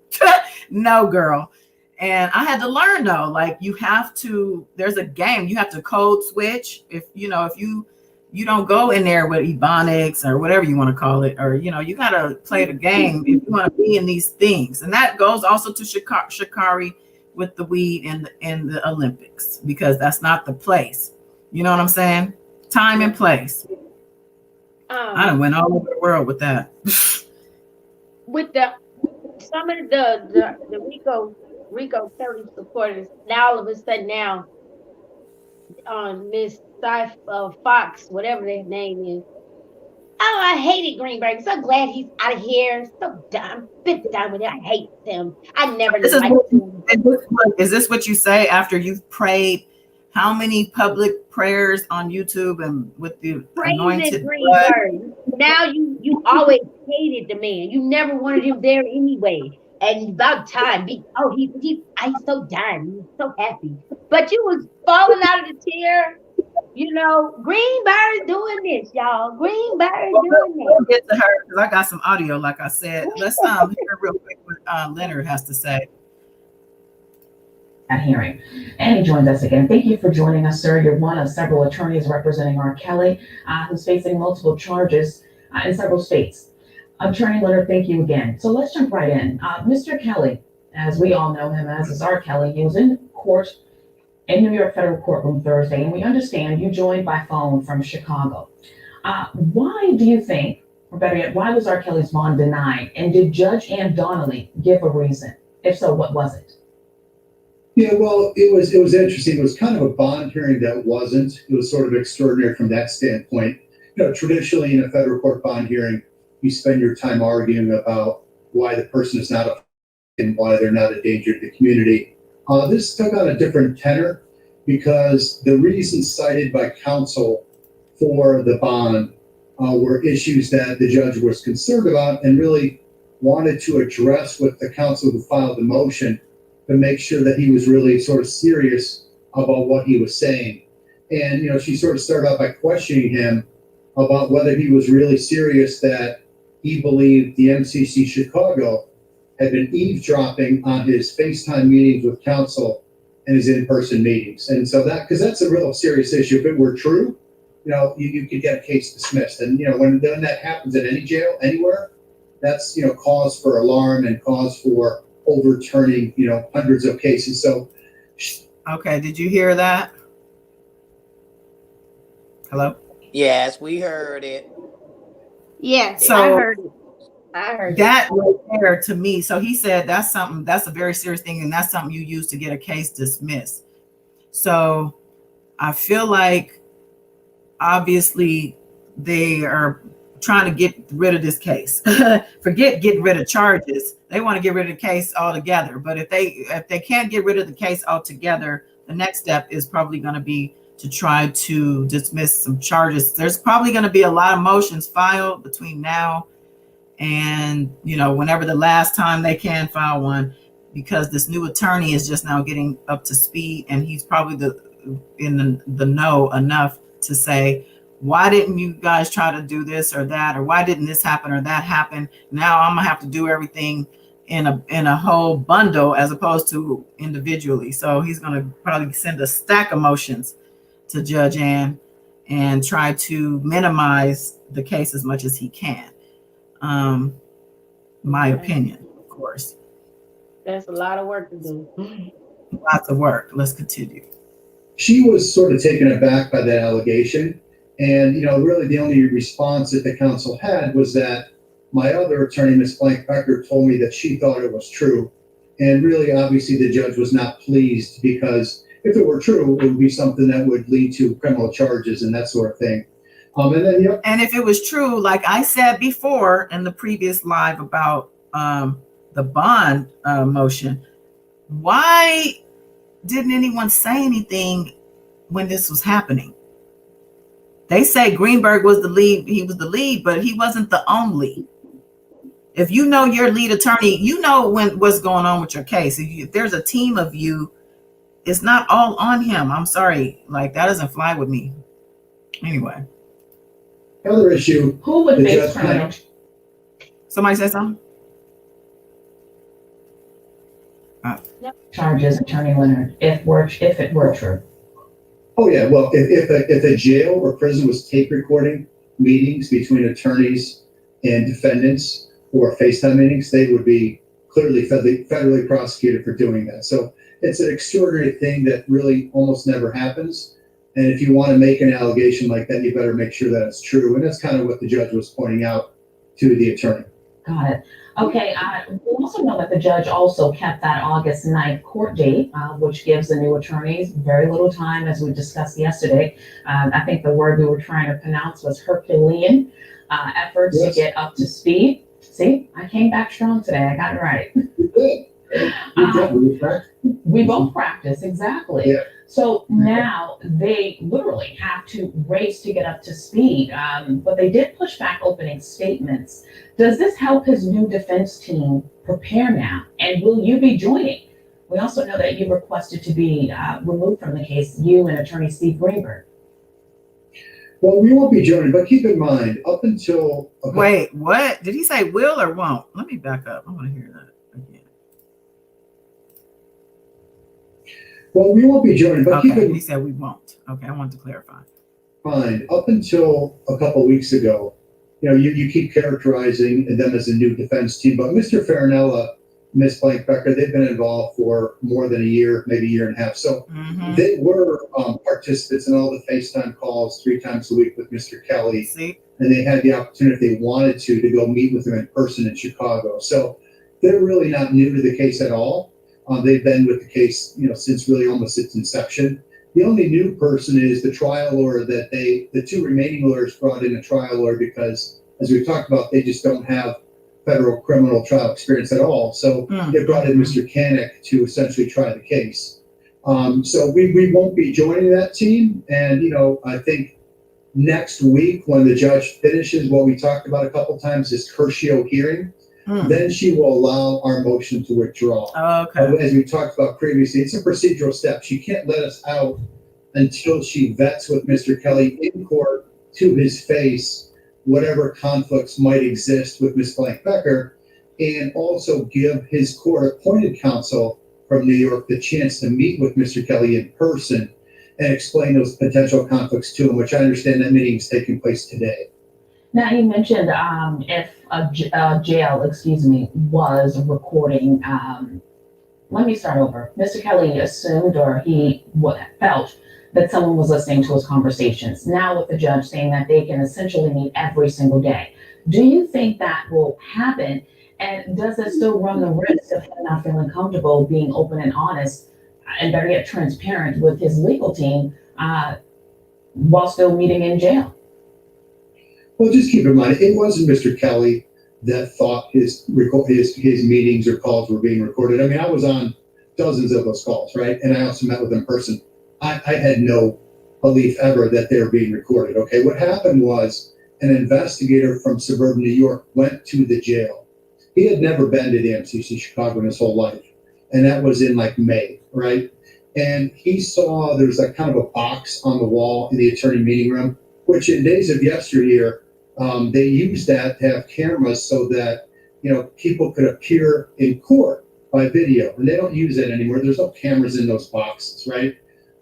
No, girl. And I had to learn though, like there's a game, you have to code switch. If you don't go in there with ebonics or whatever you want to call it, or, you got to play the game if you want to be in these things. And that goes also to Shikari with the weed in the Olympics, because that's not the place. You know what I'm saying? Time and place. I done went all over the world with that. With some of the Rico Kelly supporters, now all of a sudden now on Miss Fox, whatever their name is. Oh, I hated Greenberg. So glad he's out of here. So dumb. Bit done with it. I hate him. I never liked him. Is this what you say after you've prayed how many public prayers on YouTube and with the anointed Greenberg? Now you always hated the man. You never wanted him there anyway. And about time, he's so done. He's so happy. But you was falling out of the chair. Greenberg doing this, y'all. Greenberg doing this. We'll get to her because I got some audio, like I said. Let's hear real quick what Leonard has to say. That hearing. And he joins us again. Thank you for joining us, sir. You're one of several attorneys representing R. Kelly, who's facing multiple charges in several states. Attorney Leonard, thank you again. So let's jump right in. Mr. Kelly, as we all know him as is R. Kelly, he was in court in New York federal courtroom Thursday, and we understand you joined by phone from Chicago. Why do you think, or better yet, why was R. Kelly's bond denied? And did Judge Ann Donnelly give a reason? If so, what was it? Yeah, well, it was interesting. It was kind of a bond hearing that wasn't. It was sort of extraordinary from that standpoint. Traditionally in a federal court bond hearing, you spend your time arguing about why the person is not a and why they're not a danger to the community. This took on a different tenor because the reasons cited by counsel for the bond were issues that the judge was concerned about and really wanted to address with the counsel who filed the motion to make sure that he was really sort of serious about what he was saying. And, she sort of started out by questioning him about whether he was really serious that he believed the MCC Chicago had been eavesdropping on his FaceTime meetings with counsel and his in-person meetings. And so because that's a real serious issue. If it were true, you could get a case dismissed. And, when that happens at any jail, anywhere, that's, cause for alarm and cause for overturning, hundreds of cases. So. Okay. Did you hear that? Hello? Yes, we heard it. Yes, So I heard it. I heard that right there to me. So he said that's a very serious thing, and that's something you use to get a case dismissed. So I feel like obviously they are trying to get rid of this case. Forget getting rid of charges. They want to get rid of the case altogether. But if they can't get rid of the case altogether, the next step is probably going to be to try to dismiss some charges. There's probably going to be a lot of motions filed between now and whenever the last time they can file one, because this new attorney is just now getting up to speed, and he's probably in the know enough to say, why didn't you guys try to do this or that, or why didn't this happen or that happen? Now I'm gonna have to do everything in a whole bundle as opposed to individually. So he's gonna probably send a stack of motions to Judge Ann and try to minimize the case as much as he can. My opinion, of course. That's a lot of work to do. Lots of work. Let's continue. She was sort of taken aback by that allegation. And, really the only response that the counsel had was that my other attorney, Ms. Blank Becker, told me that she thought it was true. And really, obviously, the judge was not pleased because if it were true, it would be something that would lead to criminal charges and that sort of thing. And if it was true, like I said before in the previous live about the bond motion, why didn't anyone say anything when this was happening? They say Greenberg was the lead. He was the lead, but he wasn't the only. If you know your lead attorney, what's going on with your case. If there's a team of you, it's not all on him. I'm sorry. Like, that doesn't fly with me. Anyway. Another issue. Who would face criminal? Somebody say something? Charges, Attorney Leonard, if it were true. Oh yeah, well, if a jail or prison was tape recording meetings between attorneys and defendants or FaceTime meetings, they would be clearly federally prosecuted for doing that. So it's an extraordinary thing that really almost never happens. And if you want to make an allegation like that, you better make sure that it's true. And that's kind of what the judge was pointing out to the attorney. Got it. Okay, we also know that the judge also kept that August 9th court date, which gives the new attorneys very little time, as we discussed yesterday. I think the word we were trying to pronounce was Herculean efforts to get up to speed. See, I came back strong today. I got it right. We both practice, exactly. Yeah. So now they literally have to race to get up to speed, but they did push back opening statements. Does this help his new defense team prepare now? And will you be joining? We also know that you requested to be removed from the case, you and attorney Steve Greenberg. Well, we won't be joining, but keep in mind, up until... Okay. Wait, what? Did he say will or won't? Let me back up. I want to hear that again. Well, we won't be joining, but okay, he said we won't. Okay, I wanted to clarify. Fine. Up until a couple of weeks ago, you keep characterizing them as a new defense team, but Mr. Farinella Miss Blank Becker, they've been involved for more than a year, maybe a year and a half. So they were participants in all the FaceTime calls 3 times a week with Mr. Kelly. See? And they had the opportunity, if they wanted to go meet with him in person in Chicago. So they're really not new to the case at all. They've been with the case, since really almost its inception. The only new person is the trial lawyer that the 2 remaining lawyers brought in a trial lawyer because, as we talked about, they just don't have federal criminal trial experience at all. So they brought in Mr. Kanek to essentially try the case. So we won't be joining that team. And, I think next week when the judge finishes what we talked about a couple times, this Curcio hearing, then she will allow our motion to withdraw. Okay. As we talked about previously, it's a procedural step. She can't let us out until she vets with Mr. Kelly in court to his face whatever conflicts might exist with Ms. Blank Becker, and also give his court-appointed counsel from New York the chance to meet with Mr. Kelly in person and explain those potential conflicts to him, which I understand that meeting is taking place today. Now, you mentioned if a jail, was recording. Let me start over. Mr. Kelly assumed, or he felt, that someone was listening to his conversations. Now with the judge saying that they can essentially meet every single day. Do you think that will happen? And does it still run the risk of him not feeling comfortable being open and honest and better yet transparent with his legal team while still meeting in jail? Well, just keep in mind, it wasn't Mr. Kelly that thought his meetings or calls were being recorded. I mean, I was on dozens of those calls, right? And I also met with him in person. I had no belief ever that they were being recorded. Okay, what happened was an investigator from suburban New York went to the jail. He had never been to the MCC Chicago in his whole life, and that was in like May, right? And he saw there's like kind of a box on the wall in the attorney meeting room, which in days of yesteryear, they used that to have cameras so that people could appear in court by video, and they don't use that anymore. There's no cameras in those boxes, right?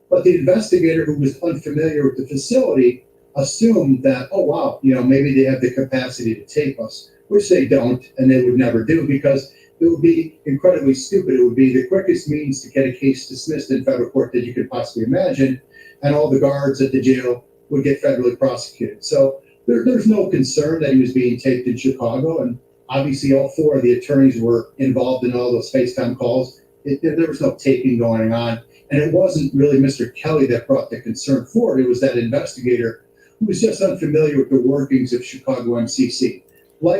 But the investigator, who was unfamiliar with the facility, assumed that, oh, wow, maybe they have the capacity to tape us, which they don't, and they would never do, because it would be incredibly stupid. It would be the quickest means to get a case dismissed in federal court that you could possibly imagine, and all the guards at the jail would get federally prosecuted. So there's no concern that he was being taped in Chicago, and obviously all 4 of the attorneys were involved in all those FaceTime calls. There was no taping going on. And it wasn't really Mr. Kelly that brought the concern forward. It was that investigator who was just unfamiliar with the workings of Chicago MCC.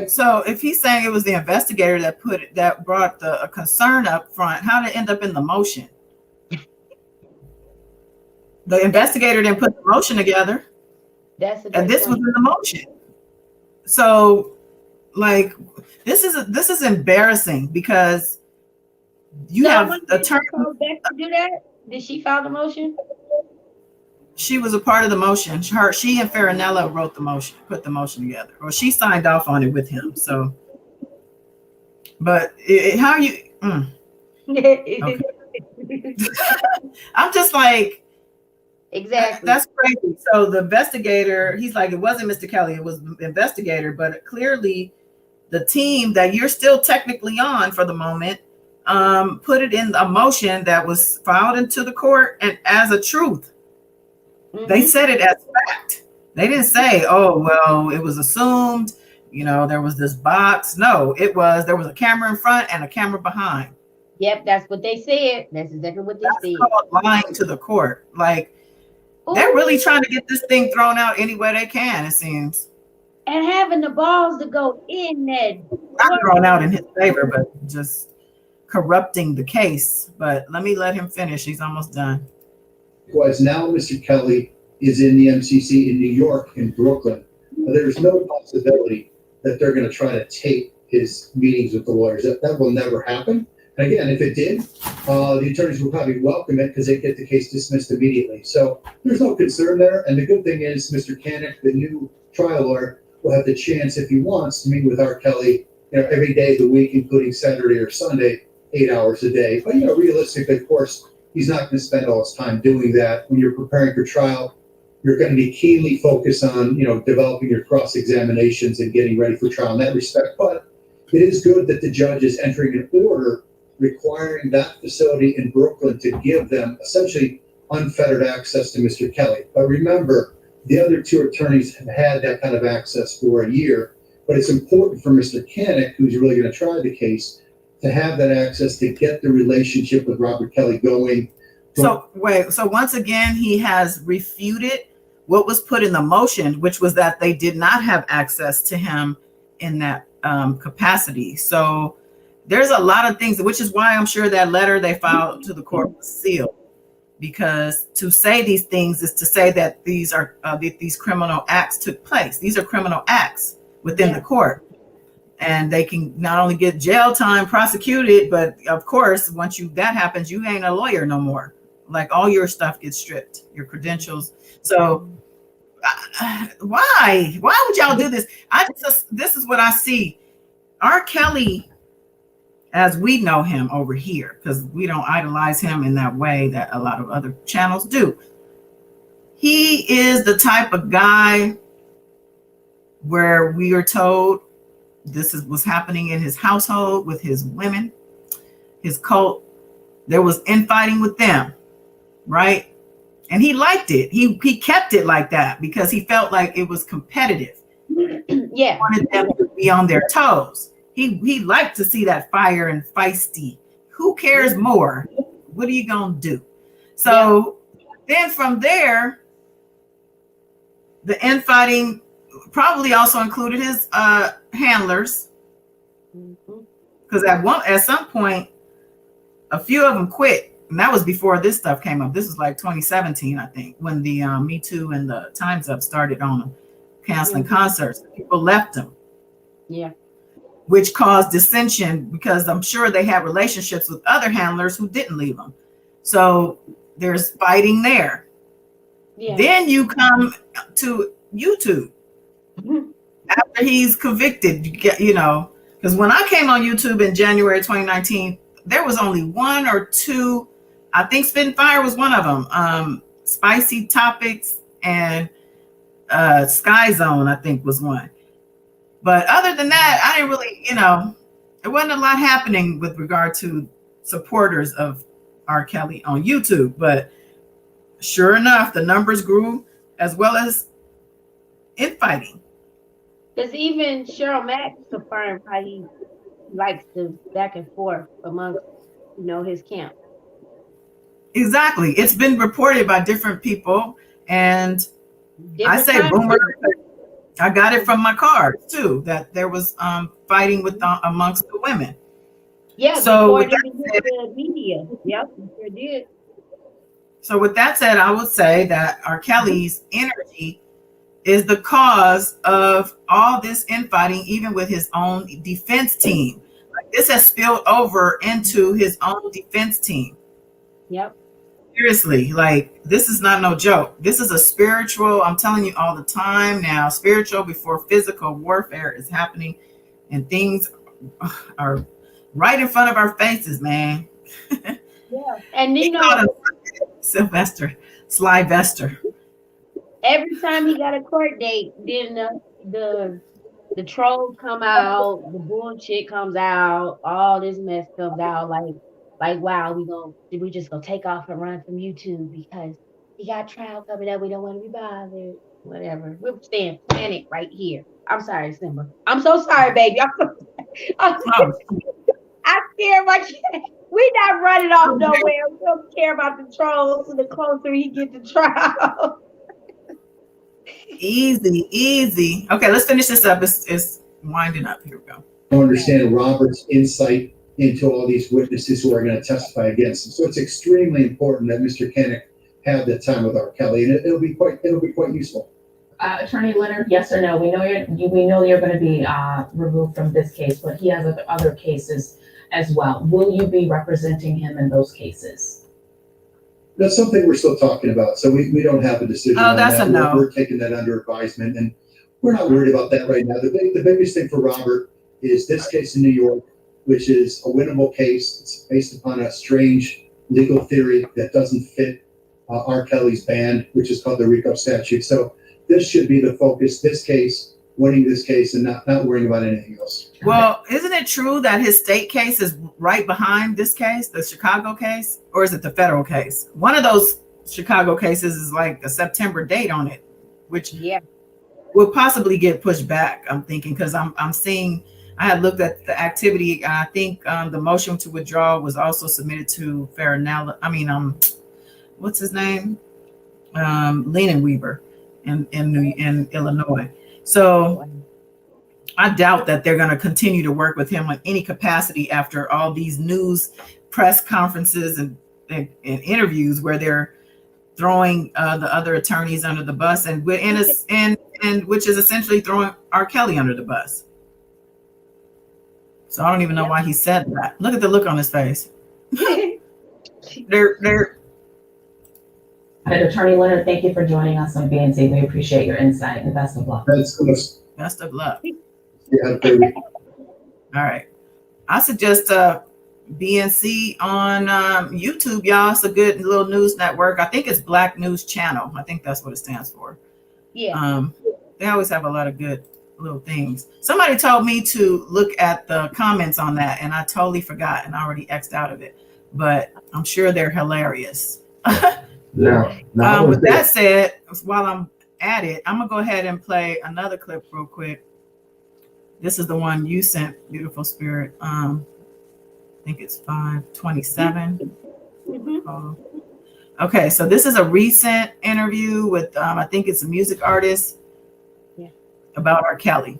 So if he's saying it was the investigator that brought the concern up front, how did it end up in the motion? The investigator didn't put the motion together. And this was in the motion. So, this is embarrassing because you have attorney. Do that? Did she file the motion? She was a part of the motion. She and Farinella wrote the motion, put the motion together, or she signed off on it with him. So, but how you? Okay. I'm just like, exactly. That's crazy. So the investigator, he's like, it wasn't Mr. Kelly, it was the investigator, but clearly the team that you're still technically on for the moment put it in a motion that was filed into the court and as a truth. They said it as fact. They didn't say, oh, well, it was assumed, there was this box. No, there was a camera in front and a camera behind. Yep, that's what they said. That's exactly what they said. That's called lying to the court. They're really trying to get this thing thrown out any way they can, it seems. And having the balls to go in that. Not thrown out in his favor, but just corrupting the case. But let him finish. He's almost done. Whereas now Mr. Kelly is in the MCC in New York, in Brooklyn. There's no possibility that they're going to try to tape his meetings with the lawyers. That will never happen. And again, if it did, the attorneys will probably welcome it because they get the case dismissed immediately. So there's no concern there. And the good thing is Mr. Kanek, the new trial lawyer, will have the chance, if he wants, to meet with R. Kelly every day of the week, including Saturday or Sunday, 8 hours a day. But realistically, of course, he's not going to spend all his time doing that. When you're preparing for trial, you're going to be keenly focused on, developing your cross-examinations and getting ready for trial in that respect. But it is good that the judge is entering an order requiring that facility in Brooklyn to give them essentially unfettered access to Mr. Kelly. But remember, the other two attorneys have had that kind of access for a year, but it's important for Mr. Kanek, who's really going to try the case, to have that access to get the relationship with Robert Kelly going. So wait, so once again, he has refuted what was put in the motion, which was that they did not have access to him in that capacity. So there's a lot of things, which is why I'm sure that letter they filed to the court was sealed, because to say these things is to say that these are these criminal acts took place. These are criminal acts within the court, and they can not only get jail time, prosecuted, but of course, once that happens, you ain't a lawyer no more. Like all your stuff gets stripped, your credentials. So why would y'all do this? This is what I see. R. Kelly, as we know him over here, because we don't idolize him in that way that a lot of other channels do. He is the type of guy where we are told this was happening in his household with his women, his cult. There was infighting with them, right? And he liked it. He kept it like that because he felt like it was competitive. Yeah. He wanted them to be on their toes. He liked to see that fire and feisty. Who cares more? What are you gonna do? So then from there, the infighting probably also included his handlers, because at some point, a few of them quit. And that was before this stuff came up. This was like 2017, I think, when the Me Too and the Time's Up started on canceling concerts. People left them. Yeah. Which caused dissension because I'm sure they had relationships with other handlers who didn't leave them. So there's fighting there. Yeah. Then you come to YouTube after he's convicted, because when I came on YouTube in January 2019, there was only one or two. I think Spitting Fire was one of them. Spicy Topics and Sky Zone, I think, was one. But other than that, I didn't really, there wasn't a lot happening with regard to supporters of R. Kelly on YouTube. But sure enough, the numbers grew as well as infighting. Because even Cheryl Mack confirmed how he likes to back and forth amongst, his camp. Exactly. It's been reported by different people, and I say rumor. I got it from my cards too, that there was fighting with amongst the women. Yeah. So with the media. Yep, sure did. So with that said, I would say that R. Kelly's energy is the cause of all this infighting, even with his own defense team. Like, this has spilled over into his own defense team. Yep. Seriously, like, this is not no joke. This is a spiritual, I'm telling you all the time now, spiritual before physical warfare is happening, and things are right in front of our faces, man. Yeah. And Sylvester, Slyvester. Every time he got a court date, then the trolls come out, the bullshit comes out, all this mess comes out. Like, wow, we just gonna take off and run from YouTube because he got trial coming up. We don't want to be bothered. Whatever. We're staying panic right here. I'm sorry, Simba. I'm so sorry, baby. I care about you. We not running off nowhere. We don't care about the trolls the closer he get to trial. Easy. Okay, let's finish this up. It's winding up. Here we go. I understand Robert's insight into all these witnesses who are going to testify against him. So it's extremely important that Mr. Kanek have that time with R. Kelly, and it'll be quite useful. Attorney Leonard, yes or no? We know you're going to be removed from this case, but he has other cases as well. Will you be representing him in those cases? That's something we're still talking about, so we don't have a decision on that's that. A no. We're taking that under advisement, and we're not worried about that right now. The biggest thing for Robert is this case in New York, which is a winnable case. It's based upon a strange legal theory that doesn't fit R. Kelly's ban, which is called the RICO statute. So this should be the focus. This case winning this case and not worrying about anything else. Well, isn't it true that his state case is right behind this case, the Chicago case, or is it the federal case? One of those Chicago cases is like a September date on it, which will possibly get pushed back. I'm thinking because I'm seeing. I had looked at the activity. I think the motion to withdraw was also submitted to Farinella. I mean, what's his name? Leinenweber in Illinois. So I doubt that they're going to continue to work with him in any capacity after all these news press conferences and interviews where they're throwing the other attorneys under the bus and which is essentially throwing R. Kelly under the bus. So I don't even know why he said that. Look at the look on his face. they're Attorney Leonard, thank you for joining us on BNC. We appreciate your insight and best of luck. Best of luck. Yeah, baby. All right. I suggest BNC on YouTube, y'all. It's a good little news network. I think it's Black News Channel. I think that's what it stands for. Yeah. They always have a lot of good little things. Somebody told me to look at the comments on that, and I totally forgot and already X'd out of it. But I'm sure they're hilarious. Now with that said, while I'm at it, I'm gonna go ahead and play another clip real quick. This is the one you sent, beautiful spirit. I think it's 5:27. Okay, so this is a recent interview with I think it's a music artist about R. Kelly.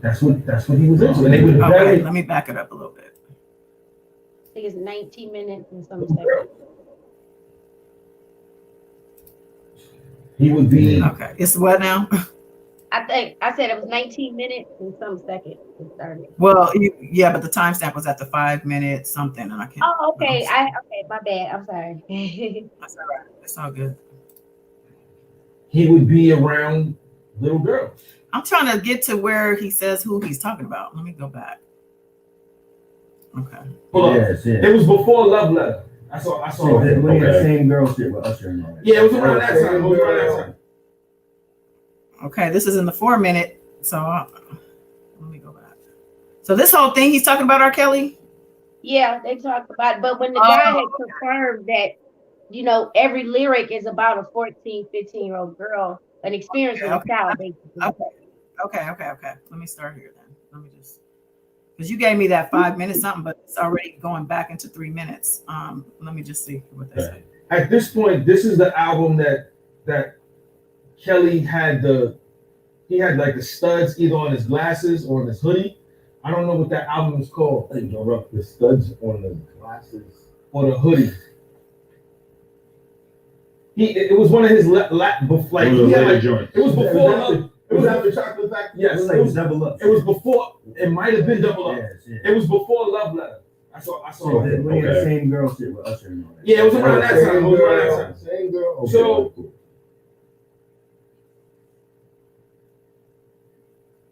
That's what he was into. And they would okay, let me back it up a little bit. I think it's 19 minutes and some seconds. He would be okay. It's what now? I said it was 19 minutes and some seconds. It started. Well, yeah, but the timestamp was at the 5 minutes something, and I can't. Oh, okay. Okay, my bad. I'm sorry. That's all right. It's all good. He would be around little girls. I'm trying to get to where he says who he's talking about. Let me go back. Okay. Hold on. Yes. It was before Love Letter. I saw it. When the same girl shit with Usher and all that. Yeah, it was around that time. Okay, this is in the 4 minute. So let me go back. So this whole thing he's talking about R. Kelly? Yeah, they talked about it. But when the guy had confirmed that, you know, every lyric is about a 14, 15-year-old girl, an experience with a child, basically. Okay. Let me start here then. Let me just, because you gave me that 5 minutes something, but it's already going back into 3 minutes. Let me just see what they say. At this point, this is the album that Kelly had like the studs either on his glasses or on his hoodie. I don't know what that album is called. The studs on the glasses or the hoodie. It was one of his it was before. It was after Chocolate Factory. Yes, it was Double Up. It was before. It might have been Double Up. Yes. It was before Love Letter. I saw. The same girl shit with Usher and all that. Yeah, it was around that time. Same girl. Okay, so cool.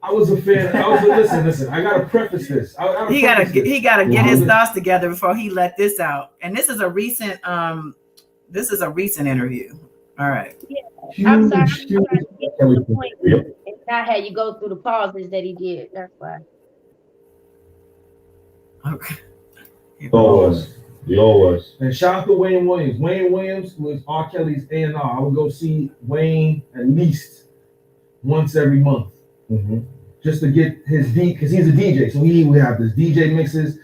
I was a fan. Listen. I gotta preface this. He gotta get his thoughts together before he let this out. And this is a recent interview. All right. Yeah. I'm sorry. I'm trying to get to the point and not have you go through the pauses that he did. That's why. Okay. He always. And shout out to Wayne Williams. Wayne Williams was R. Kelly's A&R. I would go see Wayne at least once every month. Mm-hmm. Just to get his because he's a DJ, so he would have this DJ mixes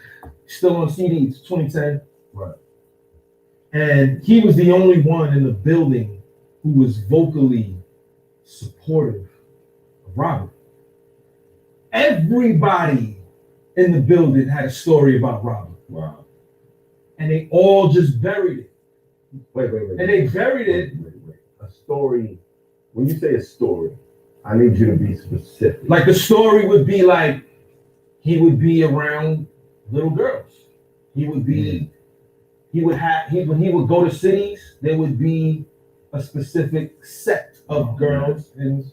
still on CDs, 2010. Right. And he was the only one in the building who was vocally supportive of Robert. Everybody in the building had a story about Robert. Wow. And they all just buried it. Wait. And they buried it. Wait. A story. When you say a story, I need you to be specific. Like the story would be like he would be around little girls. He would be. When he would go to cities, there would be a specific set of girls, and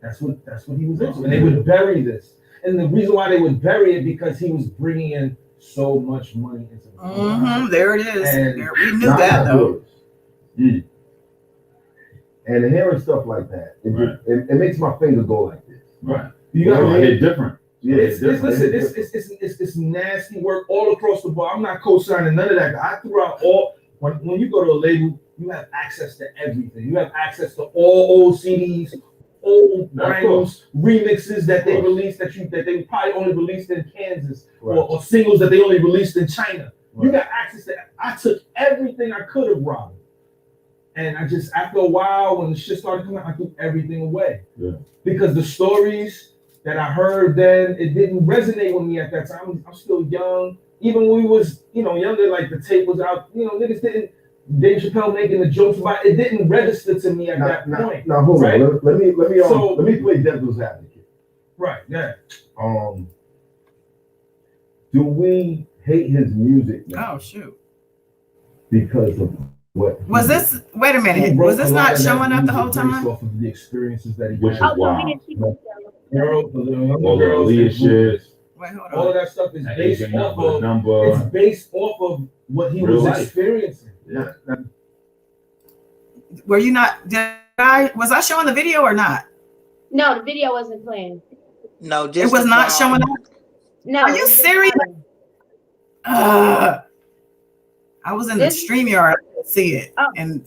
that's what he was into. And they would bury this. And the reason why they would bury it because he was bringing in so much money into the There it is. We knew that though. And hearing stuff like that, it makes my finger go like this. Right. You got to hit different. Yeah, it's nasty work all across the board. I'm not co-signing none of that. I threw out all when you go to a label, you have access to everything. You have access to all old CDs, old vinyls, remixes that they released that they probably only released in Kansas, or singles that they only released in China. You got access to that. I took everything I could have, Robin. And I just, after a while, when the shit started coming out, I threw everything away. Yeah. Because the stories that I heard then, it didn't resonate with me at that time. I'm still young. Even when we was, younger, like the tape was out, niggas didn't, Dave Chappelle making the jokes about it, didn't register to me at that point. Now hold on. Let me play devil's advocate. Right, yeah. Do we hate his music now? Oh shoot. Because of what was this? Wait a minute. Was this not showing up the whole time? Off of the experiences that he which is wild. All the leadership. Wait, hold on. All of that stuff is based off of it's based off of what he was experiencing. Yeah. Were you not? Was I showing the video or not? No, the video wasn't playing. No, just it was not showing up. No, are you serious? I was in the StreamYard. I didn't see it, and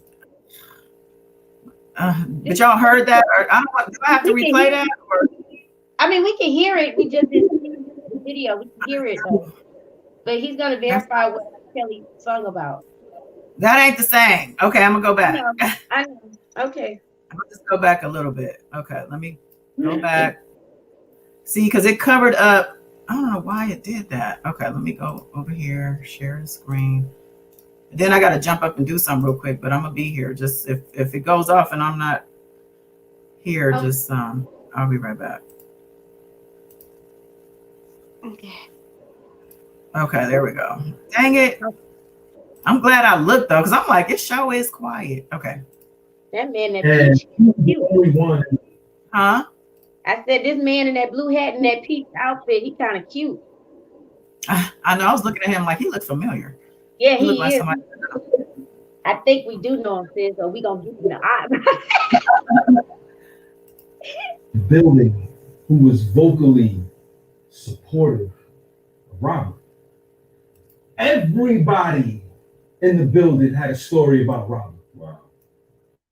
but y'all heard that? Or I don't know. Do I have to replay that? Or? I mean, we can hear it. We just didn't see the video. We can hear it though. But he's gonna verify what Kelly sung about. That ain't the same. Okay, I'm gonna go back. I know. Okay. I'm gonna just go back a little bit. Okay, let me go back. See, because it covered up. I don't know why it did that. Okay, let me go over here, share the screen. Then I gotta jump up and do something real quick, but I'm gonna be here. Just if it goes off and I'm not here, just I'll be right back. Okay, there we go. Dang it. I'm glad I looked though, because I'm like, this show is quiet. Okay. That man that peach cute. Huh? I said this man in that blue hat and that peach outfit, he kind of cute. I know. I was looking at him like he looked familiar. Yeah, he like is. somebody. I think we do know him, sis, or we gonna get in the eye. Building who was vocally supportive of Robert. Everybody in the building had a story about Robert. Wow.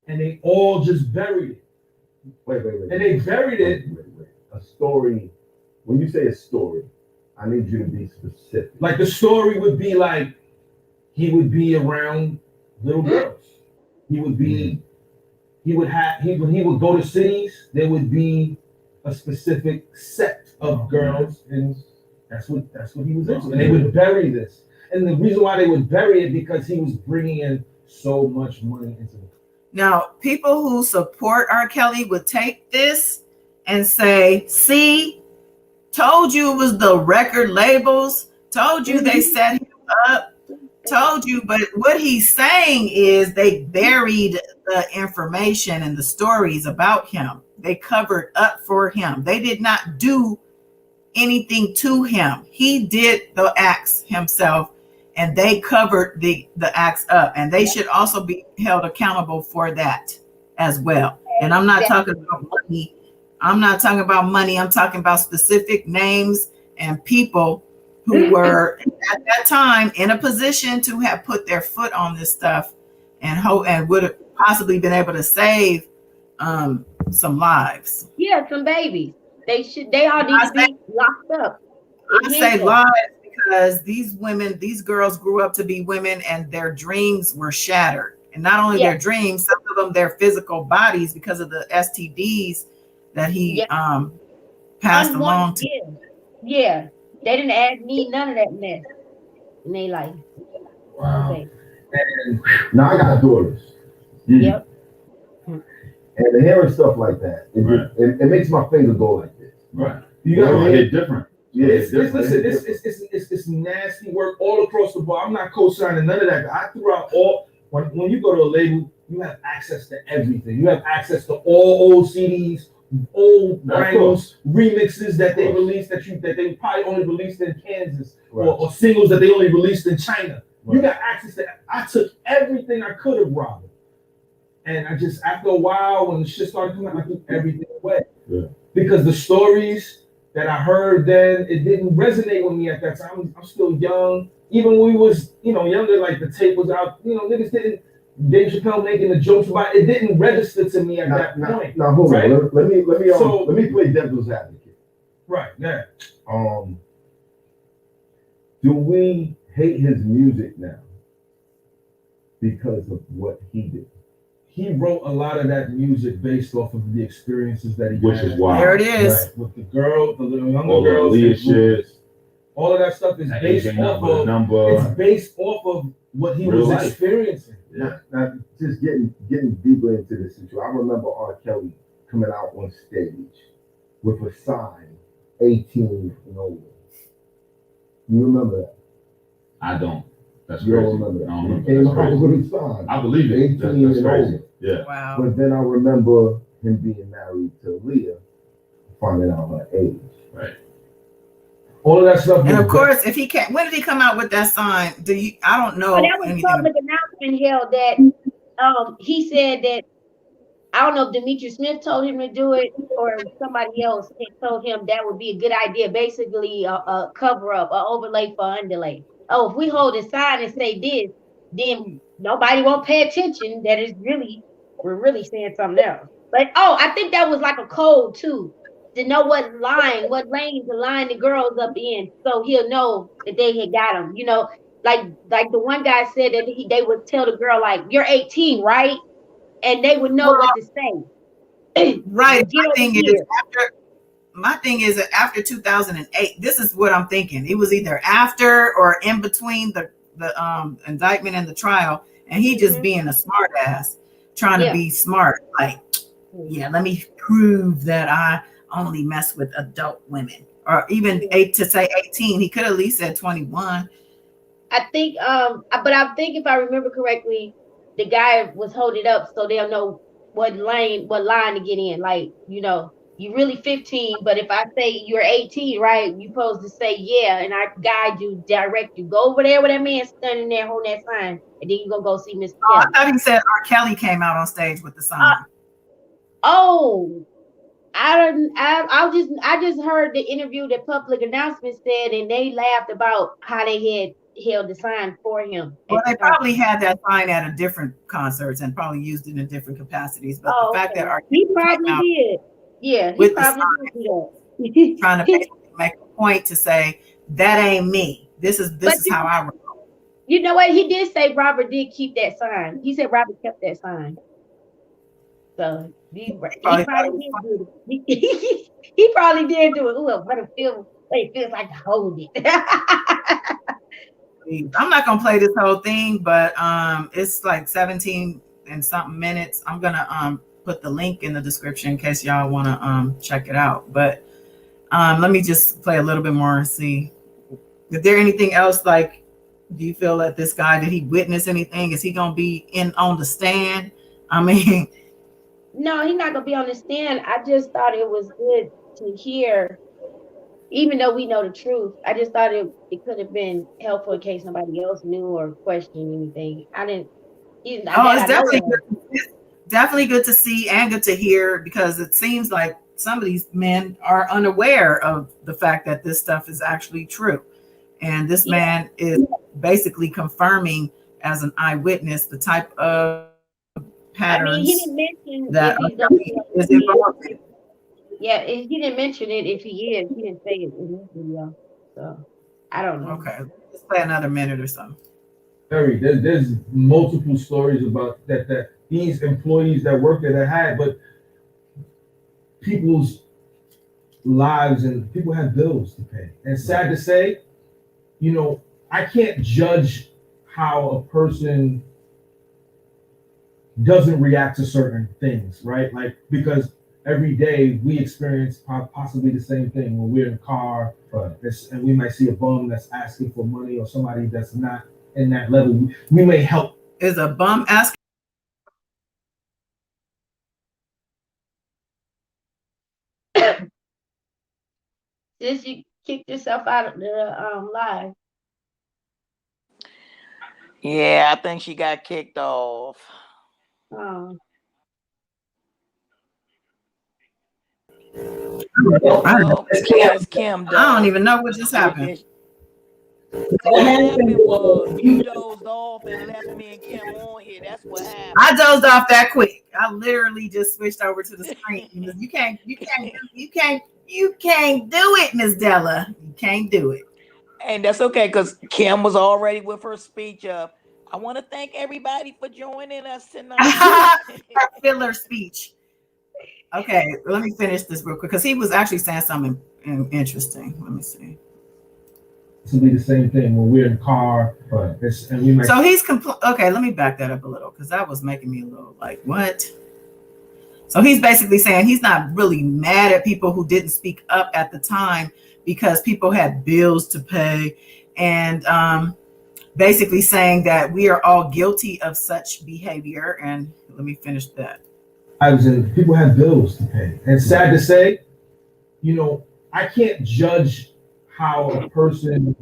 And they all just buried it. Wait. And they buried it. Wait. A story. When you say a story, I need you to be specific. Like the story would be like, he would be around little girls. He would be, when he would go to cities, there would be a specific set of girls, and that's what he was into. And they would bury this. And the reason why they would bury it because he was bringing in so much money into it. Now, people who support R. Kelly would take this and say, see, told you it was the record labels, told you they set him up, told you. But what he's saying is they buried the information and the stories about him. They covered up for him. They did not do anything to him. He did the acts himself, and they covered the acts up, and they should also be held accountable for that as well. And I'm not talking about money. I'm not talking about money. I'm talking about specific names and people who were at that time in a position to have put their foot on this stuff and would have possibly been able to save some lives. Yeah, some babies. They all need to be locked up. I say lives because these girls grew up to be women and their dreams were shattered. And not only their dreams, some of them their physical bodies because of the STDs that he passed along to. Yeah. They didn't need none of that mess in their life. Wow. Okay. And now I got daughters. Yep. And hearing stuff like that, it makes my finger go like this. Right. You got to hit different. Yeah, it's nasty work all across the board. I'm not co-signing none of that. I threw out all when you go to a label, you have access to everything. You have access to all old CDs, old vinyls, remixes that they released that they probably only released in Kansas, or singles that they only released in China. You got access to that. I took everything I could have, Robert. And I just, after a while, when the shit started coming out, I threw everything away. Yeah. Because the stories that I heard then, it didn't resonate with me at that time. I'm still young. Even when we was, younger, like the tape was out, niggas didn't, Dave Chappelle making the jokes about it, didn't register to me at that point. Now hold right? on. Let me play devil's advocate. Right, yeah. Do we hate his music now because of what he did? He wrote a lot of that music based off of the experiences that he Which had. is why. There it is. Right. With the girl, the little younger All girls. the shit. All of that stuff is based off of. It's based off of what he was experiencing. Yeah. Now, just getting deeper into this situation. I remember R. Kelly coming out on stage with a sign, 18 and older. You remember that? I don't. That's you crazy. Don't remember that. I don't remember. He came out with a sign. I believe it. 18 That's and crazy. older. Yeah. Wow. But then I remember him being married to Leah, finding out her age. Right. All of that stuff. And of course, if he can't, when did he come out with that sign? I don't know. But that was public announcement held that he said that, I don't know if Demetrius Smith told him to do it or somebody else had told him that would be a good idea. Basically, a cover up, an overlay for underlay. Oh, if we hold a sign and say this, then nobody won't pay attention. That is we're really saying something else. But I think that was like a code too, to know what lane to line the girls up in, so he'll know that they had got him. Like the one guy said that they would tell the girl, like, you're 18, right? And they would know what to say. Right. My thing is that after 2008, this is what I'm thinking. It was either after or in between the indictment and the trial, and he just being a smart ass, trying to be smart. Like, let me prove that I only mess with adult women, or even to say 18. He could at least said 21. I think, but I think if I remember correctly, the guy was holding up so they'll know what line to get in. Like, you really 15, but if I say you're 18, right, you're supposed to say and I guide you, direct you. Go over there with that man standing there holding that sign, and then you're gonna go see Mr. Kelly. I thought he said R. Kelly came out on stage with the sign. I just heard the interview that public announcement said, and they laughed about how they had held the sign for him. Well, they probably had that sign at a different concerts and probably used it in different capacities. But the fact that he probably did. Yeah, he probably did that. Trying to make a point to say that ain't me. This is how I roll. You know what? He did say Robert did keep that sign. He said Robert kept that sign. So he probably did do it. He probably did do it. Ooh, but it feels like to hold it. I'm not gonna play this whole thing, but it's like 17 and something minutes. I'm gonna put the link in the description in case y'all wanna check it out. But let me just play a little bit more and see. Is there anything else? Like, do you feel that this guy, did he witness anything? Is he gonna be on the stand? I mean, no, he's not gonna be on the stand. I just thought it was good to hear. Even though we know the truth, I just thought it could have been helpful in case somebody else knew or questioned anything. It's definitely good to see and good to hear, because it seems like some of these men are unaware of the fact that this stuff is actually true. And this man is basically confirming as an eyewitness the type of patterns he didn't mention that is involved. Yeah, he didn't mention it. If he is, he didn't say it in this video. So I don't know. Okay, let's play another minute or so. Harry, there's multiple stories about that these employees that work there that had, but people's lives and people have bills to pay. And sad to say, I can't judge how a person doesn't react to certain things, right? Like, because every day we experience possibly the same thing when we're in a car, and we might see a bum that's asking for money, or somebody that's not in that level. We may help. Is a bum asking? Since you kicked yourself out of the live. Yeah, I think she got kicked off. Oh. Yes, Kim does. I don't even know what just happened. What happened was you dozed off and left me and Kim on here. That's what happened. I dozed off that quick. I literally just switched over to the screen. You can't do it, Miss Della. You can't do it. And that's okay, because Kim was already with her speech of, I want to thank everybody for joining us tonight. Her filler speech. Okay, let me finish this real quick because he was actually saying something interesting. Let me see. To be the same thing when we're in the car, and we might. So he's okay. Let me back that up a little because that was making me a little like what. So he's basically saying he's not really mad at people who didn't speak up at the time because people had bills to pay, and basically saying that we are all guilty of such behavior. And let me finish that. People have bills to pay, and sad to say, I can't judge how a person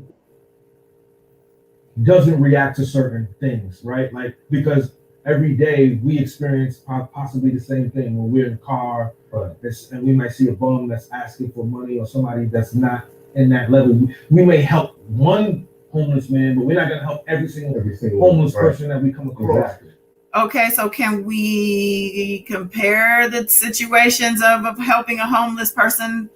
doesn't react to certain things, right? Like, because every day we experience possibly the same thing when we're in the car, and we might see a bum that's asking for money or somebody that's not in that level. We may help one homeless man, but we're not going to help every single homeless person that we come across. Exactly. Okay, so can we compare the situations of helping a homeless person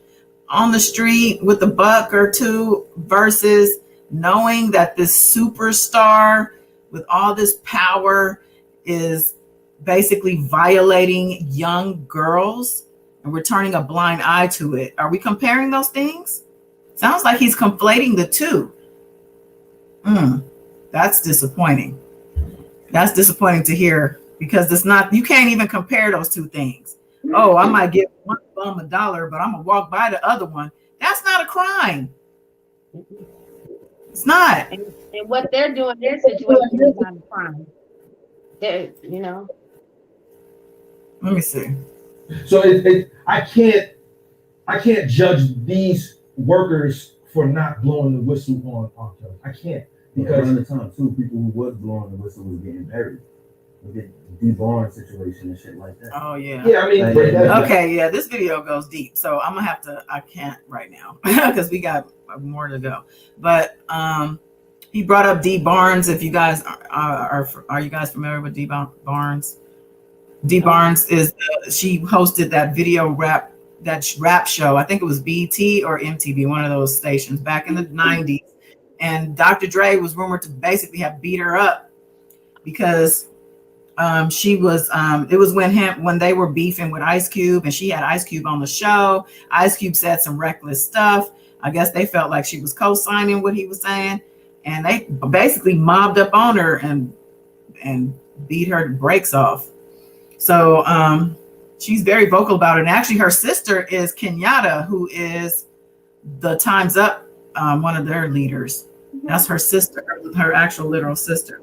on the street with $1 or $2 versus knowing that this superstar with all this power is basically violating young girls and we're turning a blind eye to it? Are we comparing those things? Sounds like he's conflating the two. That's disappointing. That's disappointing to hear because it's not, you can't even compare those two things. Oh, I might give one bum $1, but I'm gonna walk by the other one. That's not a crime. It's not. And what they're doing, their situation is not a crime. They're, Let me see. So I can't judge these workers for not blowing the whistle on Kelly. I can't, because around the time too, people who was blowing the whistle was getting buried. Look at the Barnes situation and shit like that. Oh yeah. Yeah, I mean, okay, yeah, this video goes deep, so I'm gonna have to. I can't right now because we got more to go. But he brought up Dee Barnes. If you guys are you guys familiar with Dee Barnes? Dee Barnes is she hosted that rap show. I think it was BT or MTV, one of those stations back in the 90s. And Dr. Dre was rumored to basically have beat her up because she was it was when they were beefing with Ice Cube and she had Ice Cube on the show. Ice Cube said some reckless stuff. I guess they felt like she was co-signing what he was saying, and they basically mobbed up on her and beat her brakes off. So she's very vocal about it. And actually her sister is Kenyatta, who is the Time's Up, one of their leaders. That's her sister, her actual literal sister.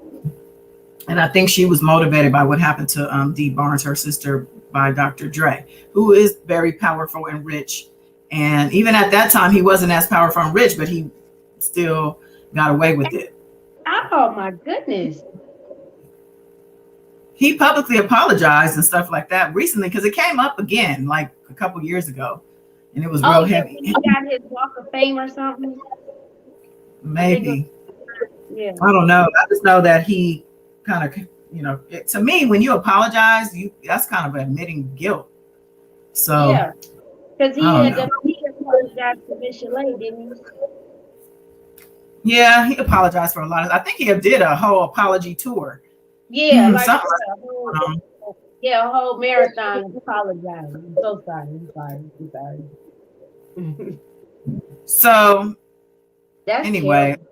And I think she was motivated by what happened to Dee Barnes, her sister, by Dr. Dre, who is very powerful and rich. And even at that time, he wasn't as powerful and rich, but he still got away with it. Oh my goodness. He publicly apologized and stuff like that recently because it came up again like a couple years ago, and it was real heavy. He got his Walk of Fame or something. Maybe. Yeah. I don't know. I just know that he kind of, to me, when you apologize, that's kind of admitting guilt. So yeah, because he apologized to Miss Chalet, didn't he? Yeah, he apologized for a lot. I think he did a whole apology tour. Yeah, like a whole marathon of apologizing. I'm so sorry. I'm sorry. So that's anyway. Scary.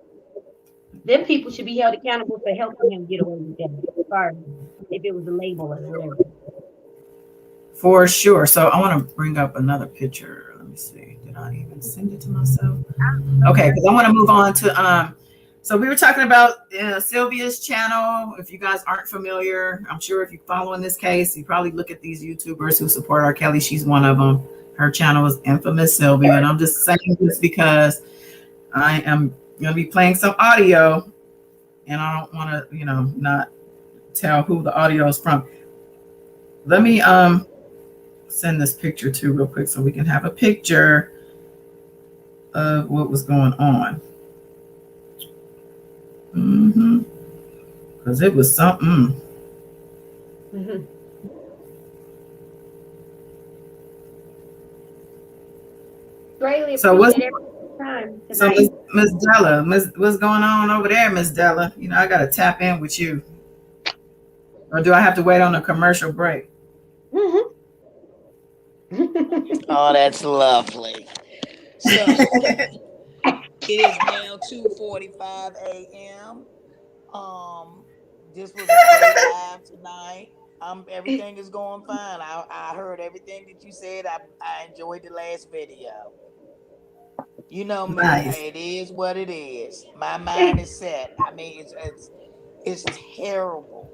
Them people should be held accountable for helping him get away with that. Sorry, if it was a label or whatever. For sure. So I want to bring up another picture. Let me see. Did I even send it to myself? Okay, because I want to move on to so we were talking about Sylvia's channel. If you guys aren't familiar, I'm sure if you're following this case, you probably look at these YouTubers who support R. Kelly. She's one of them. Her channel is Infamous Sylvia. And I'm just saying this because I am going to be playing some audio. And I don't want to, not tell who the audio is from. Let me send this picture too real quick so we can have a picture of what was going on. Because it was something. So what's Miss Della? What's going on over there, Miss Della? You know, I gotta tap in with you. Or do I have to wait on a commercial break? Oh, that's lovely. So it is now 2:45 a.m. This was a great live tonight. Everything is going fine. I heard everything that you said. I enjoyed the last video. You know me. Nice. It is what it is. My mind is set. I mean, it's terrible.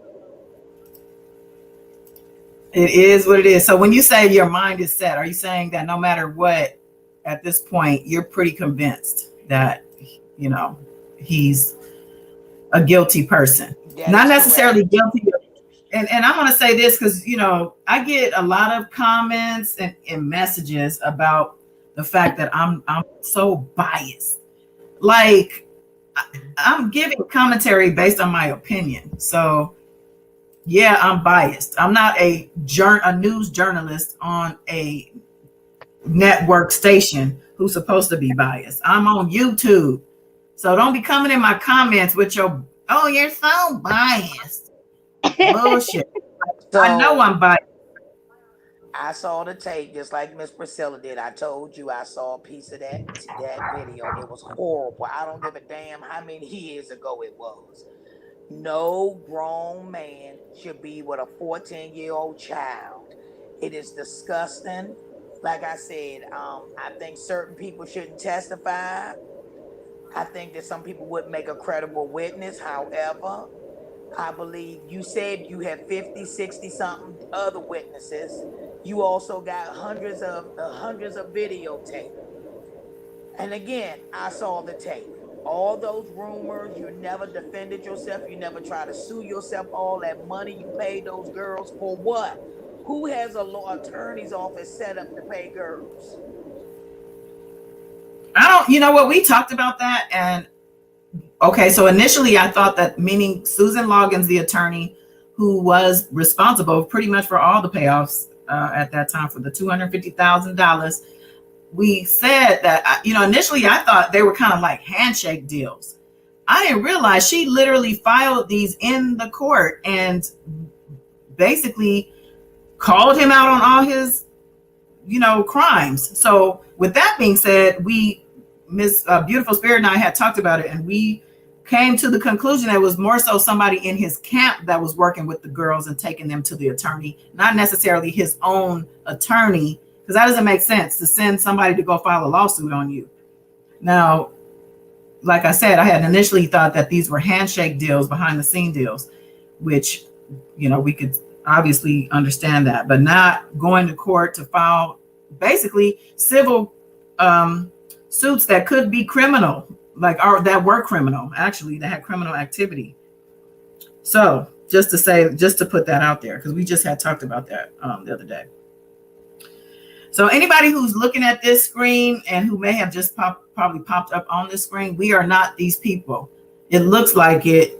It is what it is. So when you say your mind is set, are you saying that no matter what, at this point, you're pretty convinced that, you know, he's a guilty person? Not necessarily guilty. And I'm going to say this because, you know, I get a lot of comments and messages about the fact that I'm so biased. Like, I'm giving commentary based on my opinion. So, yeah, I'm biased. I'm not a news journalist on a network station who's supposed to be biased. I'm on YouTube. So don't be coming in my comments with your, oh, you're so biased. Bullshit. So, I know I'm biased. I saw the tape just like Miss Priscilla did. I told you I saw a piece of that video. It was horrible. I don't give a damn how many years ago it was. No grown man should be with a 14-year-old child. It is disgusting. Like I said, I think certain people shouldn't testify. I think that some people wouldn't make a credible witness. However, I believe you said you have 50, 60 something other witnesses. You also got hundreds of videotape. And again, I saw the tape. All those rumors, you never defended yourself. You never try to sue yourself. All that money you paid those girls for what? Who has a law attorney's office set up to pay girls? You know what? We talked about that. And okay, so initially I thought that, meaning Susan Loggins, the attorney who was responsible pretty much for all the payoffs at that time for the $250,000. We said that, you know, initially I thought they were kind of like handshake deals. I didn't realize she literally filed these in the court and basically called him out on all his, you know, crimes. So with that being said, Miss Beautiful Spirit and I had talked about it, and we came to the conclusion that it was more so somebody in his camp that was working with the girls and taking them to the attorney, not necessarily his own attorney, because that doesn't make sense to send somebody to go file a lawsuit on you. Now, like I said, I had initially thought that these were handshake deals, behind the scene deals, which, you know, we could obviously understand that, but not going to court to file basically civil suits that could be criminal, that were criminal, actually, that had criminal activity. So just to put that out there, because we just had talked about that the other day. So anybody who's looking at this screen and who may have just probably popped up on this screen, we are not these people. It looks like it,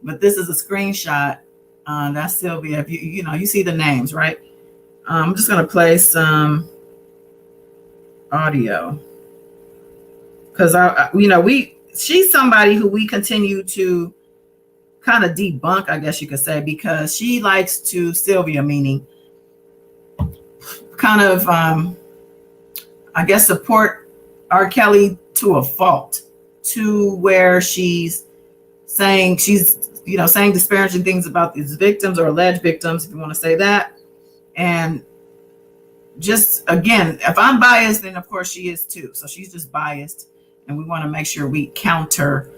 but this is a screenshot. That's Sylvia. If you see the names, right? I'm just gonna play some audio because she's somebody who we continue to kind of debunk, I guess you could say, because she likes to, Sylvia meaning, kind of I guess support R. Kelly to a fault, to where she's saying disparaging things about these victims or alleged victims, if you want to say that. And just, again, if I'm biased, then of course she is too. So she's just biased, and we want to make sure we counter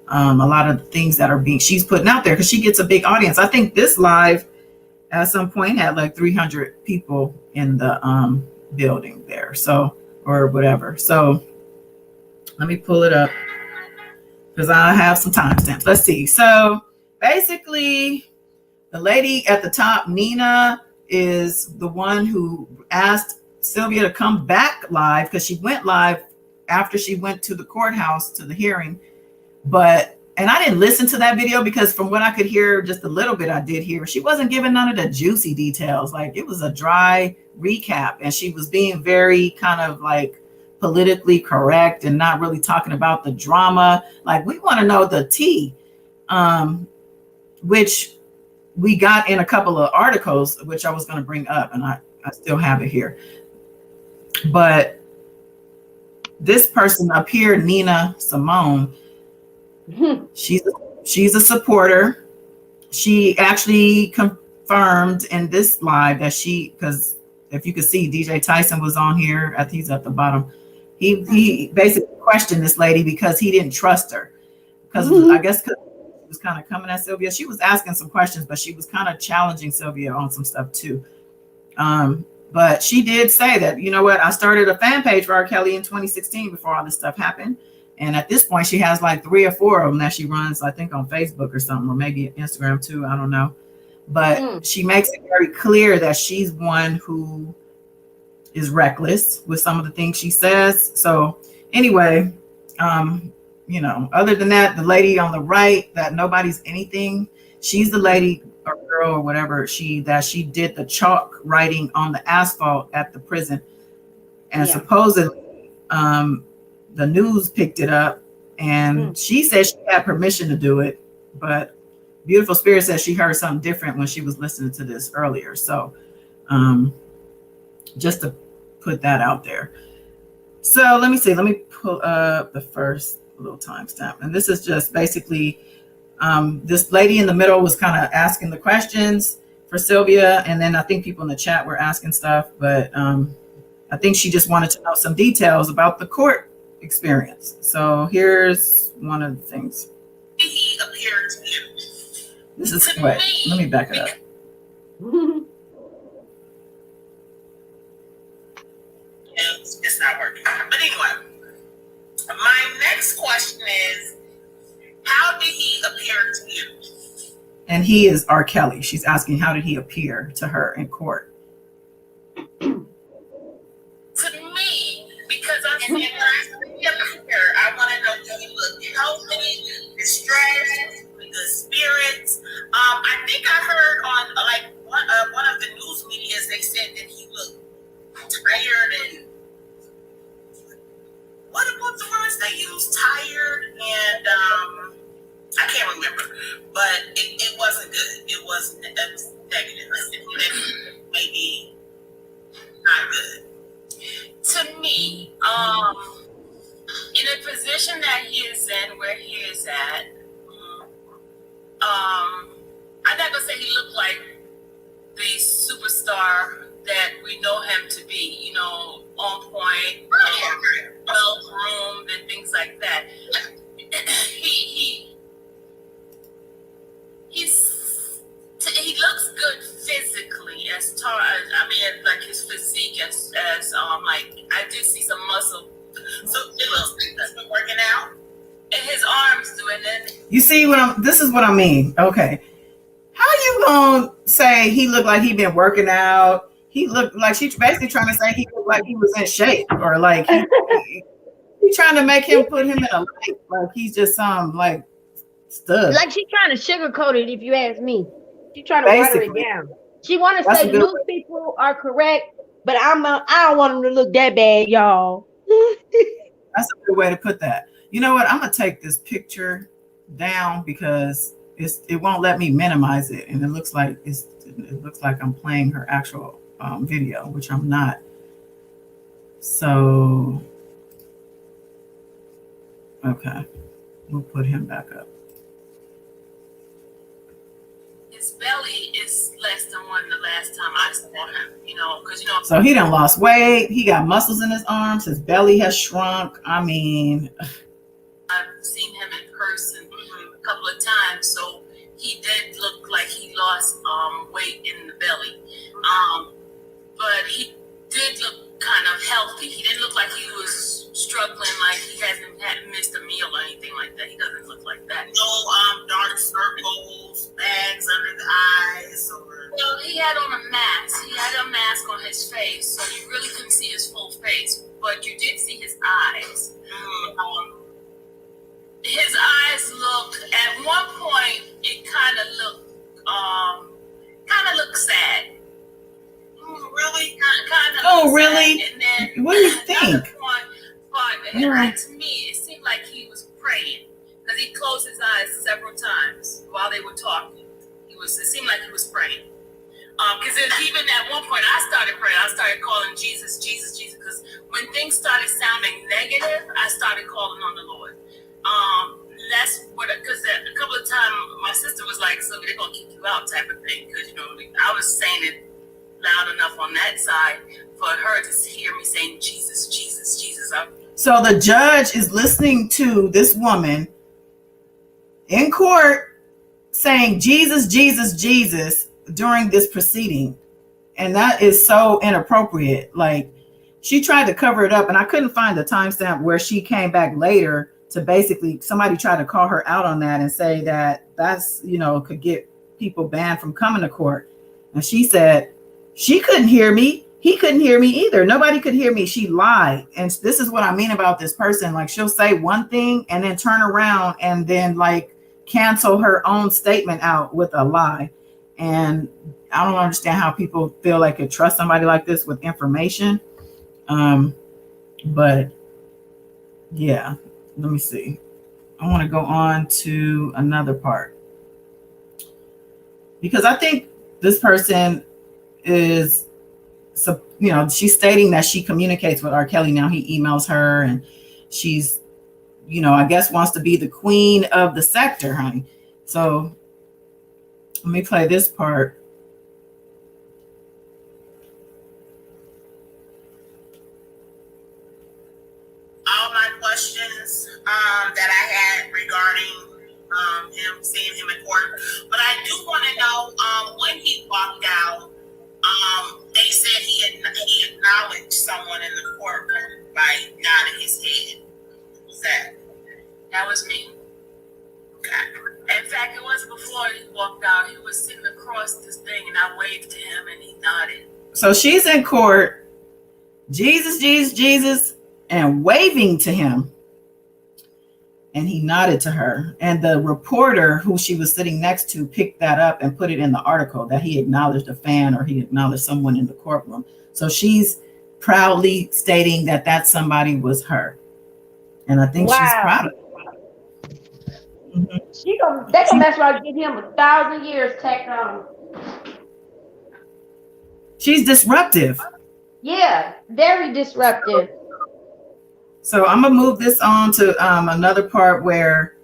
a lot of the things that she's putting out there, because she gets a big audience. I think this live at some point had like 300 people in the building there, so, or whatever. So let me pull it up because I have some timestamps. Let's see. So basically, the lady at the top, Nina, is the one who asked Sylvia to come back live because she went live after she went to the courthouse to the hearing. And I didn't listen to that video because from what I could hear, just a little bit I did hear, she wasn't giving none of the juicy details. Like it was a dry recap and she was being very kind of like politically correct and not really talking about the drama. Like we want to know the tea, which we got in a couple of articles, which I was going to bring up, and I still have it here. But this person up here, Nina Simone, she's a supporter. She actually confirmed in this live that because if you could see, DJ Tyson was on here. I think he's at the bottom. He basically questioned this lady because he didn't trust her. Because I guess she was kind of coming at Sylvia. She was asking some questions, but she was kind of challenging Sylvia on some stuff too. But she did say that, you know what, I started a fan page for R. Kelly in 2016 before all this stuff happened. And at this point, she has like 3 or 4 of them that she runs, I think, on Facebook or something, or maybe Instagram too. I don't know. But she makes it very clear that she's one who is reckless with some of the things she says. So anyway, other than that, the lady on the right, that nobody's anything, she's the lady or girl or whatever, she did the chalk writing on the asphalt at the prison. And supposedly the news picked it up and she said she had permission to do it, but Beautiful Spirit says she heard something different when she was listening to this earlier. So just to put that out there. So let me pull up the first little timestamp. And this is just basically this lady in the middle was kind of asking the questions for Sylvia. And then I think people in the chat were asking stuff, but I think she just wanted to know some details about the court experience. So here's one of the things. He appeared to you. This is, wait, let me back it up. It's not working. But anyway, my next question is, how did he appear to you? And he is R. Kelly. She's asking, how did he appear to her in court? To me, because I said when I see him appear, I want to know, do he look healthy, distressed, with good spirits? I think I heard on like one of the news medias, they said that he looked tired and what about the words they used? Tired and I can't remember, but it wasn't good. It was negative. Maybe not good. To me, in a position that he is in, where he is at, I'm not gonna say he looked like the superstar that we know him to be, on point, well-groomed and things like that. He looks good physically, like his physique, as like I do see some muscle. So it looks like he's been working out, and his arms doing it. You see this is what I mean. Okay. How you gonna say he looked like he been working out? He looked like she's basically trying to say he looked like he was in shape, or like he trying to make him put him in a light, like he's just some like stud. Like she's trying to sugarcoat it, if you ask me. She's trying to water it down. She want to say the news people are correct, but I don't want them to look that bad, y'all. That's a good way to put that. You know what? I'm gonna take this picture down because it won't let me minimize it, and it looks like I'm playing her actual video, which I'm not. So okay, we'll put him back up. His belly is less than one the last time I saw him, because So he done lost weight. He got muscles in his arms. His belly has shrunk. I mean, I've seen him in person a couple of times, so he did look like he lost weight in the belly. But he did look kind of healthy. He didn't look like he was struggling, like he hadn't missed a meal or anything like that. He doesn't look like that. No dark circles, bags under the eyes. Well, he had on a mask. his face, so you really couldn't see his full face, but you did see his eyes. His eyes looked, at one point, it kind of looked sad. Really? Oh, really? Sad. And then what do you think? To me, it seemed like he was praying, because he closed his eyes several times while they were talking. It seemed like he was praying. Because even at one point, I started praying. I started calling Jesus, Jesus, Jesus. Because when things started sounding negative, I started calling on the Lord. That's what, because a couple of times my sister was like, "Sylvia, they're gonna kick you out," type of thing. Because I was saying it loud enough on that side for her to hear me saying Jesus, Jesus, Jesus. So the judge is listening to this woman in court saying Jesus, Jesus, Jesus during this proceeding, and that is so inappropriate. Like, she tried to cover it up, and I couldn't find the timestamp where she came back later to basically, somebody tried to call her out on that and say that that's, could get people banned from coming to court. And she said she couldn't hear me. He couldn't hear me either. Nobody could hear me. She lied. And this is what I mean about this person. Like, she'll say one thing and then turn around and then like cancel her own statement out with a lie. And I don't understand how people feel like could trust somebody like this with information. But yeah, let me see. I want to go on to another part, because I think this person is, she's stating that she communicates with R. Kelly. Now he emails her, and she's, I guess wants to be the queen of the sector, honey. So let me play this part. All my questions that I had regarding seeing him in court, but I do want to know when he walked out. They said he acknowledged someone in the courtroom by nodding his head. What was that? That was me. Okay. In fact, it was before he walked out. He was sitting across this thing, and I waved to him, and he nodded. So she's in court, Jesus, Jesus, Jesus, and waving to him. And he nodded to her. And the reporter who she was sitting next to picked that up and put it in the article that he acknowledged a fan, or he acknowledged someone in the courtroom. So she's proudly stating that that somebody was her. And I think she's proud of it. Mm-hmm. They can mess around and give him 1,000 years tacked on. She's disruptive. Yeah, very disruptive. So I'm gonna move this on to another part where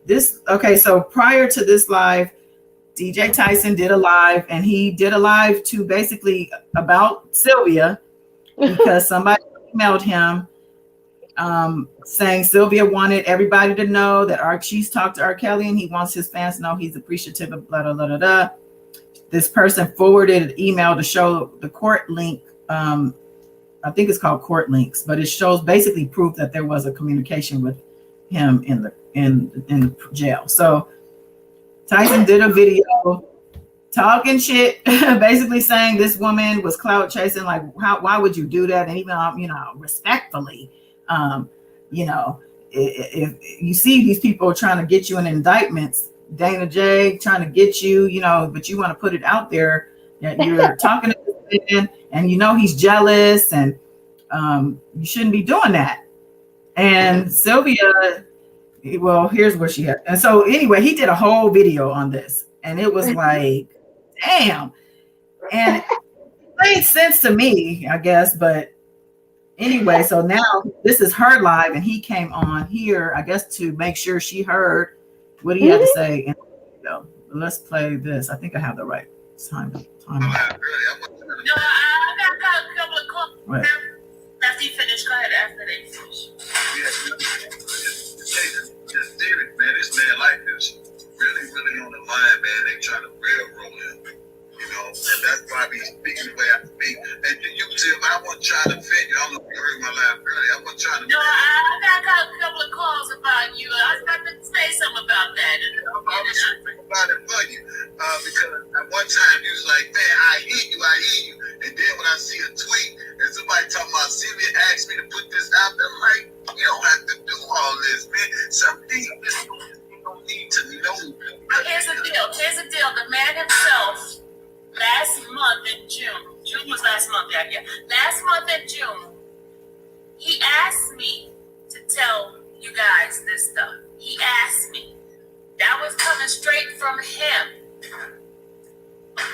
this. Okay, so prior to this live, DJ Tyson did a live, and he did a live to basically about Sylvia, because somebody emailed him saying Sylvia wanted everybody to know that she's talked to R. Kelly, and he wants his fans to know he's appreciative of blah, blah, blah, blah, blah. This person forwarded an email to show the court link. I think it's called Court Links, but it shows basically proof that there was a communication with him in the jail. So Tyson did a video talking shit, basically saying this woman was clout chasing. Like, why would you do that? And even, respectfully, if you see these people trying to get you in indictments, Dana J trying to get you, but you want to put it out there that you're talking to this man, and he's jealous, and you shouldn't be doing that. And Sylvia, well, here's where she had. And so anyway, he did a whole video on this, and it was like, damn. And it made sense to me, I guess. But anyway, so now this is her live, and he came on here, I guess, to make sure she heard what he had to say. And let's play this. I think I have the right time. No, I got a couple of calls. Right. After you finish, go ahead. After they finish. Just serious, man. This man life is really, really on the line, man. They trying to railroad him. And that's why I be speaking the way I speak. And you see, I wasn't trying to offend you. I don't know if you heard my laugh earlier. I wasn't trying to. No, I got a couple of calls about you. I was about to say something about that. I was thinking about it for you. Because at one time you was like, man, I hear you. And then when I see you guys this stuff. He asked me. That was coming straight from him. I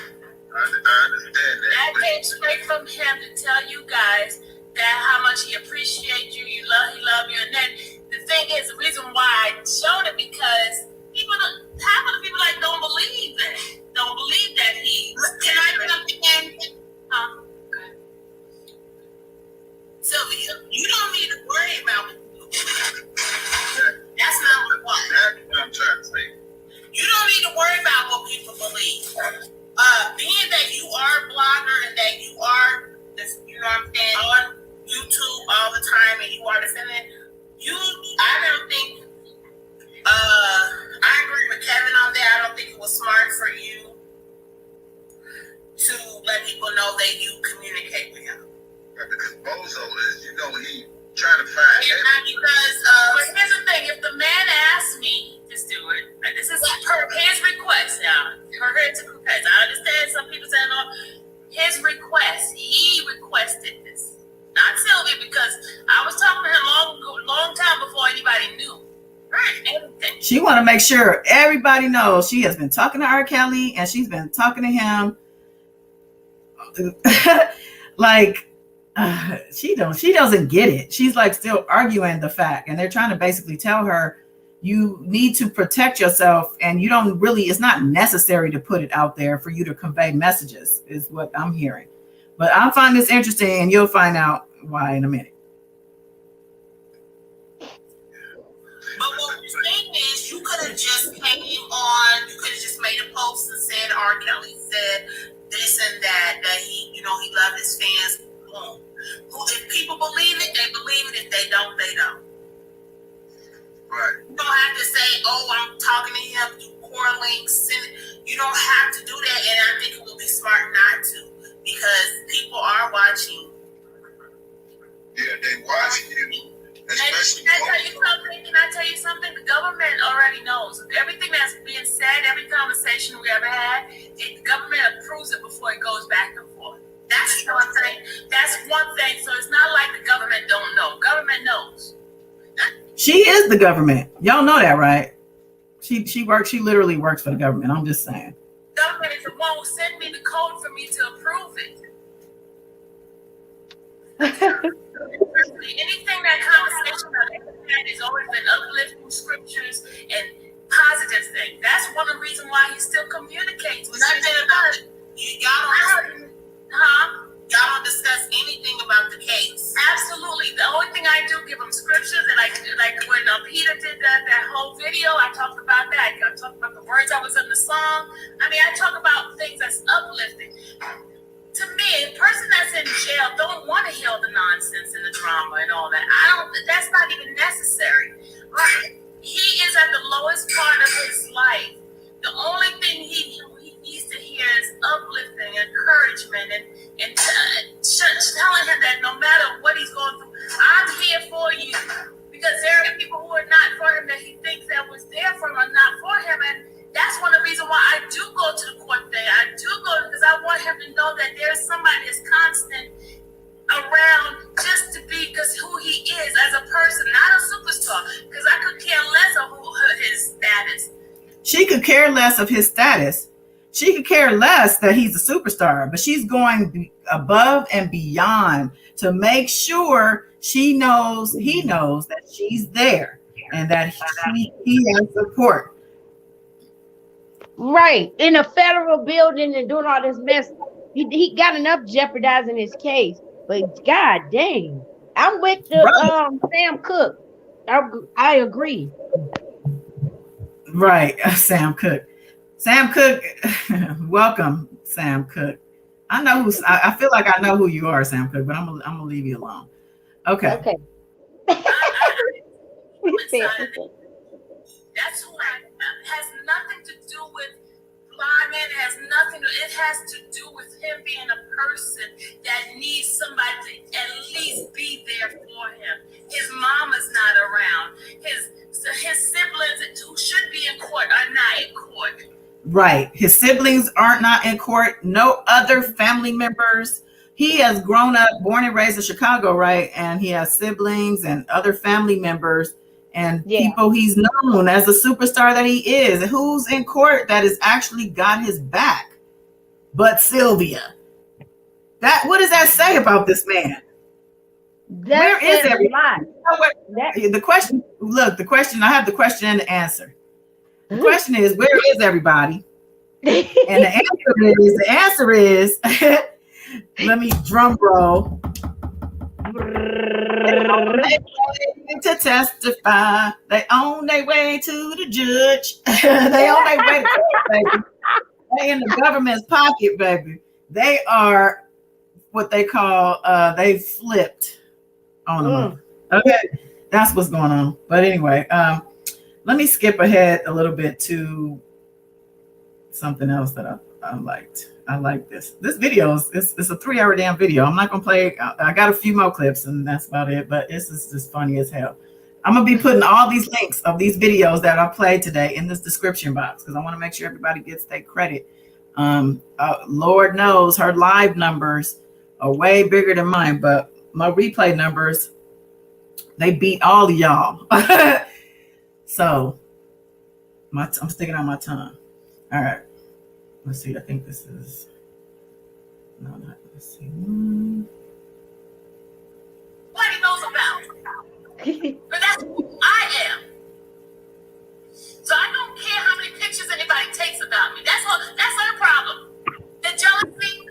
understand that. That came straight from him to tell you guys that how much he appreciates you, he love you. And then the thing is, the reason why I showed it because half of the people like don't believe that. Don't believe that he. Can I jump in? Sylvia, you don't need to worry about what people believe. That's number one. That's what I'm trying to say. You don't need to worry about what people believe. Being that you are a blogger and that you are, you know what I'm saying, on YouTube all the time and you are defending, I don't think, I agree with Kevin on that. I don't think it was smart for you to let people know that you communicate with him. Because Bozo is, he trying to find everything. But here's the thing, if the man asked me to do it, this is per his request now. Per his request. I understand some people saying, no, his request, he requested this. Not Sylvia, because I was talking to him long time before anybody knew. Right, everything. She want to make sure everybody knows she has been talking to R. Kelly and she's been talking to him like she doesn't get it. She's like still arguing the fact, and they're trying to basically tell her you need to protect yourself, and you don't really. It's not necessary to put it out there for you to convey messages, is what I'm hearing. But I find this interesting, and you'll find out why in a minute. But what you're saying is, you could have just came on. You could have just made a post and said R. Kelly said this and that he, he loved his fans. Boom. If people believe it, they believe it. If they don't, they don't. Right. You don't have to say, "Oh, I'm talking to him through core links." You don't have to do that, and I think it would be smart not to, because people are watching. Yeah, they watching you. Can I tell you something? The government already knows everything that's being said. Every conversation we ever had, the government approves it before it goes back and forth. That's one thing. That's one thing. So it's not like the government don't know. Government knows. She is the government. Y'all know that, right? She works. She literally works for the government. I'm just saying. The government is the one who sent me the code for me to approve it. Anything that conversation that has always been uplifting scriptures and positive things. That's one of the reasons why he still communicates. Nothing about it. Y'all don't discuss anything about the case. Absolutely. The only thing I do give them scriptures, and like when Peter did that whole video, I talked about that. I talked about the words I was in the song. I mean, I talk about things that's uplifting. To me, a person that's in jail don't want to hear the nonsense and the drama and all that. That's not even necessary. Right? He is at the lowest part of his life. The only thing he needs to hear is uplifting, encouragement, and telling him that no matter what he's going through, I'm here for you. Because there are people who are not for him that he thinks that was there for him are not for him. And that's one of the reasons why I do go to the court thing. I do go because I want him to know that there's somebody that's constant around just to be because who he is as a person, not a superstar. Because I could care less of his status. She could care less of his status. She could care less that he's a superstar, but she's going above and beyond to make sure he knows that she's there and that he has support. Right. In a federal building and doing all this mess. He got enough jeopardizing his case. But god dang. I'm with the Sam Cooke. I agree. Right. Sam Cooke. Sam Cooke. Welcome, Sam Cooke. I feel like I know who you are, Sam Cooke, but I'm gonna leave you alone. Okay. That's who has nothing to do with lying. It has to do with him being a person that needs somebody to at least be there for him. His mama's not around. His siblings who should be in court are not in court. Right. His siblings are not in court. No other family members. He has grown up, born and raised in Chicago, right? And he has siblings and other family members. and people he's known as the superstar that he is, and who's in court that has actually got his back but Sylvia. What does that say about this man? Where is everybody? The question, I have the question and the answer. The question is, where is everybody? And the answer is let me drum roll. To testify, they on their way to the judge. They on their way to court, baby. They in the government's pocket, baby. They are what they call they flipped on them. Okay, that's what's going on. But anyway, let me skip ahead a little bit to something else that I liked. I like this. This video it's a 3-hour damn video. I'm not gonna play. I got a few more clips, and that's about it. But this is just funny as hell. I'm gonna be putting all these links of these videos that I played today in this description box because I want to make sure everybody gets their credit. Lord knows her live numbers are way bigger than mine, but my replay numbers, they beat all of y'all. So I'm sticking out my tongue. All right. Let's see. I think this is let's see. Nobody knows about. But that's who I am. So I don't care how many pictures anybody takes about me. That's her problem. The jealousy.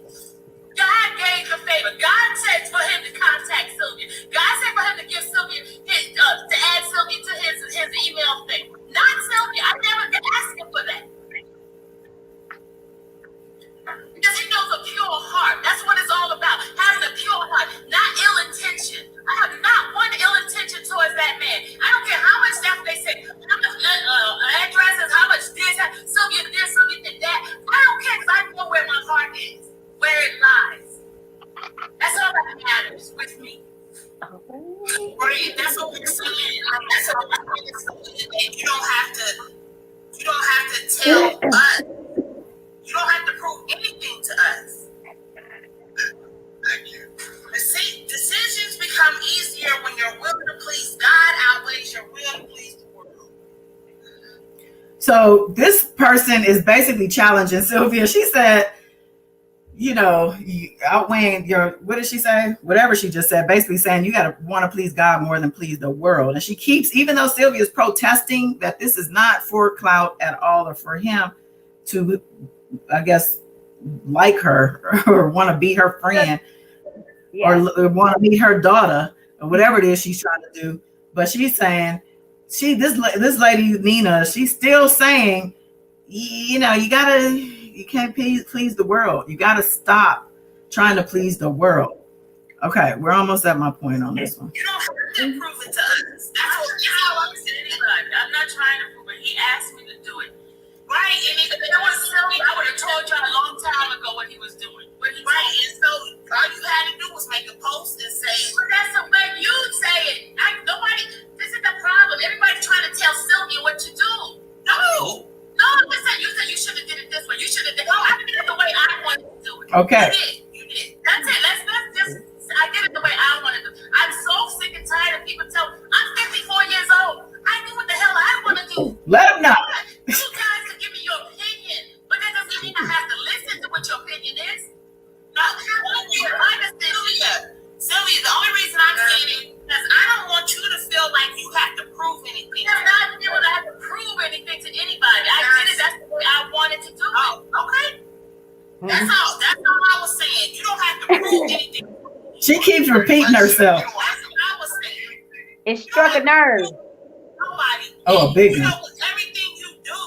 God gave the favor. God said for him to contact Sylvia. God said for him to give Sylvia to add Sylvia to his email thing. Not Sylvia. I never asked him for that. Because he knows a pure heart. That's what it's all about. Having a pure heart, not ill intention. I have not one ill intention towards that man. I don't care how much stuff they say. Addresses, how much this, Sylvia this, Sylvia did that. I don't care because I know where my heart is, where it lies. That's all that matters with me. Right? That's what we're saying. That's all I'm saying. You don't have to tell us. You don't have to prove anything to us. Thank you. Decisions become easier when your will to please God outweighs your will to please the world. So this person is basically challenging Sylvia. She said, outweighing your, what did she say? Whatever she just said, basically saying you got to want to please God more than please the world. And she keeps, even though Sylvia is protesting that this is not for clout at all or for him to, I guess, like her or want to be her friend or want to meet her daughter or whatever it is she's trying to do. But she's saying, this lady, Nina, she's still saying, you can't please the world. You got to stop trying to please the world. Okay, we're almost at my point on this one. You don't have to prove it to us. That's how I'm saying anybody. I'm not trying to prove it. He asked me to do it. Right, and if it was Sylvia, I would have told y'all a long time ago what he was doing. And so all you had to do was make a post and say, well, that's the way you say it. This is the problem. Everybody's trying to tell Sylvia what to do. No, listen, you said you should have did it this way. You should have did it. I did it the way I wanted to do it. Okay. You did. That's it. Let's just, I did it the way I wanted to do it. I'm so sick and tired of people telling me, I'm 54 years old. I do what the hell I want to do. Let them know. You guys can give me your opinion, but that doesn't mean I have to listen to what your opinion is. Sylvia, the only reason I'm saying it is because I don't want you to feel like you have to prove anything. I'm not feeling I have to prove anything to anybody. I did it. That's the way I wanted to do it. Okay? That's all. That's all I was saying. You don't have to prove anything. She keeps repeating herself. That's what I was saying. It struck a nerve. Nobody. Oh, a big one. Everything you do,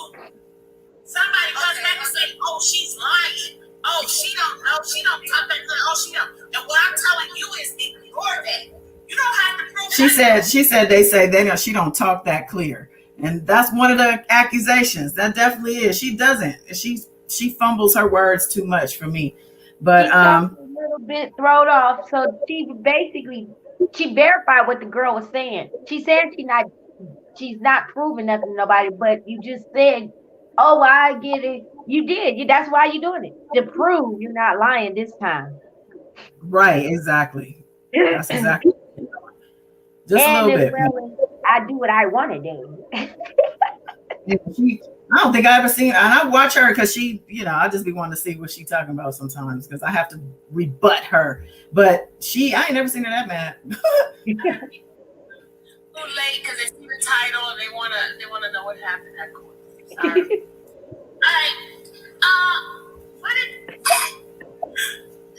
somebody comes back and say, oh, she's lying. Oh, she don't know. She don't talk that good. Oh, she don't. And what I'm telling you is ignore that. You don't have to prove She said they say she don't talk that clear. And that's one of the accusations. That definitely is. She doesn't. She fumbles her words too much for me. But a little bit thrown off. So she verified what the girl was saying. She said she's not proving nothing to nobody, but you just said, oh, I get it. You did. That's why you're doing it. To prove you're not lying this time. Right, exactly. That's exactly. Just a little bit. I do what I want to do. Yeah, I don't think I ever seen, and I watch her because she, I just be wanting to see what she talking about sometimes because I have to rebut her. But I ain't never seen her that mad. Too late because they see the title and they wanna know what happened at court. Sorry. All right. What did?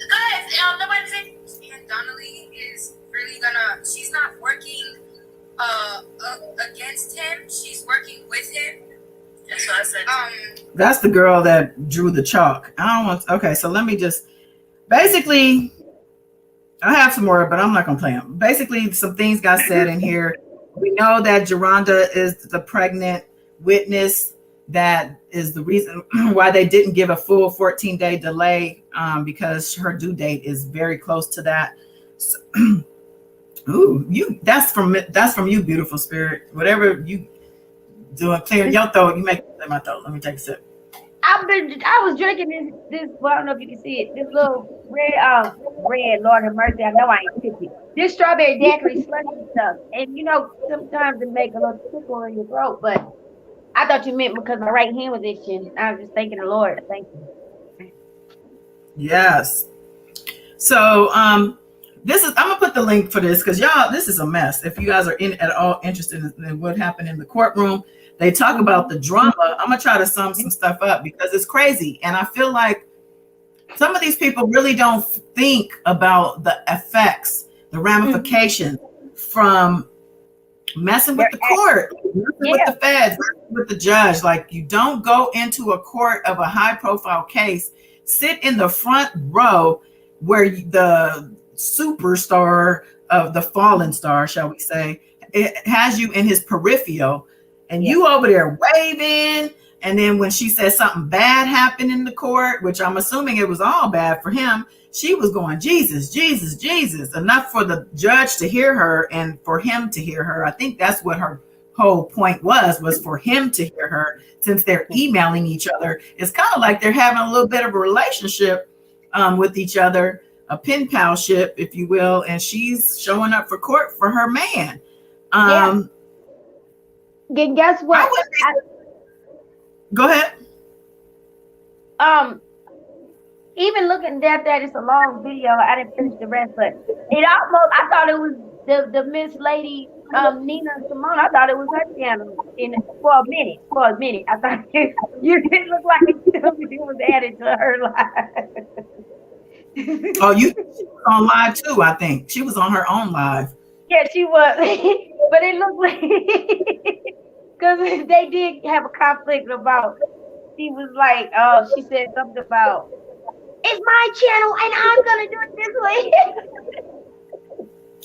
Guys, nobody said Aunt Donnelly is really gonna. She's not working against him. She's working with him. That's what I said. That's the girl that drew the chalk. I don't want. Okay, so let me just. Basically, I have some more, but I'm not gonna play them. Basically, some things got said in here. We know that Geronda is the pregnant witness. That is the reason why they didn't give a full 14-day delay, because her due date is very close to that. So, that's from you, beautiful spirit. Whatever you doing, clearing your throat, you make it in my throat. Let me take a sip. I was drinking this. Well, I don't know if you can see it. This little red. Lord have mercy. I know I ain't 50. This strawberry daiquiri slushy stuff, and sometimes it make a little tickle in your throat, but. I thought you meant because my right hand was itching. I was just thanking the Lord. Thank you. Yes. So I'm gonna put the link for this because y'all, this is a mess. If you guys are at all interested in what happened in the courtroom, they talk about the drama. I'm gonna try to sum some stuff up because it's crazy, and I feel like some of these people really don't think about the effects, the ramifications from messing with the court, messing with the feds, messing with the judge. Like, you don't go into a court of a high profile case, sit in the front row where the superstar of the fallen star, shall we say, it has you in his peripheral, and you over there waving. And then when she said something bad happened in the court, which I'm assuming it was all bad for him, she was going, Jesus, Jesus, Jesus, enough for the judge to hear her and for him to hear her. I think that's what her whole point was for him to hear her, since they're emailing each other. It's kind of like they're having a little bit of a relationship with each other, a pen palship, if you will. And she's showing up for court for her man. Guess what? Go ahead. Even looking at that, it's a long video. I didn't finish the rest, but I thought it was the Miss Lady Nina Simone. I thought it was her channel for a minute. I thought you didn't look like it was added to her live. Oh, you on live too? I think she was on her own live. Yeah, she was, but it looked like because they did have a conflict about. She was like, she said something about. It's my channel, and I'm gonna do it this way.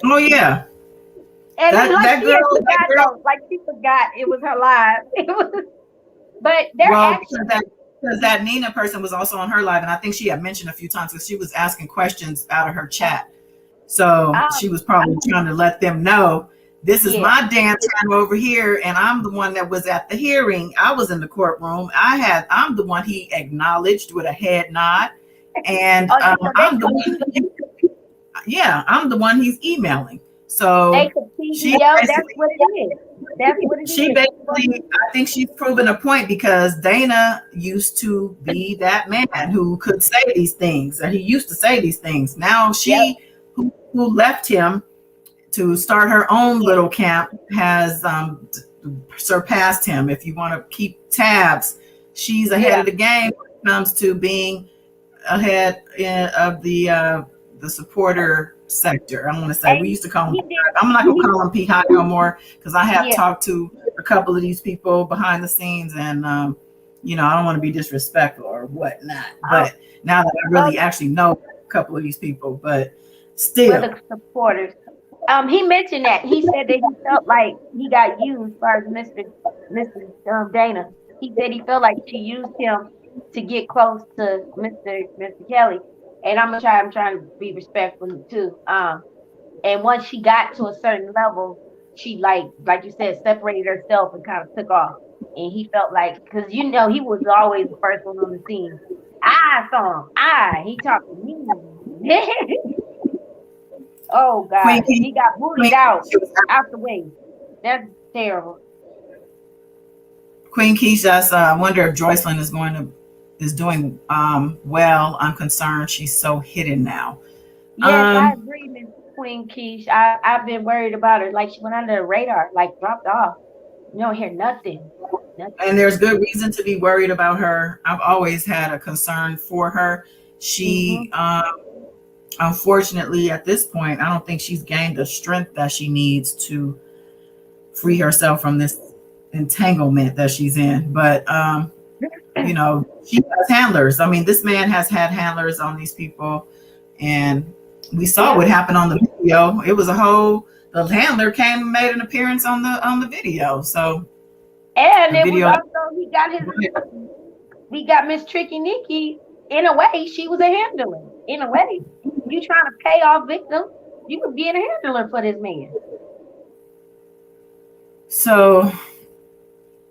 Oh yeah, and she forgot it was her live. But because that Nina person was also on her live, and I think she had mentioned a few times because she was asking questions out of her chat. So she was probably trying to let them know this is my damn channel over here, and I'm the one that was at the hearing. I was in the courtroom. I'm the one he acknowledged with a head nod. And I'm the one he's emailing. So that's what it is. She basically, I think she's proven a point because Dana used to be that man who could say these things, or he used to say these things. Now she, who left him to start her own little camp, has surpassed him. If you want to keep tabs, she's ahead of the game when it comes to being ahead of the supporter sector. I'm going to say, we used to call him, I'm not going to call him P. Hot no more, because I have talked to a couple of these people behind the scenes, and I don't want to be disrespectful or whatnot, but now that I really actually know a couple of these people, but still. The supporters. He mentioned that. He said that he felt like he got used by Mr. Dana. He said he felt like she used him to get close to Mr. Kelly. And I'm trying to be respectful too. And once she got to a certain level, she like you said, separated herself and kind of took off. And he felt like, because he was always the first one on the scene. I saw him. He talked to me. Oh God, he got booted out the way. That's terrible. Queen Keisha, I wonder if Joycelyn is doing well. I'm concerned she's so hidden now. Yes, I agree, Miss Queen Keish. I've been worried about her. Like she went under the radar, like dropped off. You don't hear nothing. And there's good reason to be worried about her. I've always had a concern for her. She, unfortunately, at this point, I don't think she's gained the strength that she needs to free herself from this entanglement that she's in. But, you know, she has handlers. I mean, this man has had handlers on these people. And we saw what happened on the video. It was the handler came and made an appearance on the video. So, and it was also we got Miss Tricky Nikki. In a way, she was a handler. In a way, you trying to pay off victims, you could be a handler for this man. So,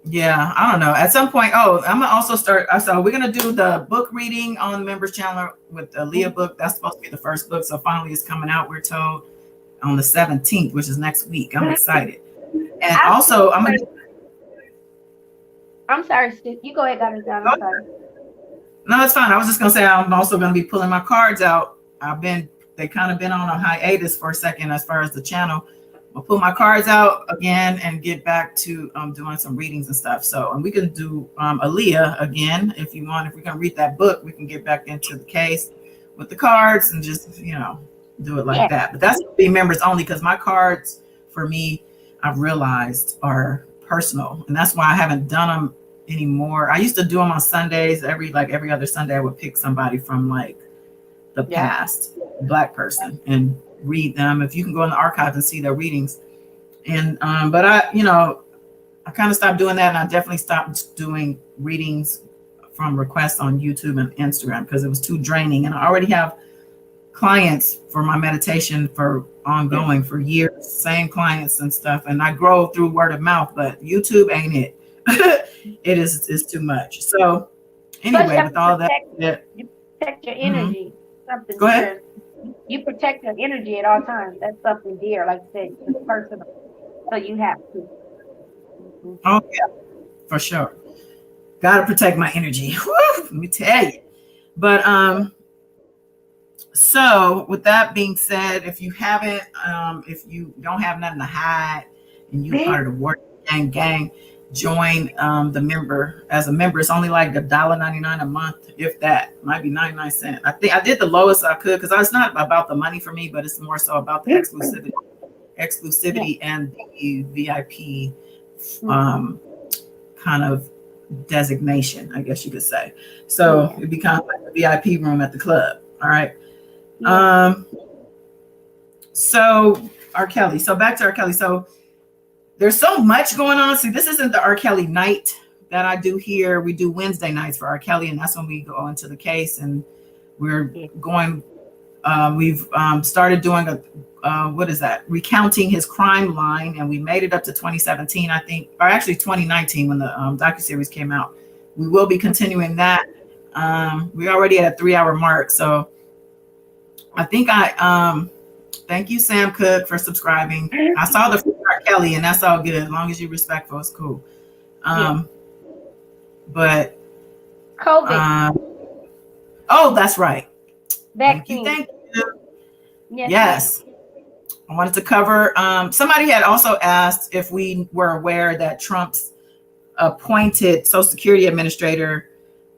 yeah, I don't know. At some point, I'm gonna also start. So we're gonna do the book reading on the members channel with the Leah book. That's supposed to be the first book. So finally, it's coming out. We're told on the 17th, which is next week. I'm excited. And also, I'm sorry, sis. You go ahead, I'm sorry. No, it's fine. I was just gonna say I'm also gonna be pulling my cards out. They kind of been on a hiatus for a second as far as the channel. I'll pull my cards out again and get back to doing some readings and stuff. So, and we can do Aaliyah again if you want. If we're gonna read that book, we can get back into the case with the cards and just, you know, do it like that. But that's gonna be members only because my cards for me, I've realized are personal, and that's why I haven't done them anymore. I used to do them on Sundays. Every other Sunday, I would pick somebody from like the past, Black person, and read them. If you can go in the archives and see their readings. And but I kind of stopped doing that, and I definitely stopped doing readings from requests on YouTube and Instagram because it was too draining. And I already have clients for my meditation for ongoing for years, same clients and stuff, and I grow through word of mouth, but YouTube ain't it. It is too much. So anyway, with all that, you protect your energy. Something go ahead. You protect your energy at all times. That's something dear, like I said, it's personal. So you have to. Oh yeah, for sure. Gotta protect my energy. Woo, let me tell you. But so with that being said, if you don't have nothing to hide and you're part of the Work Gang, join as a member. It's only like $1.99 a month, if that. Might be 99 cents. I think I did the lowest I could because it's not about the money for me, but it's more so about the exclusivity and the VIP kind of designation, I guess you could say. So it becomes like a VIP room at the club. All right. So R. Kelly. So back to R. Kelly. So there's so much going on. See, this isn't the R. Kelly night that I do here. We do Wednesday nights for R. Kelly, and that's when we go into the case. And we're going, we've started doing recounting his crime line, and we made it up to 2017, I think, or actually 2019 when the docuseries came out. We will be continuing that. We're already at a 3-hour mark, so I think thank you, Sam Cook, for subscribing. I saw the free R. Kelly, and that's all good. As long as you're respectful, it's cool. But COVID. Oh, that's right. Vaccine. Thank you. Yes. I wanted to cover. Somebody had also asked if we were aware that Trump's appointed Social Security Administrator,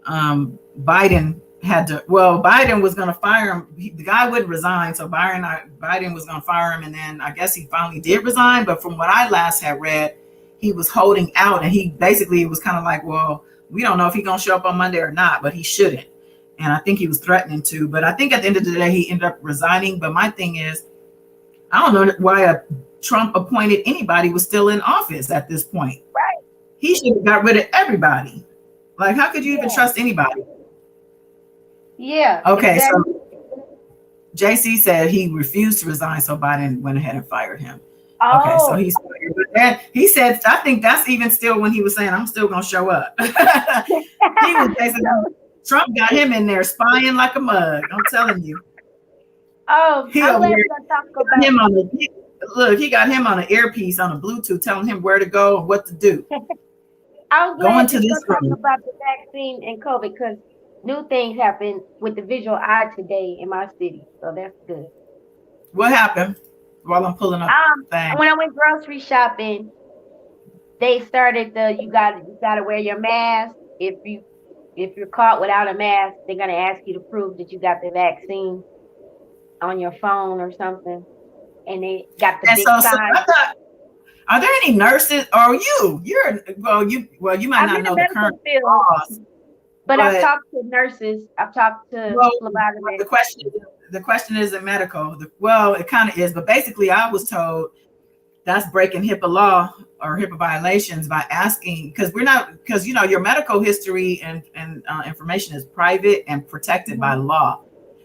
Biden Biden was going to fire him. The guy wouldn't resign, so Biden was going to fire him, and then I guess he finally did resign. But from what I last had read, he was holding out, and he basically was kind of like, well, we don't know if he's going to show up on Monday or not, but he shouldn't. And I think he was threatening to. But I think at the end of the day, he ended up resigning. But my thing is, I don't know why a Trump appointed anybody was still in office at this point. Right. He should have got rid of everybody. Like, how could you even trust anybody? Yeah. Okay, exactly. so JC said he refused to resign, so Biden went ahead and fired him. Oh. Okay, so he's fired. But he said, I think that's even still when he was saying, I'm still going to show up. He was basically, Trump got him in there spying like a mug. I'm telling you. Oh, I'm glad to talk about him on the Look, he got him on an earpiece on a Bluetooth, telling him where to go and what to do. I was Go glad into that this you're talking room. about the vaccine and COVID because new things happened with the visual eye today in my city. So that's good. What happened? While I'm pulling up the thing. When I went grocery shopping, they started you gotta wear your mask. If you're caught without a mask, they're gonna ask you to prove that you got the vaccine on your phone or something. And they got the big sign. Are there any nurses or you might not know the current laws, but I've talked to nurses. I've talked to phlebotomists. The question isn't medical. Well, it kind of is, but basically I was told that's breaking HIPAA law or HIPAA violations by asking, because your medical history and information is private and protected by law.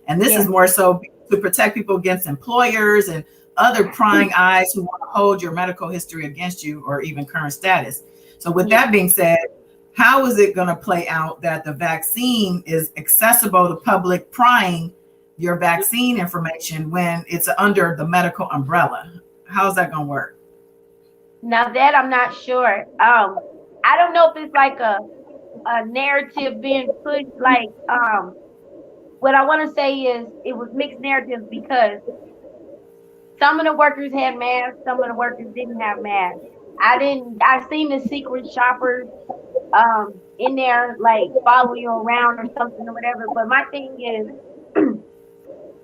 And this is more so to protect people against employers and other prying eyes who want to hold your medical history against you or even current status. So with that being said, how is it going to play out that the vaccine is accessible to public prying your vaccine information when it's under the medical umbrella? How's that going to work? Now that I'm not sure. I don't know if it's like a narrative being pushed. Like, what I want to say is it was mixed narratives because some of the workers had masks, some of the workers didn't have masks. I seen the secret shoppers in there like follow you around or something or whatever. But my thing is,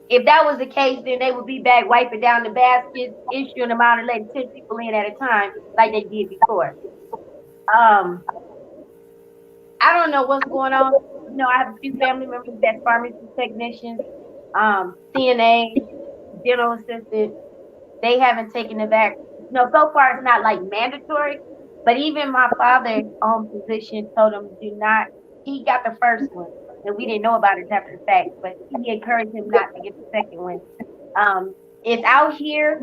if that was the case, then they would be back wiping down the baskets, issuing them out and letting 10 people in at a time like they did before. I don't know what's going on. You know, I have a few family members that's pharmacy technicians, CNA, dental assistant. They haven't taken the vaccine. No, so far it's not like mandatory, but even my father's own physician told him do not. He got the first one, and we didn't know about it after the fact, but he encouraged him not to get the second one. It's out here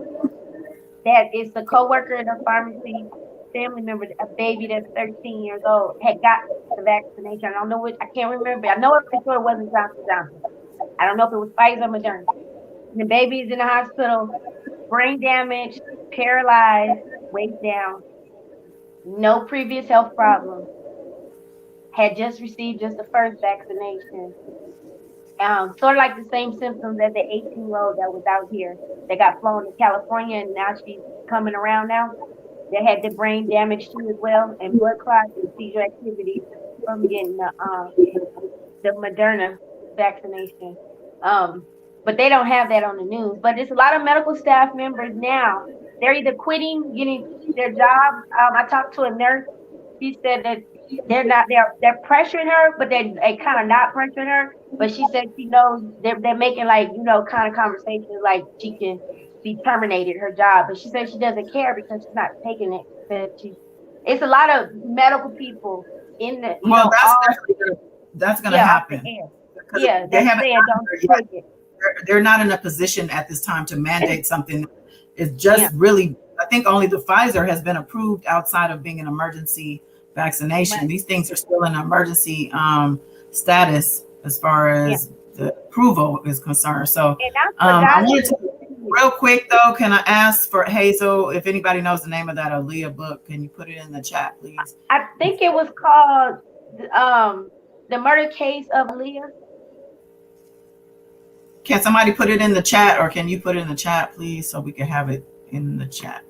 that it's a coworker in the pharmacy, family member, a baby that's 13 years old, had got the vaccination. I don't know which, I can't remember. I know it for sure it wasn't Johnson. I don't know if it was Pfizer or Moderna. And the baby is in the hospital, brain damage, paralyzed, weight down, no previous health problems, had just received just the first vaccination. Sort of like the same symptoms as the 18-year-old that was out here that got flown to California, and now she's coming around now. They had the brain damage too as well, and blood clots and seizure activity from getting the Moderna vaccination. But they don't have that on the news. But there's a lot of medical staff members now. They're either quitting, getting their jobs. I talked to a nurse. She said that they're pressuring her, but they kind of not pressuring her. But she said she knows they're making like, kind of conversations like she can be terminated her job. But she said she doesn't care because she's not taking it. It's a lot of medical people in the that's gonna happen. Yeah, they haven't don't take it. They're not in a position at this time to mandate something. It's just really, I think only the Pfizer has been approved outside of being an emergency vaccination. Right. These things are still in emergency status as far as the approval is concerned. So I wanted to, real quick though, can I ask for Hazel, if anybody knows the name of that Aaliyah book, can you put it in the chat, please? I think it was called The Murder Case of Aaliyah. Can somebody put it in the chat, or can you put it in the chat, please, so we can have it in the chat?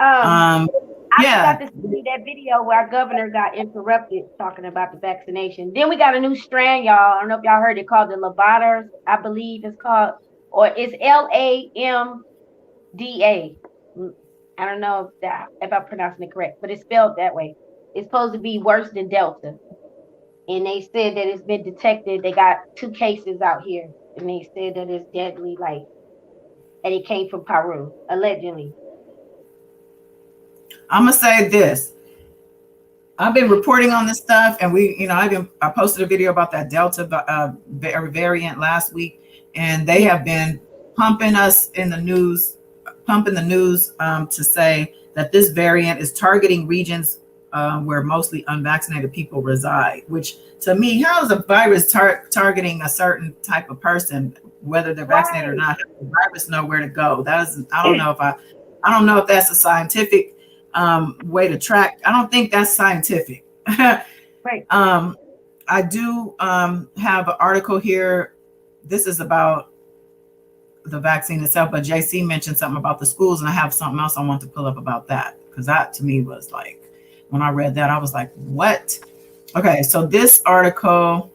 I got to see that video where our governor got interrupted talking about the vaccination. Then we got a new strand, y'all. I don't know if y'all heard it, called the Lamda, I believe it's called, or it's LAMDA. I don't know if I'm pronouncing it correct, but it's spelled that way. It's supposed to be worse than Delta. And they said that it's been detected. They got 2 cases out here. And they said that it's deadly, and it came from Peru, allegedly. I'm gonna say this. I've been reporting on this stuff, and I posted a video about that Delta variant last week, and they have been pumping the news to say that this variant is targeting regions where mostly unvaccinated people reside, which to me, how is a virus targeting a certain type of person, whether they're vaccinated or not? The virus know where to go. I don't know if I don't know if that's a scientific way to track. I don't think that's scientific. Right. I do have an article here. This is about the vaccine itself, but JC mentioned something about the schools, and I have something else I want to pull up about that, because that to me was like, when I read that, I was like, what? Okay, so this article,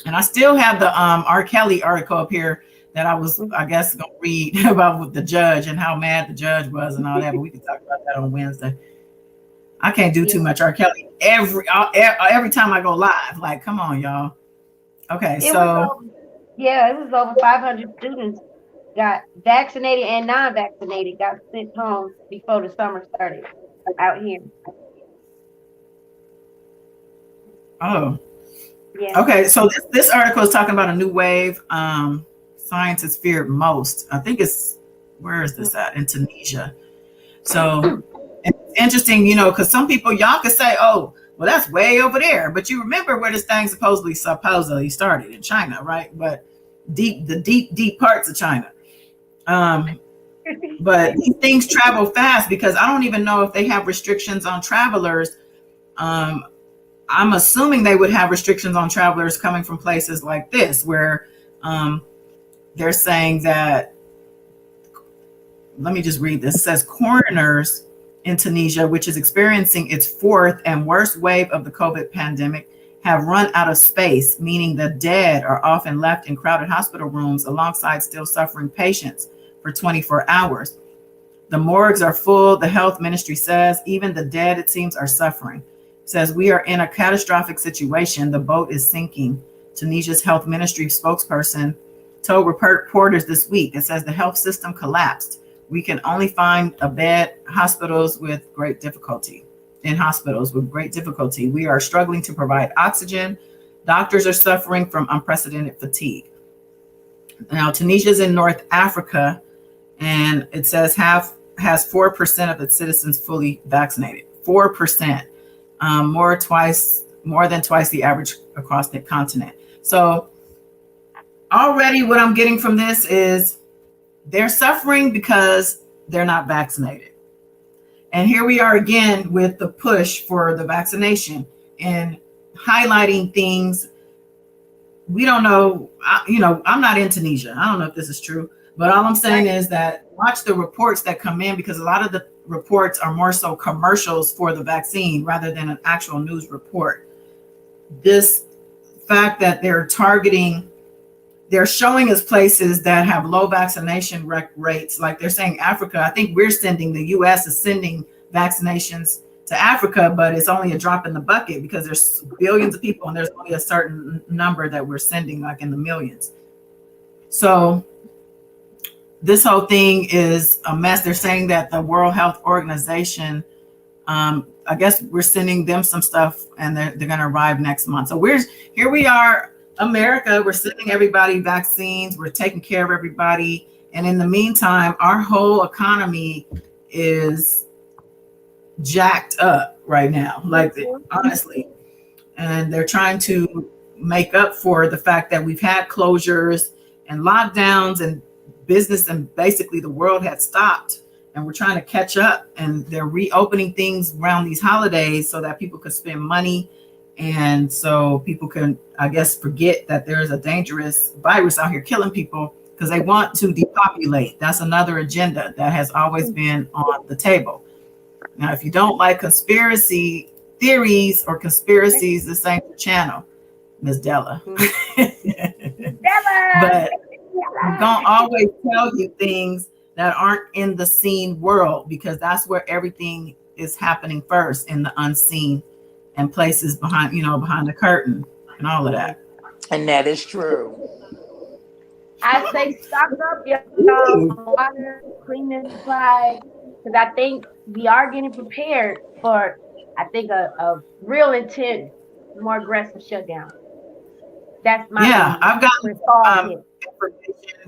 and I still have the R. Kelly article up here that I was, I guess, going to read about with the judge and how mad the judge was and all that, but we can talk about that on Wednesday. I can't do too much R. Kelly every time I go live. Like, come on, y'all. Okay, it was over 500 students got vaccinated and non-vaccinated got sent home before the summer started out here. Oh. Yeah. Okay, so this article is talking about a new wave scientists feared most. I think it's, where is this at? In Tunisia. So it's interesting, you know, because some people, y'all could say, oh, well, that's way over there. But you remember where this thing supposedly started, in China, right? But the deep parts of China. But these things travel fast, because I don't even know if they have restrictions on travelers. I'm assuming they would have restrictions on travelers coming from places like this, where they're saying that, let me just read this. It says coroners in Tunisia, which is experiencing its fourth and worst wave of the COVID pandemic, have run out of space, meaning the dead are often left in crowded hospital rooms alongside still suffering patients for 24 hours. The morgues are full, the health ministry says. Even the dead, it seems, are suffering. It says, we are in a catastrophic situation. The boat is sinking. Tunisia's health ministry spokesperson told reporters this week. It says the health system collapsed. We can only find a bed in hospitals with great difficulty. We are struggling to provide oxygen. Doctors are suffering from unprecedented fatigue. Now, Tunisia's in North Africa, and it says has 4% of its citizens fully vaccinated. 4%, more than twice the average across the continent. So already what I'm getting from this is they're suffering because they're not vaccinated. And here we are again with the push for the vaccination and highlighting things. We don't know, I'm not in Tunisia. I don't know if this is true, but all I'm saying is that watch the reports that come in, because a lot of the reports are more so commercials for the vaccine rather than an actual news report. This fact that they're showing us places that have low vaccination rates, like they're saying Africa. I think the US is sending vaccinations to Africa, but it's only a drop in the bucket because there's billions of people and there's only a certain number that we're sending, like in the millions. So this whole thing is a mess. They're saying that the World Health Organization, I guess we're sending them some stuff, and they're going to arrive next month. So here we are, America, we're sending everybody vaccines, we're taking care of everybody. And in the meantime, our whole economy is jacked up right now, like honestly. And they're trying to make up for the fact that we've had closures and lockdowns, and business and basically the world had stopped, and we're trying to catch up, and they're reopening things around these holidays so that people could spend money. And so people can, I guess, forget that there's a dangerous virus out here killing people, because they want to depopulate. That's another agenda that has always been on the table. Now, if you don't like conspiracy theories or conspiracies, this ain't the channel, Miss Della. But I'm going to always tell you things that aren't in the seen world, because that's where everything is happening first, in the unseen, and places behind the curtain and all of that. And that is true. I say stock up y'all water, cleaning supply, because I think we are getting prepared for, I think, a real intense, more aggressive shutdown. That's my opinion. I've got information.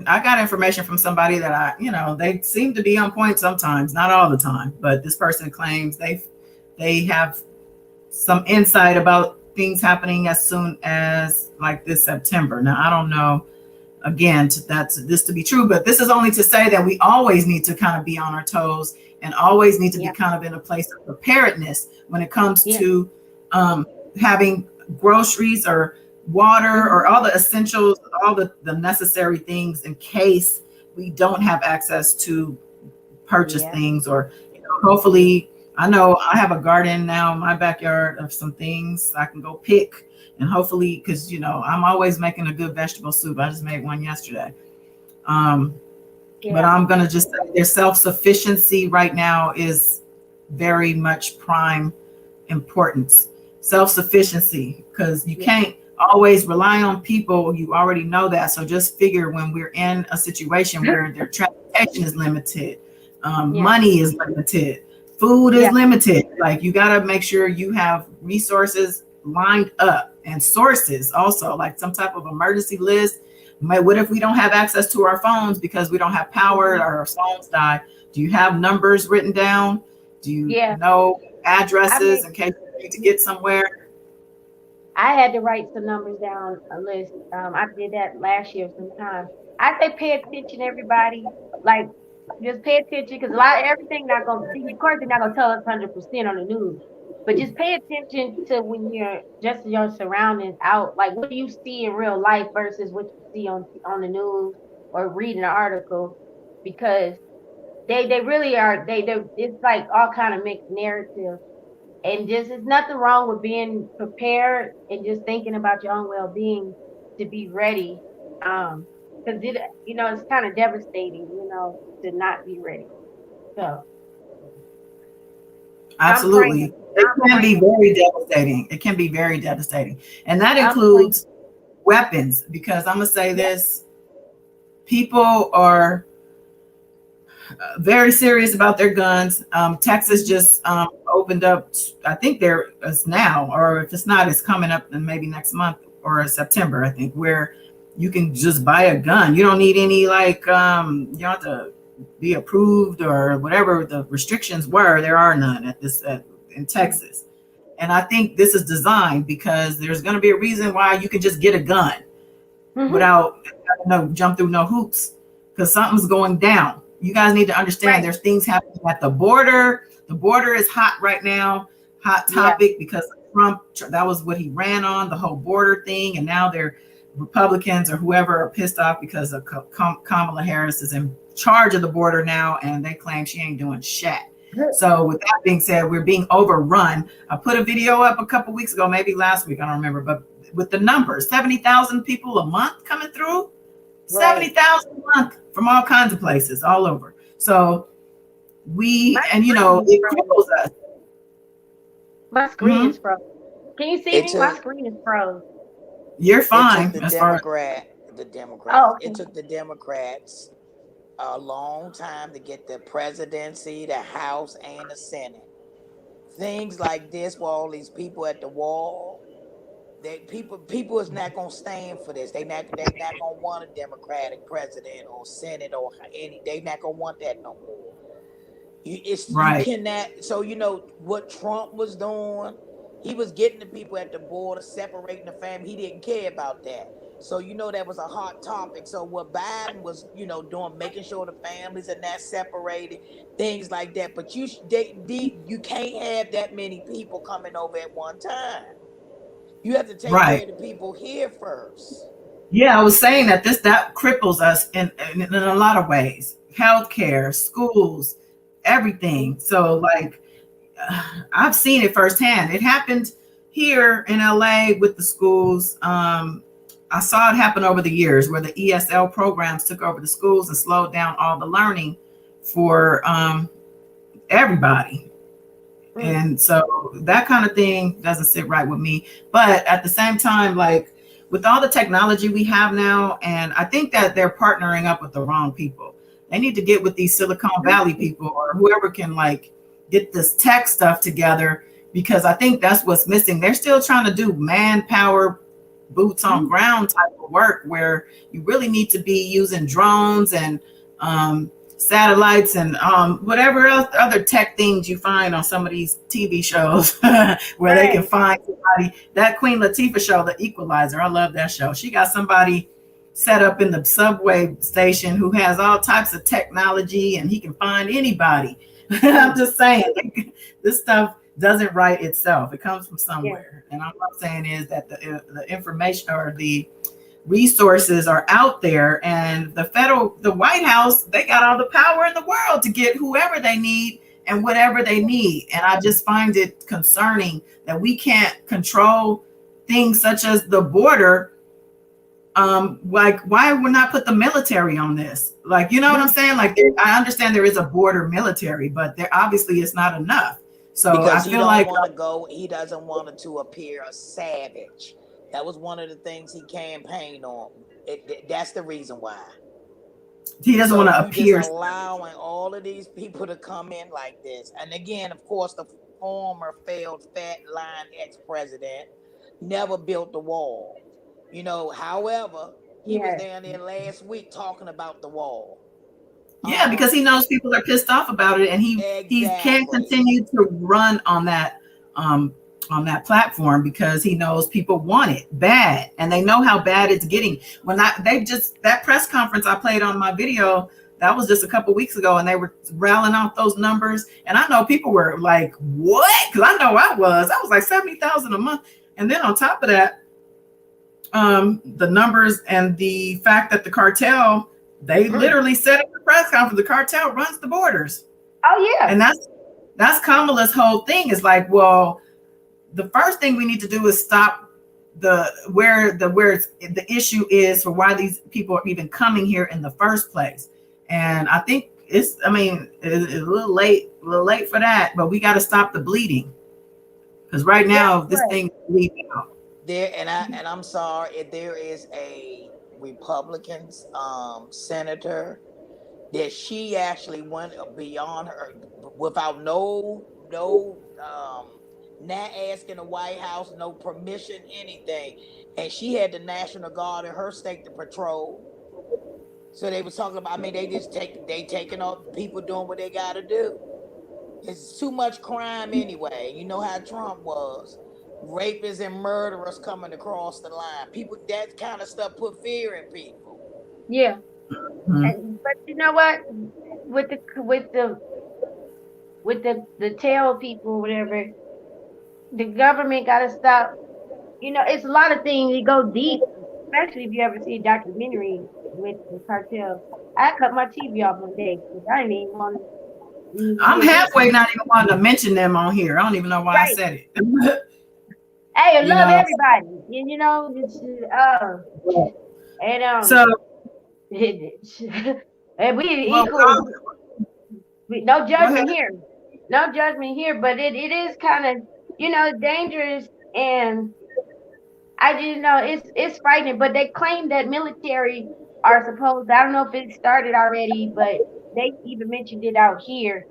I got information from somebody that they seem to be on point sometimes, not all the time, but this person claims they have some insight about things happening as soon as like this September. Now, I don't know again, this to be true, but this is only to say that we always need to kind of be on our toes and always need to be kind of in a place of preparedness when it comes to having groceries or water or all the essentials, all the necessary things in case we don't have access to purchase things. Or hopefully, I know I have a garden now in my backyard of some things I can go pick. And hopefully, because, I'm always making a good vegetable soup. I just made one yesterday. But I'm going to just say their self-sufficiency right now is very much prime importance. Self-sufficiency, because you can't always rely on people. You already know that. So just figure when we're in a situation where their transportation is limited, money is limited, food is limited. Like, you got to make sure you have resources lined up. And sources also, like some type of emergency list. What if we don't have access to our phones because we don't have power or our phones die? Do you have numbers written down? Do you know addresses in case you need to get somewhere? I had to write some numbers down, a list. I did that last year sometime. I say pay attention, everybody. Like, just pay attention, because everything not gonna see. Of course, they're not gonna tell us 100% on the news. But just pay attention to when you're just your surroundings out. Like, what do you see in real life versus what you see on the news or reading an article? Because they really are. It's like all kind of mixed narratives. And just, there's nothing wrong with being prepared and just thinking about your own well-being to be ready. Because it's kind of devastating, to not be ready. So. Absolutely. It can be very devastating. It can be very devastating. And that includes weapons, because I'm going to say this, people are very serious about their guns. Texas just opened up, I think there is now, or if it's not, it's coming up in maybe next month or September, I think, where you can just buy a gun. You don't need any, like, you don't have to be approved or whatever the restrictions were. There are none in Texas. And I think this is designed because there's going to be a reason why you can just get a gun without jump through no hoops, because something's going down. You guys need to understand there's things happening at the border. The border is hot right now, hot topic, because Trump, that was what he ran on, the whole border thing. And now they're Republicans or whoever are pissed off because of Kamala Harris is in charge of the border now, and they claim she ain't doing shit. So with that being said, we're being overrun. I put a video up a couple weeks ago, maybe last week, I don't remember, but with the numbers, 70,000 people a month coming through, 70,000 a month from all kinds of places all over. So it cripples us. My screen is frozen. Can you see me? My screen is frozen. You're fine. It took the Democrats. Oh, okay. It took the Democrats a long time to get the presidency, the House, and the Senate. Things like this, where all these people at the wall, people is not gonna stand for this. They not gonna want a Democratic president or Senate or any. They not gonna want that no more. You cannot. So what Trump was doing. He was getting the people at the border, separating the family. He didn't care about that. So, that was a hot topic. So what Biden was, doing, making sure the families are not separated, things like that. But you can't have that many people coming over at one time. You have to take care of the people here first. Yeah, I was saying that that cripples us in a lot of ways. Healthcare, schools, everything. So, like, I've seen it firsthand. It happened here in LA with the schools. I saw it happen over the years where the ESL programs took over the schools and slowed down all the learning for everybody. And so that kind of thing doesn't sit right with me. But at the same time, like, with all the technology we have now, and I think that they're partnering up with the wrong people. They need to get with these Silicon Valley people or whoever can, like, get this tech stuff together, because I think that's what's missing. They're still trying to do manpower, boots on ground type of work, where you really need to be using drones and satellites and whatever else other tech things you find on some of these TV shows where they can find somebody. That Queen Latifah show, The Equalizer, I love that show. She got somebody set up in the subway station who has all types of technology and he can find anybody. I'm just saying, this stuff doesn't write itself. It comes from somewhere. And all I'm saying is that the information or the resources are out there, and the White House, they got all the power in the world to get whoever they need and whatever they need. And I just find it concerning that we can't control things such as the border. Like, why would not put the military on this? Like, you know what I'm saying? Like, I understand there is a border military, but there obviously is not enough. So because I feel like he doesn't want to appear a savage. That was one of the things he campaigned on. That's the reason why. He doesn't want to appear. Just allowing all of these people to come in like this. And again, of course, the former failed fat line ex-president never built the wall. You know, however, he was down there last week talking about the wall. Yeah, because he knows people are pissed off about it, and he can't continue to run on that platform because he knows people want it bad, and they know how bad it's getting. That press conference I played on my video, that was just a couple weeks ago, and they were rattling off those numbers, and I know people were like, "What?" Because I know I was like 70,000 a month, and then on top of that, the numbers and the fact that the cartel, they literally said at the press conference, the cartel runs the borders. Oh yeah. And that's Kamala's whole thing, is like, well, the first thing we need to do is stop where the issue is for why these people are even coming here in the first place. And I think it's a little late for that, but we got to stop the bleeding, because right now this thing is bleeding out. I'm sorry, if there is a Republican senator that she actually went beyond her without not asking the White House, no permission, anything, and she had the National Guard in her state to patrol. So they were talking about, they taking off people doing what they got to do. It's too much crime anyway. You know how Trump was. Rapists and murderers coming across the line. People, that kind of stuff put fear in people. Yeah. But you know what? With the tail people, whatever, the government got to stop. You know, it's a lot of things that go deep, especially if you ever see a documentary with the cartel. I cut my TV off one day because I didn't even want to. I'm halfway not even wanting to mention them on here. I don't even know why I said it. Hey, I love everybody. You know, so and we equal. No judgment here. No judgment here, but it is kind of, dangerous, and I just know it's frightening. But they claim that military are supposed, I don't know if it started already, but they even mentioned it out here.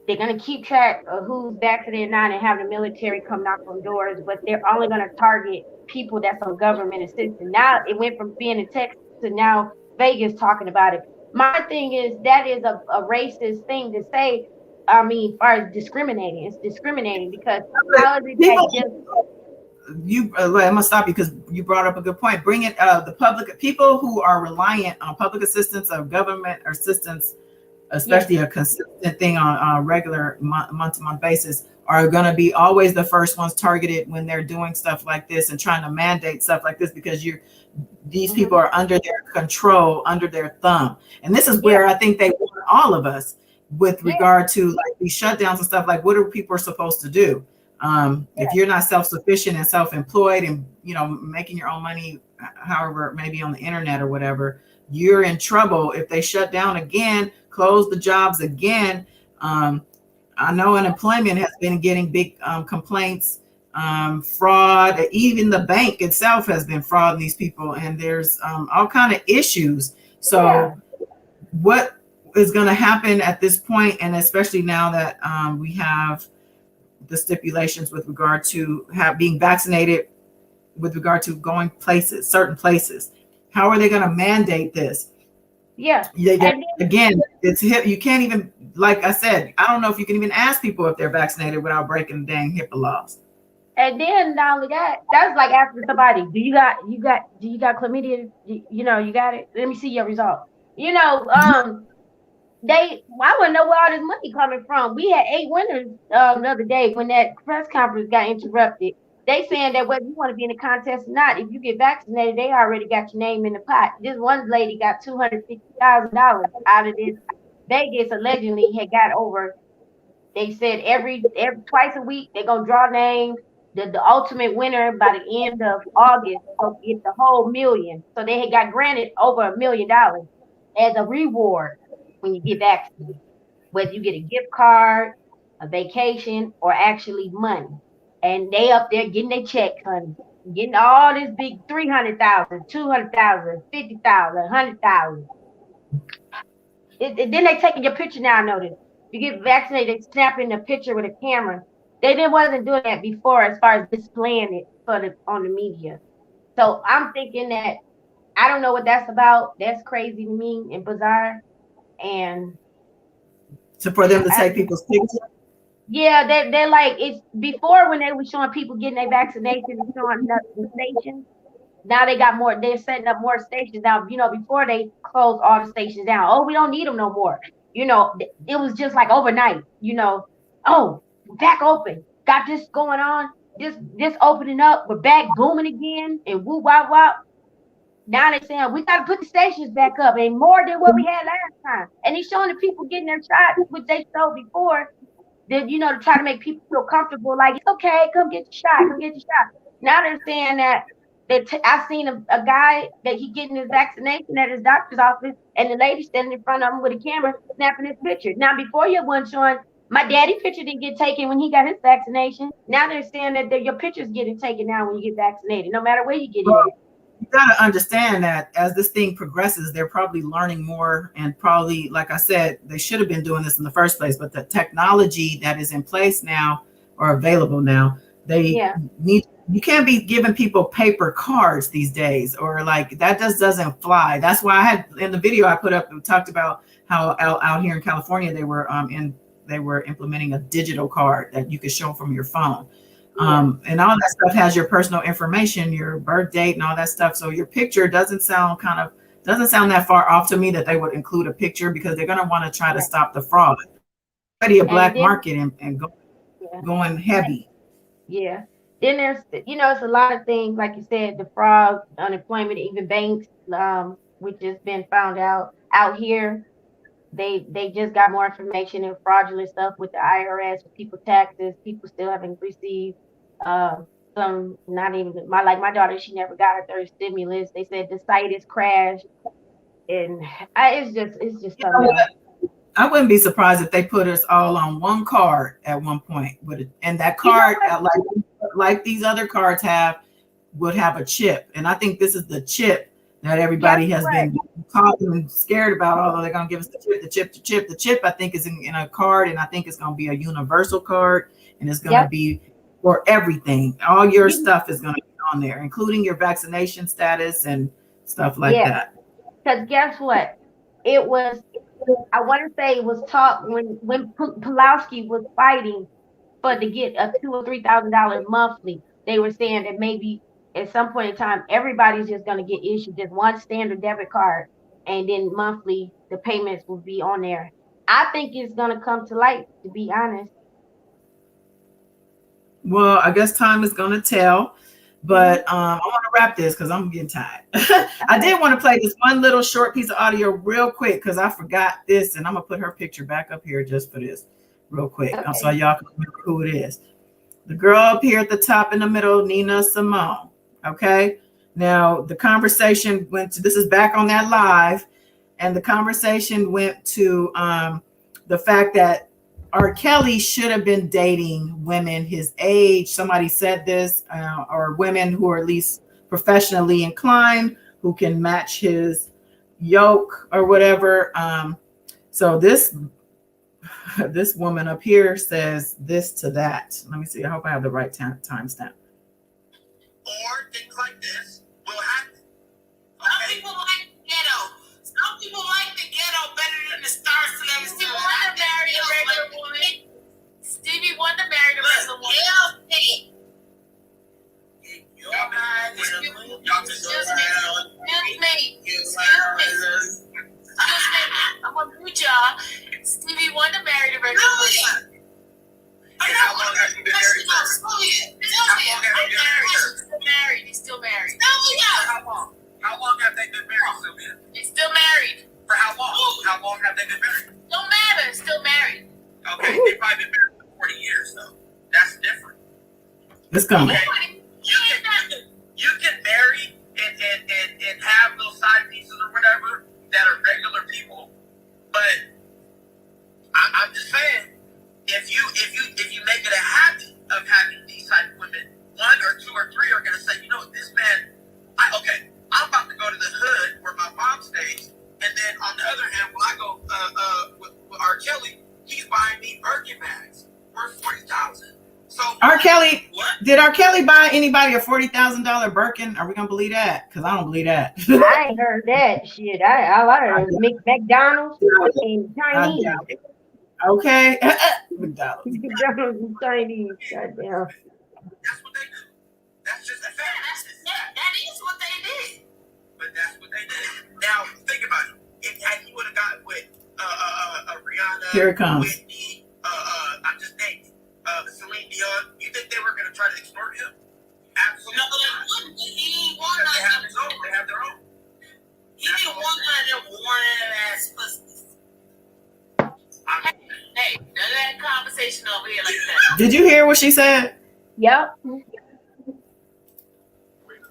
They're going to keep track of who's vaccinated now and have the military come knock on doors, but they're only going to target people that's on government assistance. Now it went from being in Texas to now Vegas talking about it. My thing is that is a racist thing to say. I mean, as far as discriminating, it's discriminating because how is it that I'm gonna stop you because you brought up a good point. Bring it, the public people who are reliant on public assistance or government assistance, especially a consistent thing on a regular month-to-month basis, are going to be always the first ones targeted when they're doing stuff like this and trying to mandate stuff like this, because these people are under their control, under their thumb. And this is where I think they want all of us with regard to like these shutdowns and stuff. Like, what are people supposed to do? If you're not self-sufficient and self-employed and, making your own money, however, maybe on the internet or whatever, you're in trouble if they shut down again, close the jobs again. I know unemployment has been getting big complaints, fraud, even the bank itself has been frauding these people, and there's all kind of issues. So what is going to happen at this point, and especially now that we have the stipulations with regard to being vaccinated, with regard to going places, certain places, how are they going to mandate this? Again, it's hip. You can't even, like I said, I don't know if you can even ask people if they're vaccinated without breaking the dang HIPAA laws. And then not only that, that's like asking somebody, do you got chlamydia? You know, you got it. Let me see your result. You know, I want to know where all this money coming from. We had 8 winners the other day when that press conference got interrupted. They saying that whether you want to be in the contest or not, if you get vaccinated, they already got your name in the pot. This one lady got $250,000 out of this. Vegas allegedly had got over. They said every twice a week they're gonna draw names. The ultimate winner by the end of August will get the whole million. So they had got granted over $1 million as a reward when you get vaccinated, whether you get a gift card, a vacation, or actually money. And they up there getting their check, honey. Getting all this big 300,000, 200,000, 50,000, 100,000. Then they taking your picture now. I notice you get vaccinated, they snapping the picture with a camera. They didn't wasn't doing that before as far as displaying it on the media. So I'm thinking that I don't know what that's about. That's crazy to me and bizarre. And So for them to take people's pictures. yeah, they're like it's before when they were showing people getting their vaccination and showing the stations. Now they got more. They're setting up more stations now. You know, before they closed all the stations down. Oh, we don't need them no more. You know, it was just like overnight. You know, oh, back open. Got this going on. This opening up. We're back booming again. And woo wop wop. Now they're saying we got to put the stations back up and more than what we had last time. And he's showing the people getting their shots, which they showed before. That you know to try to make people feel comfortable. Like it's okay, come get your shot. Come get your shot. Now they're saying that I seen a guy that he getting his vaccination at his doctor's office, and the lady standing in front of him with a camera snapping his picture. Now, before you one showing my daddy picture didn't get taken when he got his vaccination. Now they're saying that your picture's getting taken now when you get vaccinated, no matter where you get it. You got to understand that as this thing progresses, they're probably learning more, and probably, like I said, they should have been doing this in the first place. But the technology that is in place now or available now, they need. You can't be giving people paper cards these days, or like that just doesn't fly. That's why I had in the video I put up and talked about how out here in California they were implementing a digital card that you could show from your phone. And all that stuff has your personal information, your birth date and all that stuff. So your picture doesn't sound that far off to me that they would include a picture, because they're going to want to try to stop the fraud. Already a black market and going heavy. Yeah. Then there's, it's a lot of things, like you said, the fraud, unemployment, even banks, which has been found out here. They just got more information and fraudulent stuff with the IRS, with people's taxes. People still haven't received some, not even my daughter, she never got her third stimulus. They said the site is crashed, and it's just something else. I wouldn't be surprised if they put us all on one card at one point, and that card, like these other cards would have a chip. And I think this is the chip that everybody has been talking and scared about. Although they're going to give us the chip, I think is in a card, and I think it's going to be a universal card, and it's going to be for everything. All your stuff is going to be on there, including your vaccination status and stuff like that. Because guess what? It was, I want to say it was taught when Pulaski was fighting to get a $2,000 or $3,000 monthly. They were saying that maybe at some point in time, everybody's just going to get issued just one standard debit card, and then monthly the payments will be on there. I think it's going to come to light, to be honest. Well, I guess time is going to tell. But I want to wrap this because I'm getting tired. I did want to play this one little short piece of audio real quick because I forgot this, and I'm going to put her picture back up here just for this real quick. Okay. So y'all can remember who it is. The girl up here at the top in the middle, Nina Simone. Okay. Now, the conversation went to, this is back on that live, and the conversation went to the fact that R. Kelly should have been dating women his age. Somebody said this, or women who are at least professionally inclined, who can match his yoke or whatever. So this woman up here says this to that. Let me see. I hope I have the right timestamp. Or things like this will happen. Some people like the ghetto. Some people like the ghetto better than the star celebrity. Stevie Wonder married a regular woman. Stevie Wonder married a regular woman. It's coming. Okay. You can marry and have those side pieces or whatever that are regular people, but I'm just saying, if you make it a habit of having these type of women, 1 or 2 or 3 are gonna say, you know what, this man, I'm about to go to the hood where my mom stays, and then on the other hand, when I go with R. Kelly, he's buying me Birkin bags worth $40,000. So R. Kelly, what? did R. Kelly buy anybody a $40,000 Birkin? Are we gonna believe that? Because I don't believe that. I ain't heard that shit. I heard McDonald's and Chinese. Okay. McDonald's. McDonald's and Chinese. Goddamn. That's what they do. That's just a fact. That is what they did. But that's what they did. Now think about it. If he would have gotten with Rihanna, Here it comes. Whitney, I'm just naming Celine Dion, you think they were gonna try to extort him? Absolutely. No, they wouldn't. He won They have his own. They have their own. He didn't want none of them warning ass pussies. Hey, none of that conversation over here like that. Did you hear what she said? Yep.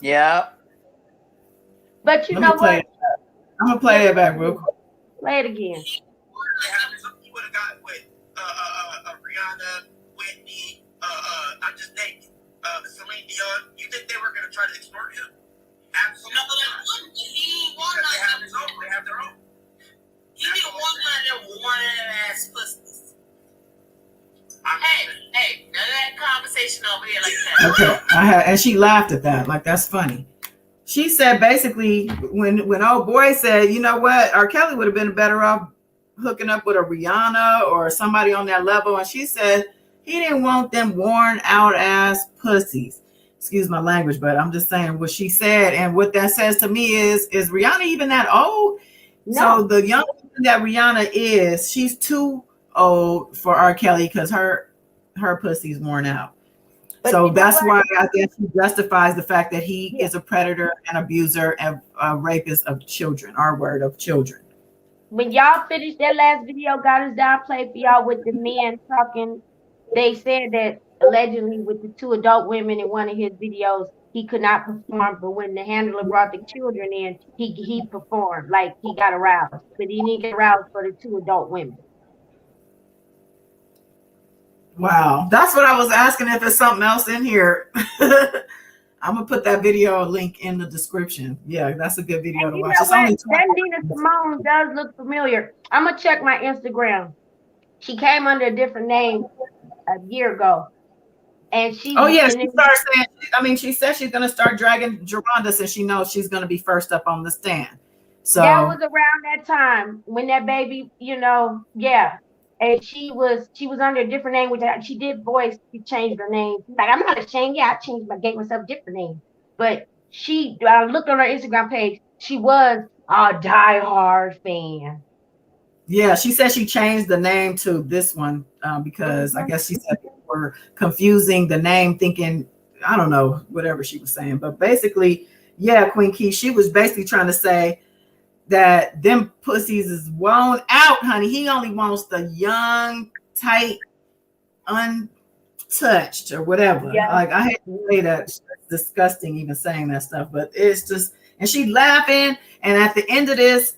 Yep. But you Let know me play what? it back. I'm gonna play it back real quick. Play it again. He would have gotten with Rihanna, Whitney, I'm just naming Celine Dion. You think they were gonna try to extort him? Absolutely. No, they wouldn't. He won They have none of his own. They have their own. He didn't want none of them warning ass pussies. Hey, none of that conversation over here like that. Okay. And she laughed at that. Like, that's funny. She said basically when old boy said, you know what, R. Kelly would have been better off hooking up with a Rihanna or somebody on that level. And she said he didn't want them worn out ass pussies. Excuse my language, but I'm just saying what she said. And what that says to me is Rihanna even that old? No. So the young woman that Rihanna is, she's too old for R. Kelly because her pussy's worn out. But so you know that's what? why I guess he justifies the fact that he is a predator and abuser and a rapist of children, of children. When y'all finished that last video, God is down, play for y'all with the men talking. They said that allegedly with the 2 adult women in one of his videos, he could not perform, but when the handler brought the children in, he performed, like he got aroused, but he didn't get aroused for the 2 adult women. Wow, that's what I was asking if there's something else in here. I'm gonna put that video link in the description. Yeah, that's a good video to watch. It's only that Nina Simone does look familiar. I'm gonna check my Instagram. She came under a different name a year ago, and she. Oh yeah, she started saying. I mean, she said she's gonna start dragging Geronda since she knows she's gonna be first up on the stand. So that was around that time when that baby, yeah. And she was under a different name, which she did voice. She changed her name. Like, I'm not ashamed. Yeah, I gave myself a different name. But she, I looked on her Instagram page. She was a diehard fan. Yeah, she said she changed the name to this one because I guess she said people were confusing the name, thinking, I don't know, whatever she was saying. But basically, yeah, Queen Key, she was basically trying to say that them pussies is worn out, honey. He only wants the young, tight, untouched or whatever. Yeah. Like, I hate to say that. It's disgusting even saying that stuff, but it's just, and she laughing. And at the end of this,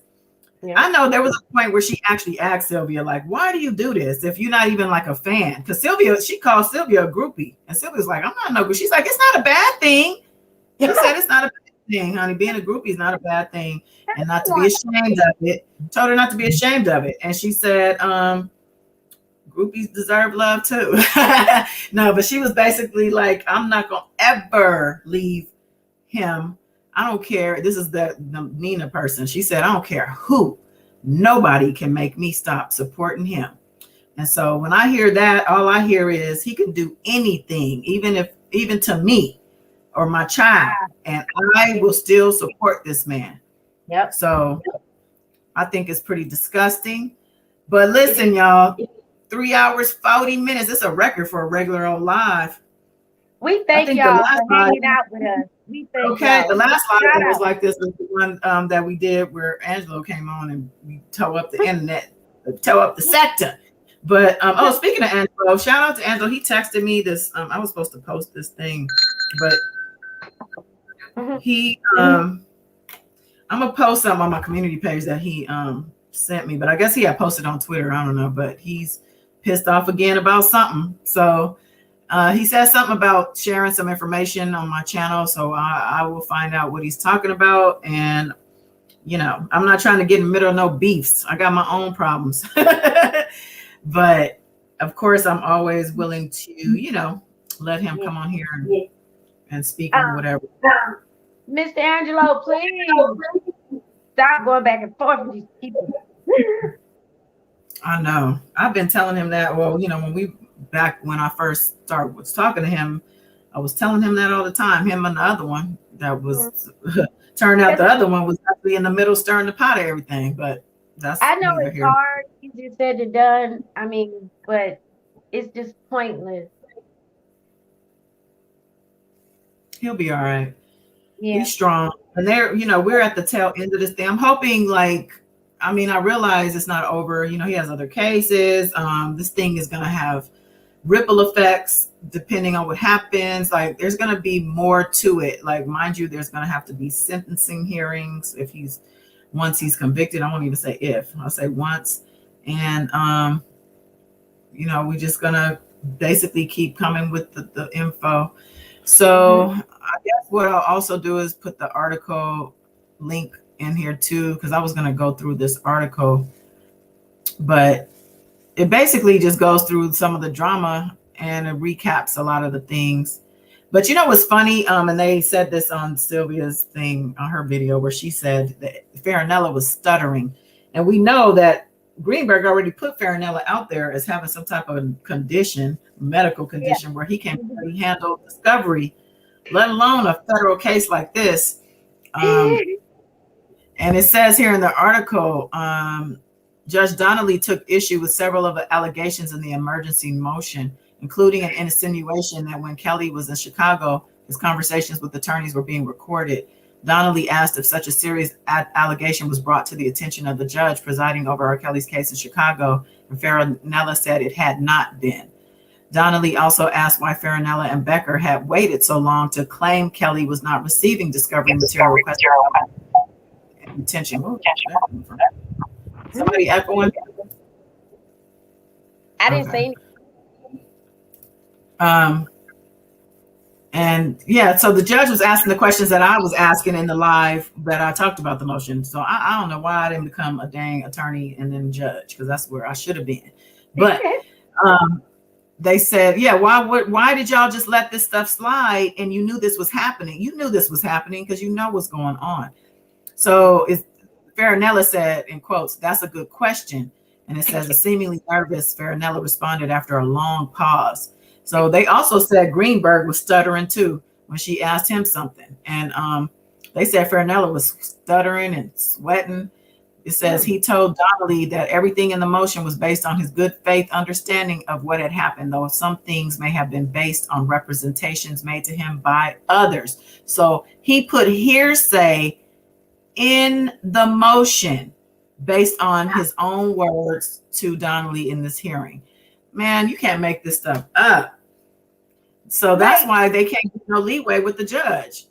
I know there was a point where she actually asked Sylvia, like, why do you do this if you're not even like a fan? Because she called Sylvia a groupie. And Sylvia's like, I'm not no groupie. She's like, it's not a bad thing. She said it's not a bad thing, honey. Being a groupie is not a bad thing, and not to be ashamed of it. Told her not to be ashamed of it. And she said, groupies deserve love too. No, but she was basically like, I'm not gonna ever leave him. I don't care. This is the Nina person. She said, I don't care who. Nobody can make me stop supporting him. And so when I hear that, all I hear is he can do anything, even to me or my child, and I will still support this man. Yep. So I think it's pretty disgusting. But listen, y'all, 3 hours, 40 minutes. It's a record for a regular old live. We thank y'all for hanging out with us. The last live that was like this was the one that we did where Angelo came on and we tore up the internet, tore up the sector. But speaking of Angelo, shout out to Angelo. He texted me this. I was supposed to post this thing, but he I'm gonna post something on my community page that he sent me. But I guess he had posted on Twitter. I don't know, but he's pissed off again about something. So he said something about sharing some information on my channel. So I will find out what he's talking about. And I'm not trying to get in the middle of no beefs. I got my own problems. But of course, I'm always willing to, let him come on here and speak on whatever. Mr. Angelo, please stop going back and forth with these people. I know. I've been telling him that. Well, when I first was talking to him, I was telling him that all the time. Him and the other one that was turned out the other one was actually in the middle stirring the pot of everything. But I know it's hard, easier said than done. I mean, but it's just pointless. He'll be all right. Yeah. He's strong. And we're at the tail end of this thing. I'm hoping I realize it's not over. He has other cases. This thing is gonna have ripple effects depending on what happens. There's gonna be more to it. Mind you, there's gonna have to be sentencing hearings once he's convicted. I won't even say if, I'll say once. And we're just gonna basically keep coming with the info. So I guess what I'll also do is put the article link in here too, because I was gonna go through this article, but it basically just goes through some of the drama and it recaps a lot of the things. But what's funny, and they said this on Sylvia's thing on her video where she said that Farinella was stuttering. And we know that Greenberg already put Farinella out there as having some type of condition, medical condition, where he can't really handle discovery, let alone a federal case like this. And it says here in the article, Judge Donnelly took issue with several of the allegations in the emergency motion, including an insinuation that when Kelly was in Chicago, his conversations with attorneys were being recorded. Donnelly asked if such a serious allegation was brought to the attention of the judge presiding over R. Kelly's case in Chicago, and Farinella said it had not been. Donnelly also asked why Farinella and Becker had waited so long to claim Kelly was not receiving discovery material requested. Attention. Somebody echoing? I didn't say anything. And so the judge was asking the questions that I was asking in the live that I talked about the motion. So I don't know why I didn't become a dang attorney and then judge, because that's where I should have been. But they said, why did y'all just let this stuff slide? And you knew this was happening. You knew this was happening because you know what's going on. So Farinella said, in quotes, "That's a good question." And it says, a seemingly nervous Farinella responded after a long pause. So they also said Greenberg was stuttering too when she asked him something. And they said Farinella was stuttering and sweating. It says he told Donnelly that everything in the motion was based on his good faith understanding of what had happened, though some things may have been based on representations made to him by others. So he put hearsay in the motion based on his own words to Donnelly in this hearing. Man, you can't make this stuff up. So that's why they can't get no leeway with the judge.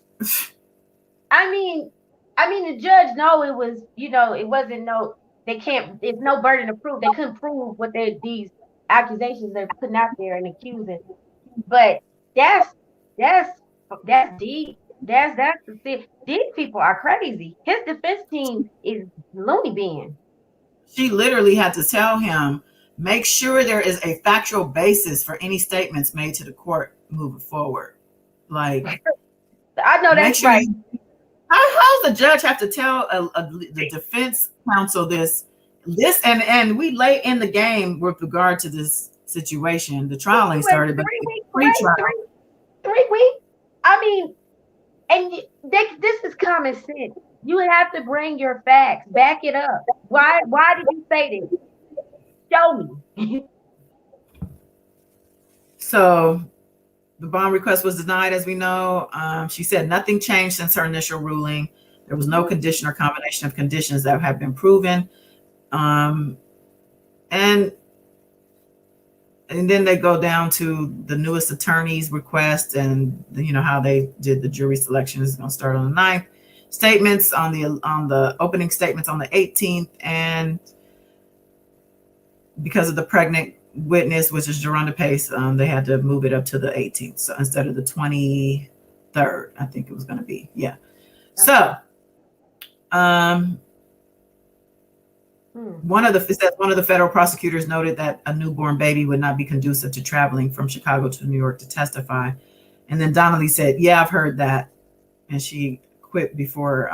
I mean, the judge it was, it wasn't it's no burden of proof. They couldn't prove what these accusations they're putting out there and accusing. But that's deep. These people are crazy. His defense team is loony bin. She literally had to tell him, make sure there is a factual basis for any statements made to the court moving forward. I know that's right. How does the judge have to tell the defense counsel this and we lay in the game with regard to this situation? The trial ain't started, but pre-trial. 3 weeks. I mean, and this is common sense. You have to bring your facts, back it up. Why did you say this? Show me. So the bond request was denied, as we know. She said nothing changed since her initial ruling. There was no condition or combination of conditions that have been proven. And and then they go down to the newest attorney's request, and how they did the jury selection is going to start on the 9th. Statements on the opening statements on the 18th, and because of the pregnant witness, which is Geronda Pace, they had to move it up to the 18th. So instead of the 23rd, I think it was going to be. Yeah. So, one of the federal prosecutors noted that a newborn baby would not be conducive to traveling from Chicago to New York to testify. And then Donnelly said, "Yeah, I've heard that." And she quit before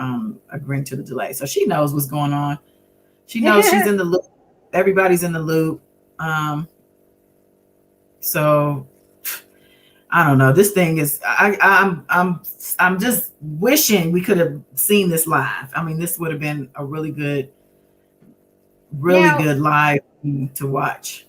agreeing to the delay. So she knows what's going on. She knows she's in the loop. Everybody's in the loop. So I don't know. This thing is, I'm just wishing we could have seen this live. I mean, this would have been a really good live to watch.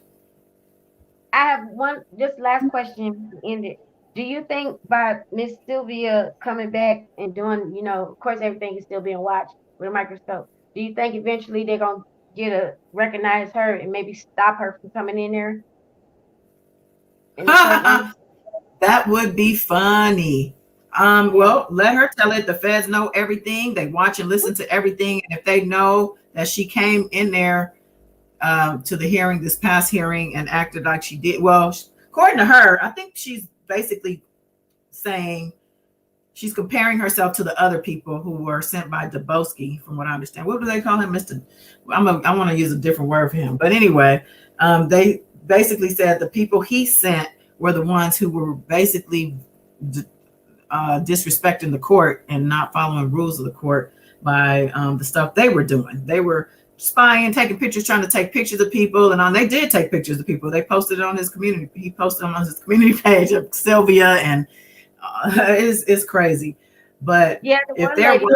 I have just last question to end it. Do you think by Miss Sylvia coming back and doing, of course, everything is still being watched with a microscope. Do you think eventually they're going to recognize her and maybe stop her from coming in there? That would be funny. Well, let her tell it. The feds know everything. They watch and listen to everything. And if they know that she came in there to the hearing, this past hearing, and acted like she did, well, according to her, I think she's basically saying she's comparing herself to the other people who were sent by Debunking, from what I understand. What do they call him? I want to use a different word for him. But anyway, they basically said the people he sent were the ones who were basically disrespecting the court and not following rules of the court by the stuff they were doing. They were spying, taking pictures, trying to take pictures of people, and they did take pictures of people. They posted it on his community. He posted them on his community page of Sylvia, and it's crazy. But yeah, if there was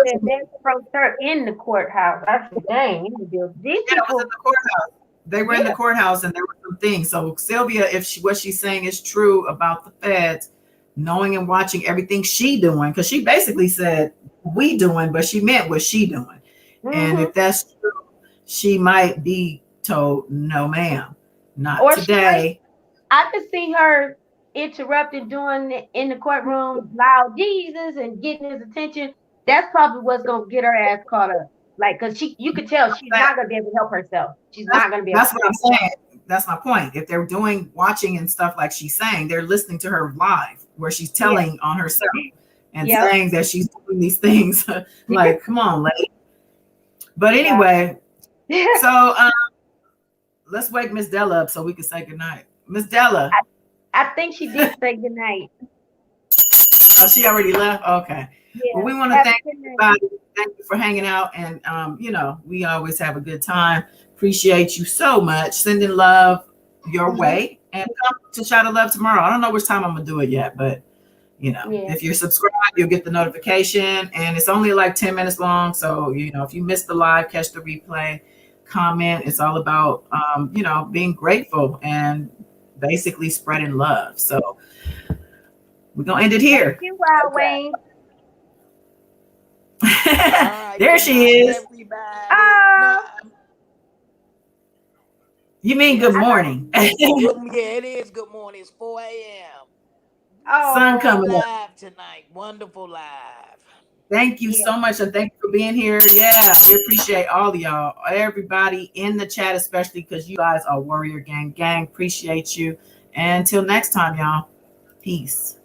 in the courthouse, I said, "Dang, these people was in the courthouse." They were in the courthouse, and there were some things. So Sylvia, if what she's saying is true about the feds knowing and watching everything she doing, because she basically said we doing, but she meant what she doing. And if that's true, she might be told, "No, ma'am, not today." I could see her interrupting doing in the courtroom loud Jesus and getting his attention. That's probably what's gonna get her ass caught up. Like, because you could tell she's not gonna be able to help herself. She's not gonna be able. That's what I'm saying. That's my point. If they're watching and stuff like she's saying, they're listening to her live, where she's telling on herself and saying that she's doing these things. Like, come on, lady. But anyway, so let's wake Miss Della up so we can say goodnight. Miss Della. I think she did say goodnight. Oh, she already left? Okay. Yeah. Well, we want to thank everybody. Thank you for hanging out. And, we always have a good time. Appreciate you so much. Sending love your way. And come to Shout of Love tomorrow. I don't know which time I'm going to do it yet, but, if you're subscribed, you'll get the notification. And it's only like 10 minutes long. So, if you missed the live, catch the replay, comment. It's all about, being grateful and basically spreading love. So we're going to end it here. Thank you, Wayne. Right, there she is. You mean good morning? Yeah, it is good morning. It's 4 a.m. Oh, sun coming live tonight. Wonderful live. Thank you so much, and thank you for being here. Yeah, we appreciate all of y'all, everybody in the chat, especially because you guys are Warrior Gang. Appreciate you. And until next time, y'all. Peace.